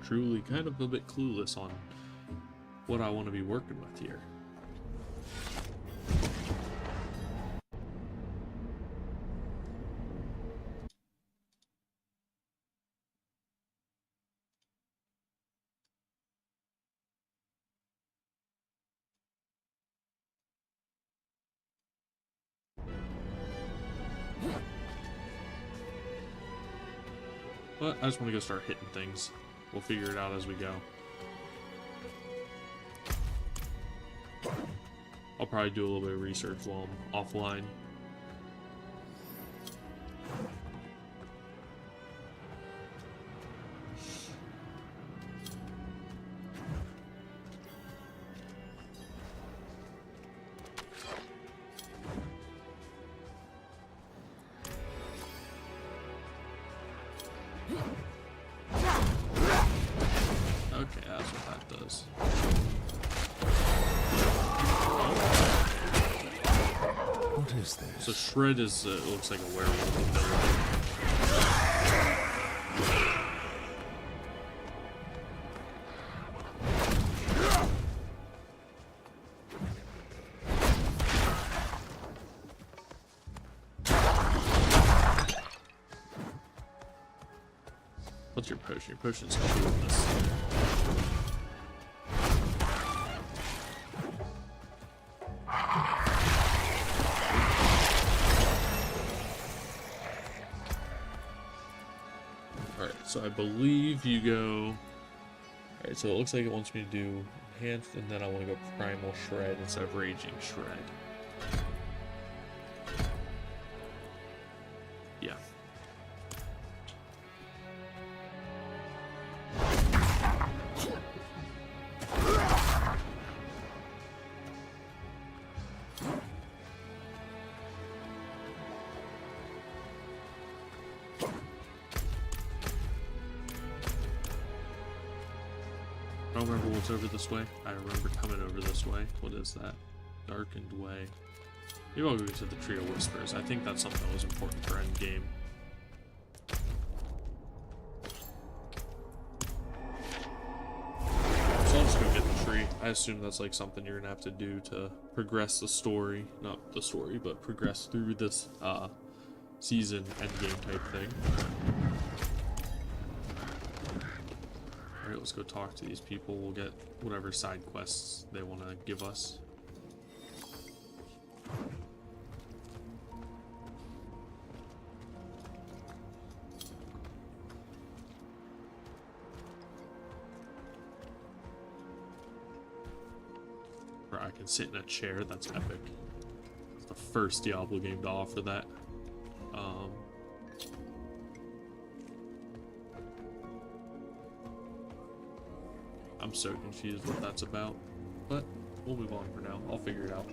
truly kind of a bit clueless on what I want to be working with here. But I just want to go start hitting things. We'll figure it out as we go. I'll probably do a little bit of research while I'm offline. Okay, that's what that does. What is this? So Shred is, looks like a werewolf. What's your potion? Your potion's cool in this. Alright, so I believe you go... Alright, so it looks like it wants me to do Enhanced, and then I want to go Primal Shred instead of Raging Shred. Yeah. I don't remember what's over this way. I remember coming over this way. What is that? Darkened way. Maybe I'll go to the Trio Whispers. I think that's something that was important for endgame. So I'll just go get the tree. I assume that's like something you're gonna have to do to progress the story. Not the story, but progress through this season endgame type thing. Alright, let's go talk to these people. We'll get whatever side quests they want to give us. Or I can sit in a chair. That's epic. It's the first Diablo game to offer that. I'm so confused what that's about, but we'll move on for now. I'll figure it out.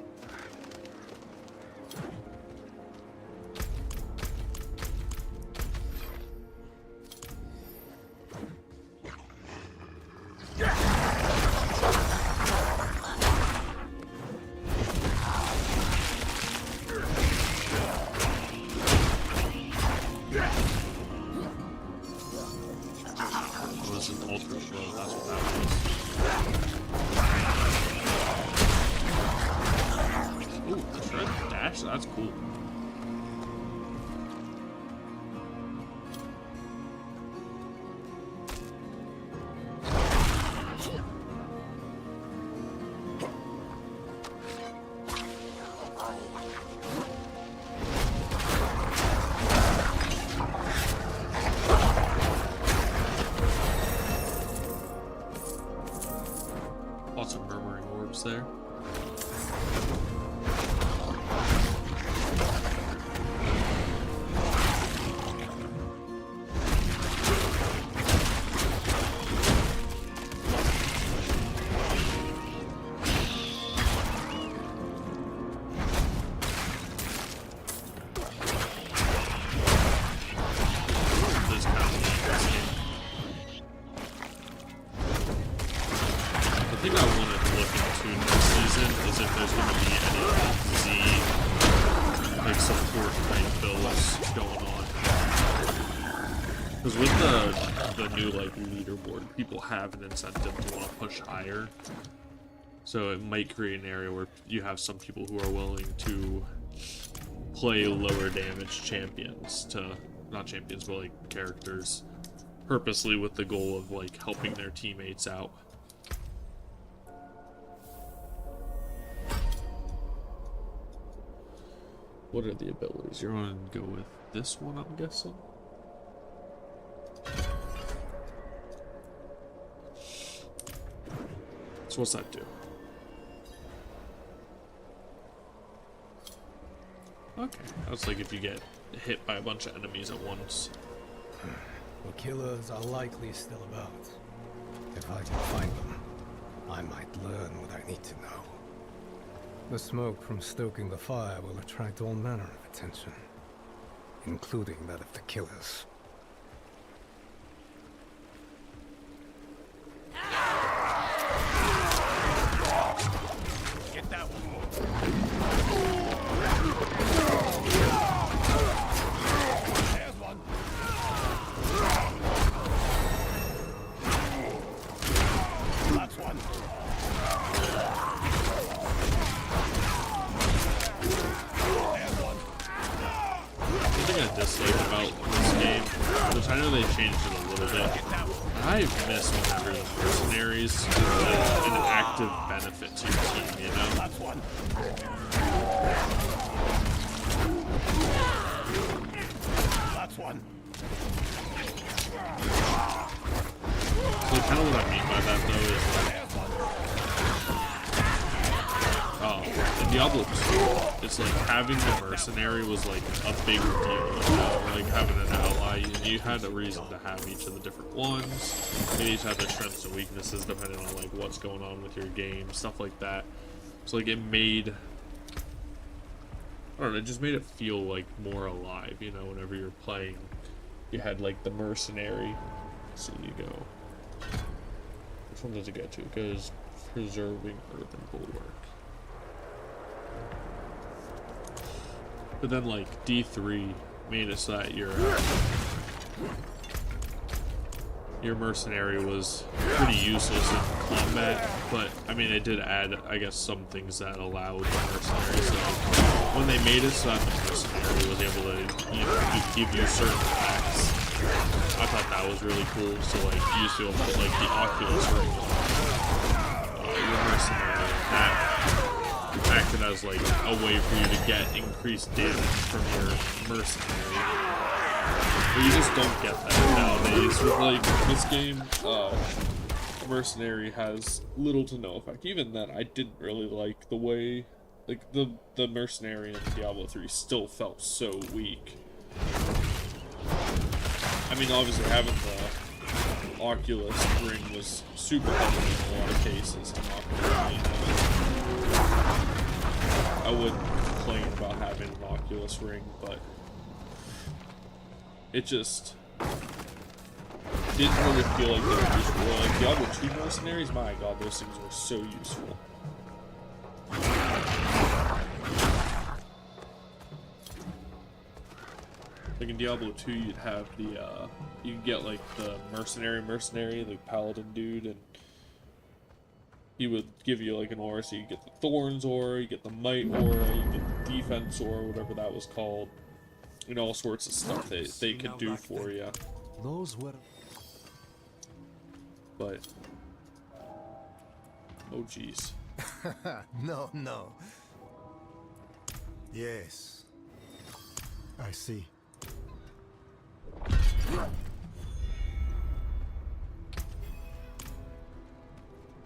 It was an ultra blow, that's what that was. Ooh, the shred dash? That's cool. Lots of murmuring orbs there. This kind of interesting. The thing I wanted to look into next season is if there's going to be any Z like support type builds going on. Because with the new like leaderboard, people have an incentive to want to push higher. So it might create an area where you have some people who are willing to play lower damage champions to, not champions, but like characters, purposely with the goal of like helping their teammates out. What are the abilities? You're going to go with this one, I'm guessing? So what's that do? Okay, that's like if you get hit by a bunch of enemies at once. The killers are likely still about. If I can find them, I might learn what I need to know. The smoke from stoking the fire will attract all manner of attention, including that of the killers. Get that one. There's one. That's one. One thing I dislike about this game whenever the mercenaries is an active benefit to your team, you know? That's one. So kind of what I mean by that though is in Diablo 2, it's like having the mercenary was like a big deal, you know, like having an ally. You had a reason to have each of the different ones. They each had their strengths and weaknesses depending on like what's going on with your game, stuff like that. So like it made, I don't know, it just made it feel like more alive, you know, whenever you're playing. You had like the mercenary. So you go. Which one does it get to? It goes preserving urban bulwark. But then like D3 made it so that your mercenary was pretty useless in combat, but I mean it did add, I guess, some things that allowed the mercenary. So when they made it so that the mercenary was able to, you know, give you certain attacks, I thought that was really cool. So like you used to be able to put like the Oculus ring on your mercenary, and that acted as like a way for you to get increased damage from your mercenary. But you just don't get that nowadays. With like this game, mercenary has little to no effect. Even then, I didn't really like the way, like the mercenary in Diablo 3 still felt so weak. I mean, obviously having the Oculus ring was super helpful in a lot of cases. I'm not gonna lie, you know. I wouldn't complain about having an Oculus ring, but it just didn't really feel like they were useful. Like Diablo 2 mercenaries, my god, those things were so useful. Like in Diablo 2, you'd have the, you could get like the mercenary, like paladin dude, and he would give you like an aura, so you get the Thorns aura, you get the Might aura, you get the Defense aura, whatever that was called, and all sorts of stuff they could do for you. Those were. But, oh jeez. No. Yes. I see.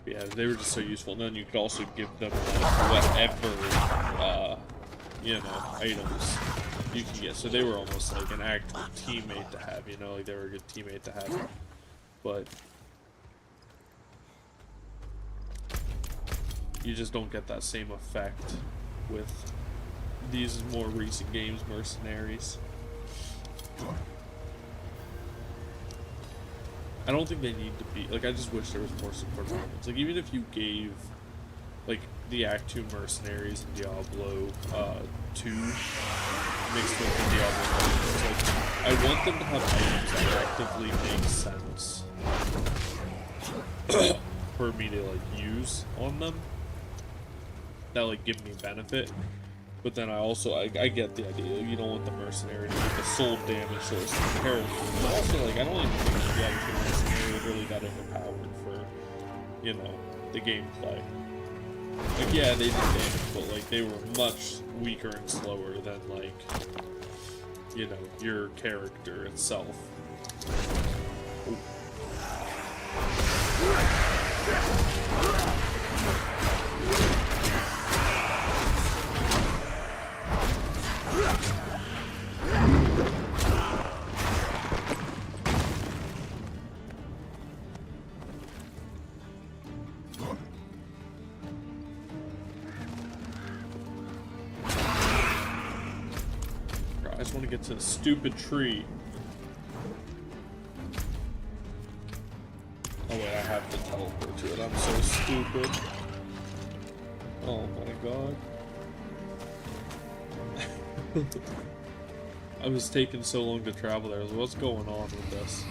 Yeah, they were just so useful. And then you could also give them like whatever, you know, items you can get. So they were almost like an actual teammate to have, you know, like they were a good teammate to have. But you just don't get that same effect with these more recent games, mercenaries. I don't think they need to be, like, I just wish there was more support elements. Like, even if you gave, like, the Act 2 mercenaries in Diablo 2 mixed with the Diablo 1, like, I want them to have items that actively make sense for me to, like, use on them, that, like, give me benefit. But then I get the idea. You don't want the mercenary to be the sole damage source of the character. But also, like, I don't even think the other mercenary was really that overpowered for, you know, the gameplay. Like, yeah, they did damage, but, like, they were much weaker and slower than, like, you know, your character itself. Ooh. I just want to get to the stupid tree. Oh wait, I have to teleport to it. I'm so stupid. Oh my god. I was taking so long to travel there. What's going on with this?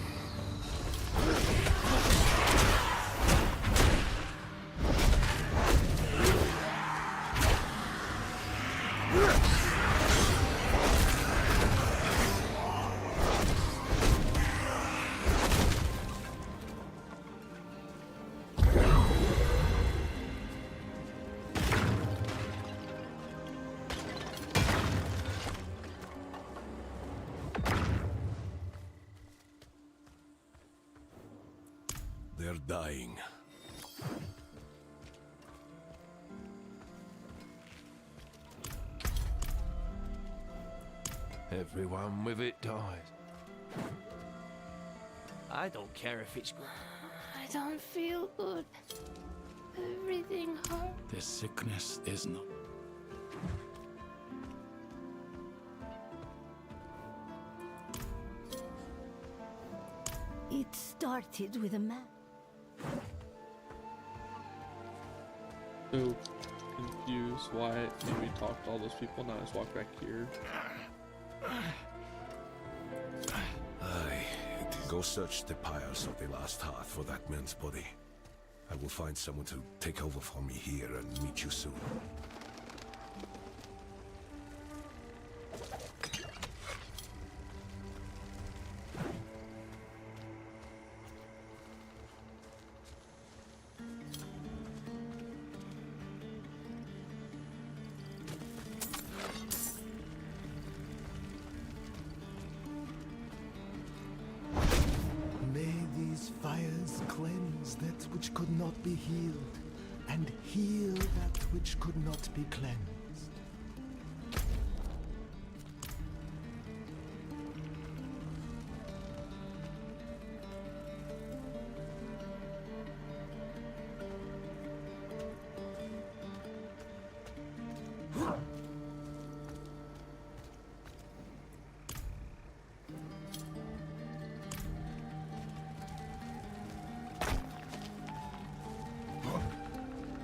dying. Everyone with it dies. I don't care if it's. I don't feel good. Everything hurts. This sickness is not. It started with a man. So confused why maybe talk to all those people, now I just walk back here. Aye. Go search the piles of the last hearth for that man's body. I will find someone to take over for me here and meet you soon. May these fires cleanse that which could not be healed, and heal that which could not be cleansed.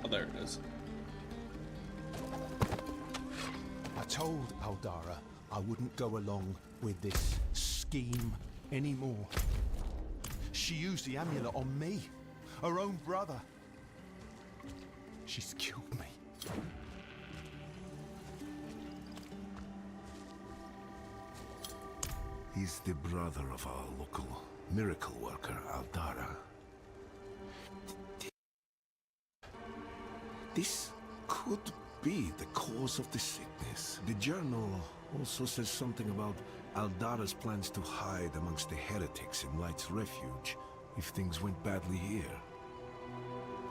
Oh, there it is. I told Aldara I wouldn't go along with this scheme anymore. She used the amulet on me, her own brother. She's killed me. He's the brother of our local miracle worker, Aldara. This could be the cause of the sickness. The journal also says something about Aldara's plans to hide amongst the heretics in Light's Refuge if things went badly here.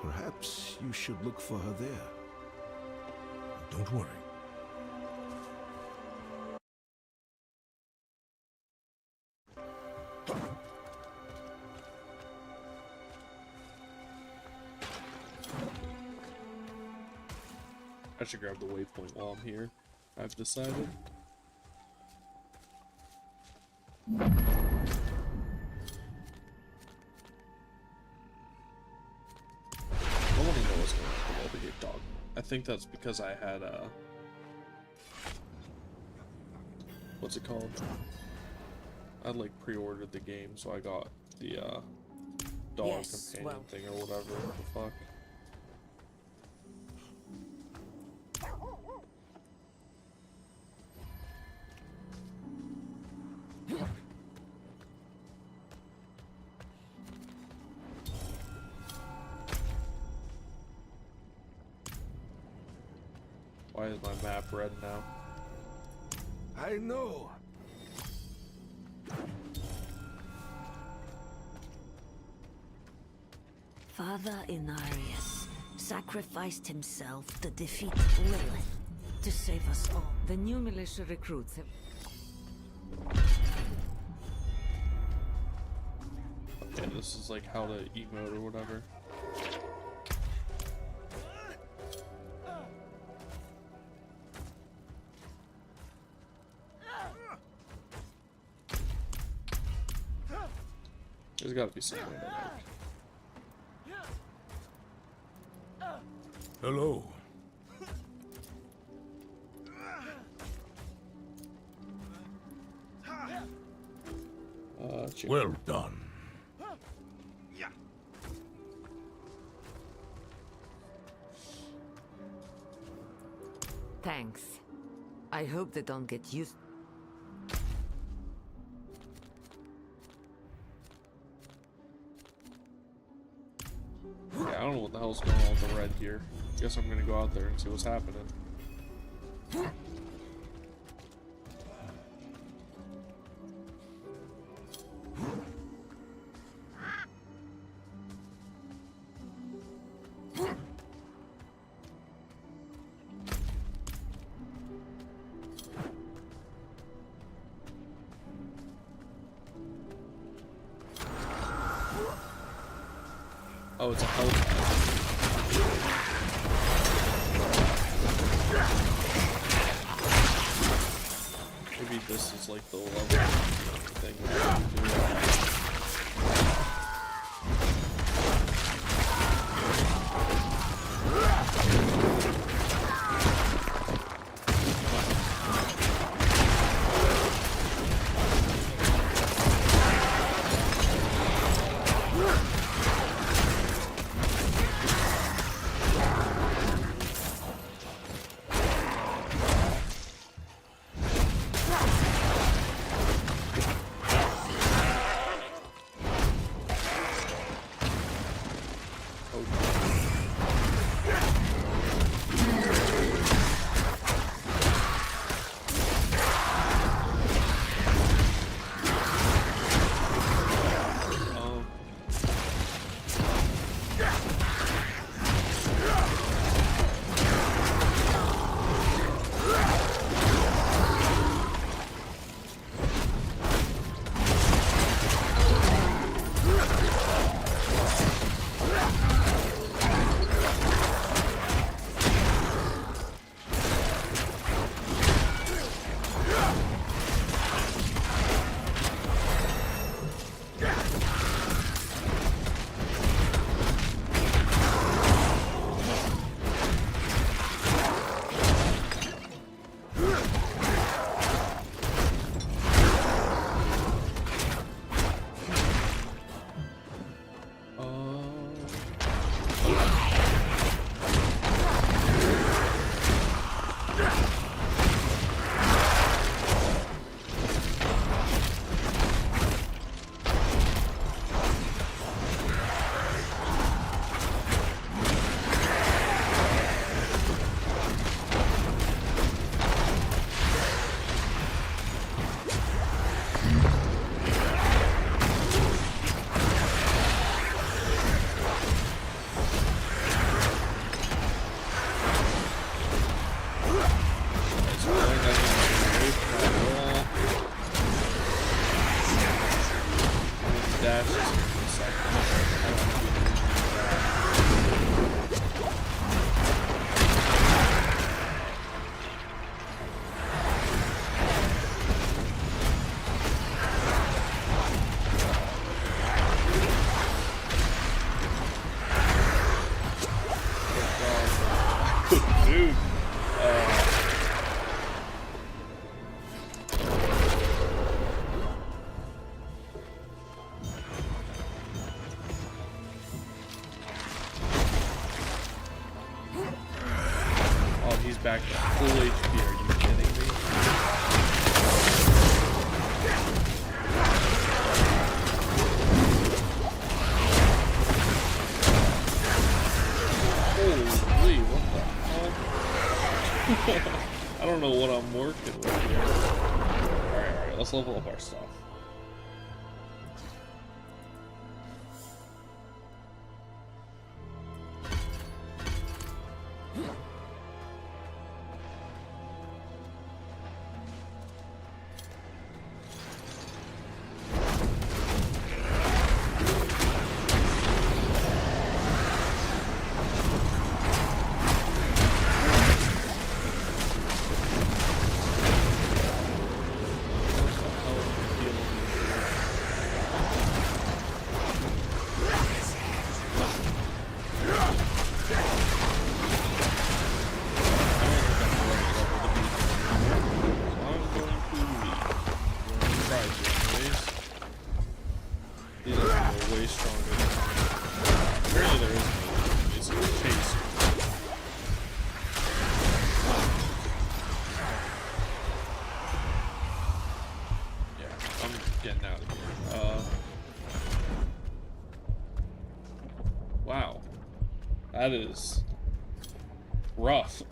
Perhaps you should look for her there. Don't worry. I should grab the waypoint while I'm here. I've decided. I want to know what's going on with the Gate dog. I think that's because I had what's it called? I like pre-ordered the game, so I got the dog Yes, companion well. thing or whatever the fuck. Why is my map red now? I know. Father Inarius sacrificed himself to defeat Lilith, to save us all. The new militia recruits have... Okay, this is like how to emote or whatever. There's gotta be some way to like... Hello. chicken. Well done. Thanks. I hope they don't get used... Yeah, I don't know what the hell's going on with the red here. Guess I'm gonna go out there and see what's happening. Oh, it's a health. Maybe this is like the level thing we have to do. Dude. Oh, he's back to full HP. Are you kidding me? Holy, what the hell? I don't know what I'm working with here. Alright, let's level up our stuff. Wow, that is rough.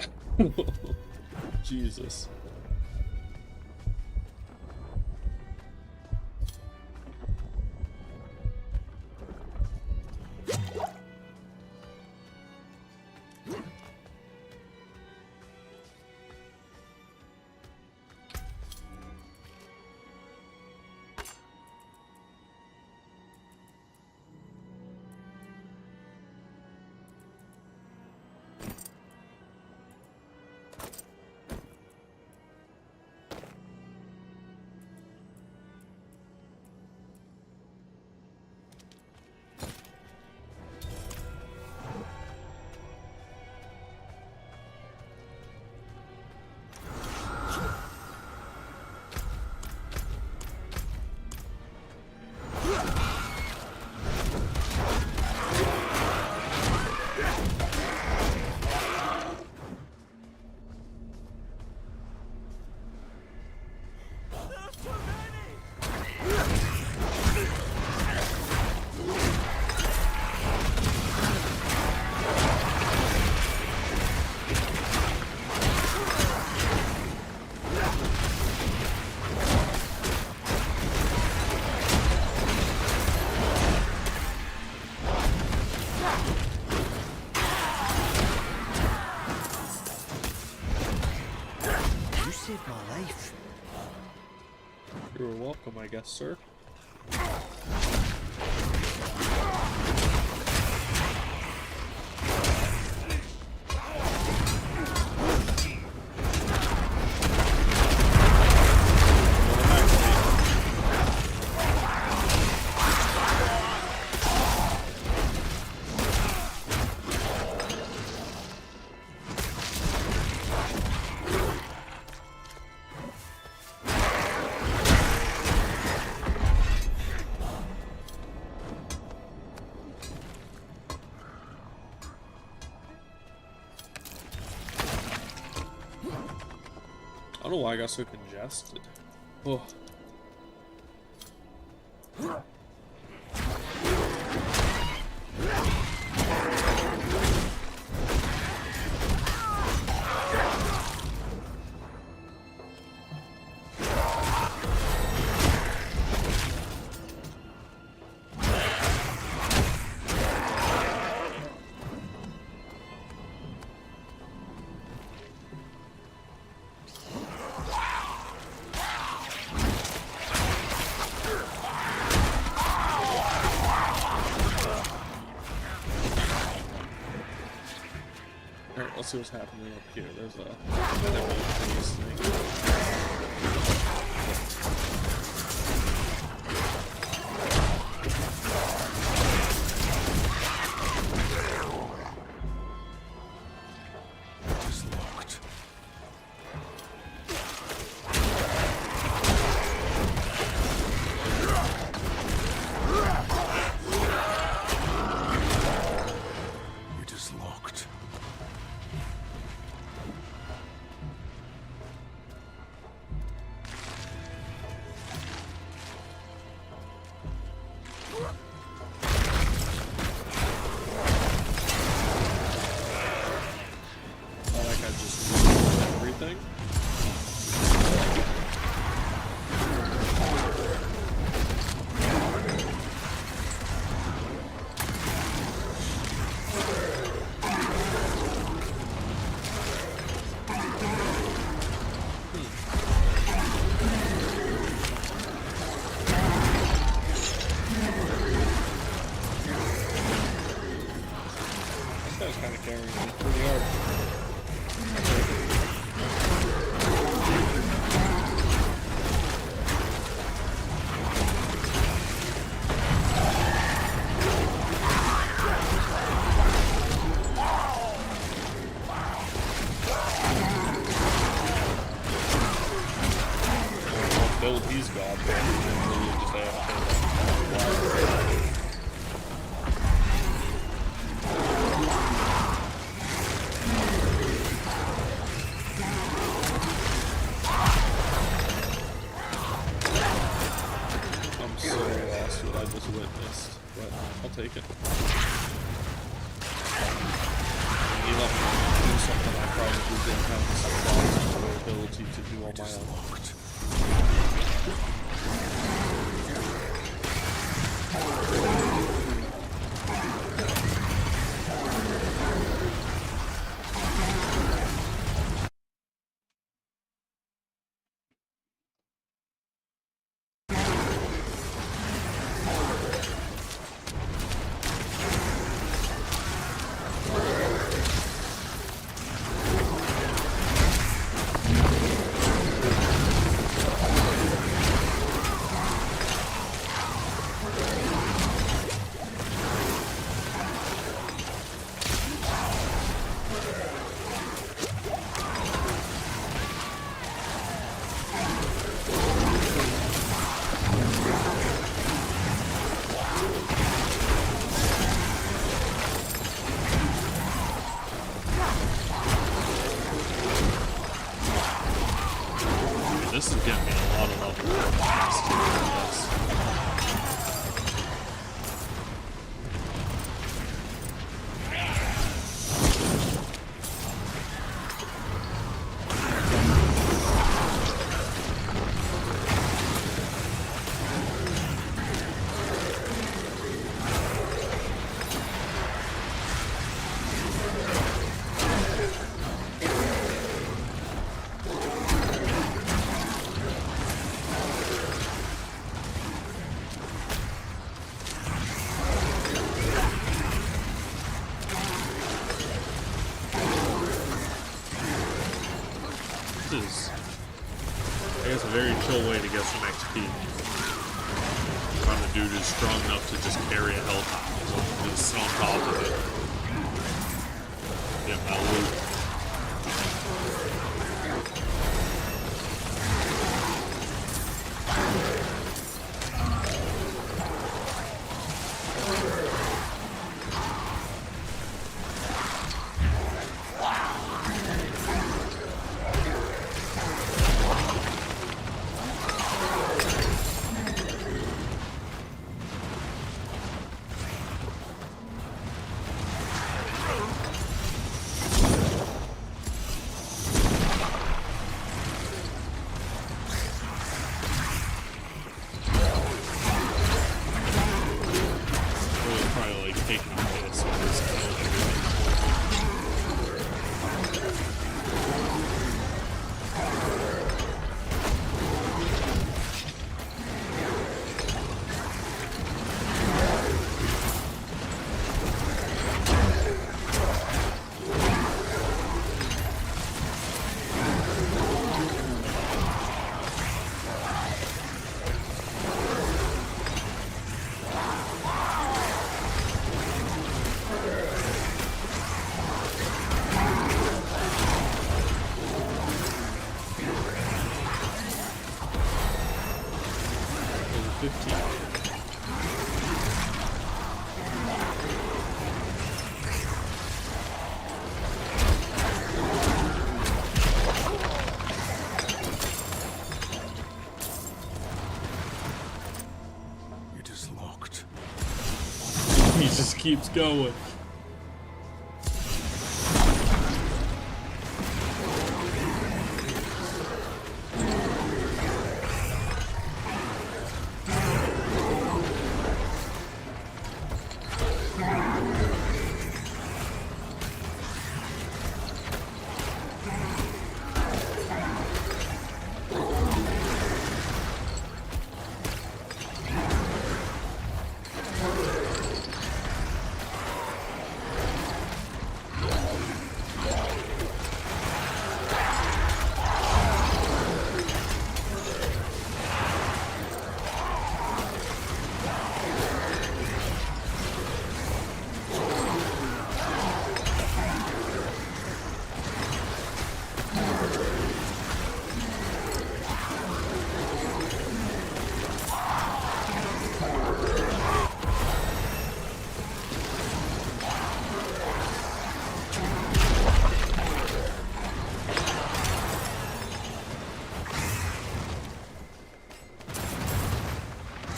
Jesus. You're welcome, I guess, sir. I don't know why I got so congested. Oh. Alright, let's see what's happening up here. There's a It's locked. It is locked. like I just removed everything. This guy's kind of carrying me pretty hard. Build he's got, but really just I'm so lost what I just witnessed, but I'll take it. He let me do something I probably didn't have the ability to do on my own. This is getting me a lot of level. is, I guess, a very chill way to get some XP. Found the dude is strong enough to just carry a health, just sit on top of it. Get my loot. He just keeps going.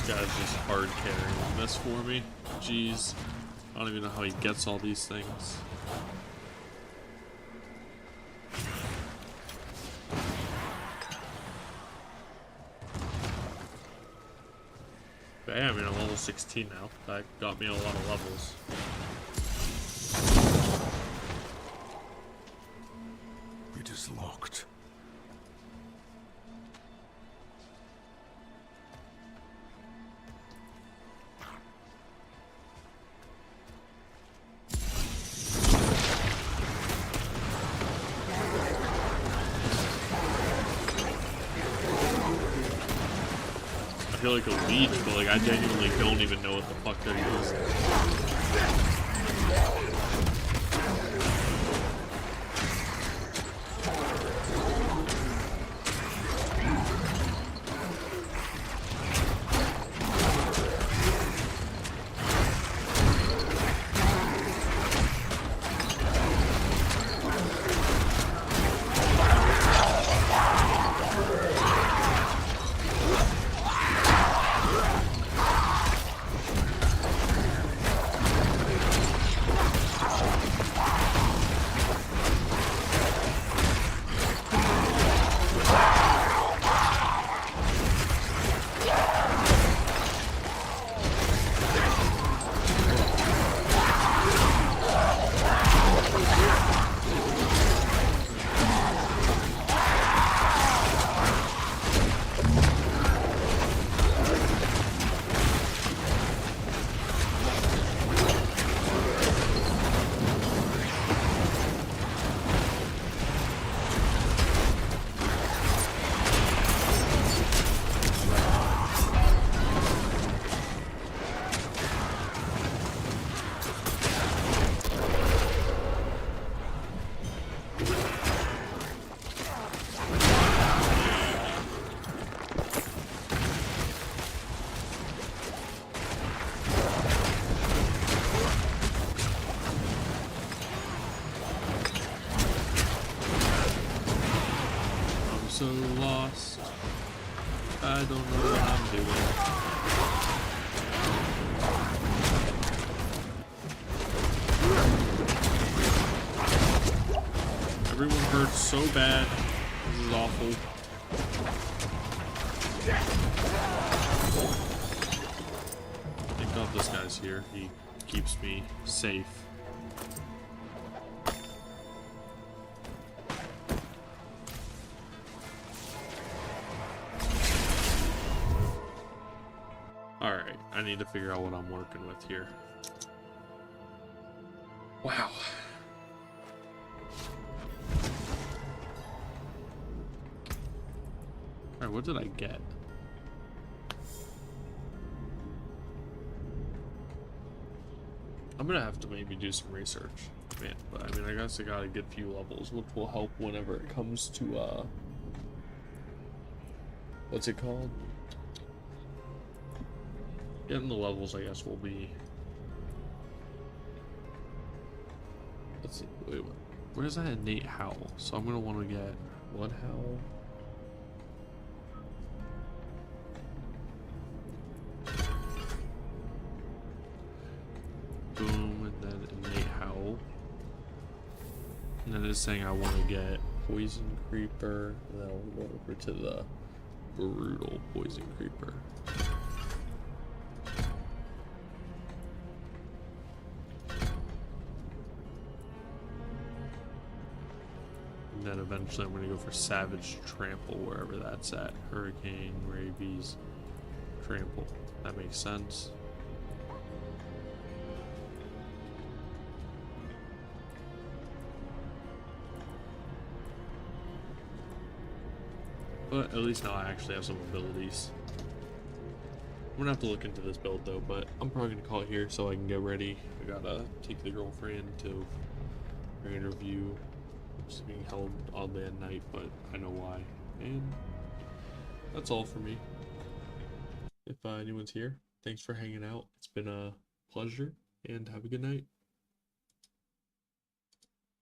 Guy's just hard carrying this for me. Jeez. I don't even know how he gets all these things. But yeah, I mean, I'm level 16 now. That got me a lot of levels. It is locked. I feel like a leech, but like I genuinely don't even know what the fuck they're using. so lost. I don't know what I'm doing. Everyone hurts so bad. This is awful. Thank God this guy's here. He keeps me safe. Alright, I need to figure out what I'm working with here. Wow. Alright, what did I get? I'm gonna have to maybe do some research, man. But I mean, I guess I gotta get a few levels, which will help whenever it comes to what's it called? Getting the levels, I guess, will be. Let's see. Wait, where's that innate howl? So I'm gonna want to get one howl. Boom, and then innate howl. And then it's saying I want to get poison creeper, and then I'll go over to the brutal poison creeper. And then eventually I'm going to go for Savage Trample, wherever that's at. Hurricane, Rabies, Trample. That makes sense. But at least now I actually have some abilities. I'm going to have to look into this build though, but I'm probably going to call it here so I can get ready. I got to take the girlfriend to her interview. It's being held oddly at night, but I know why. And that's all for me. If anyone's here, thanks for hanging out. It's been a pleasure, and have a good night.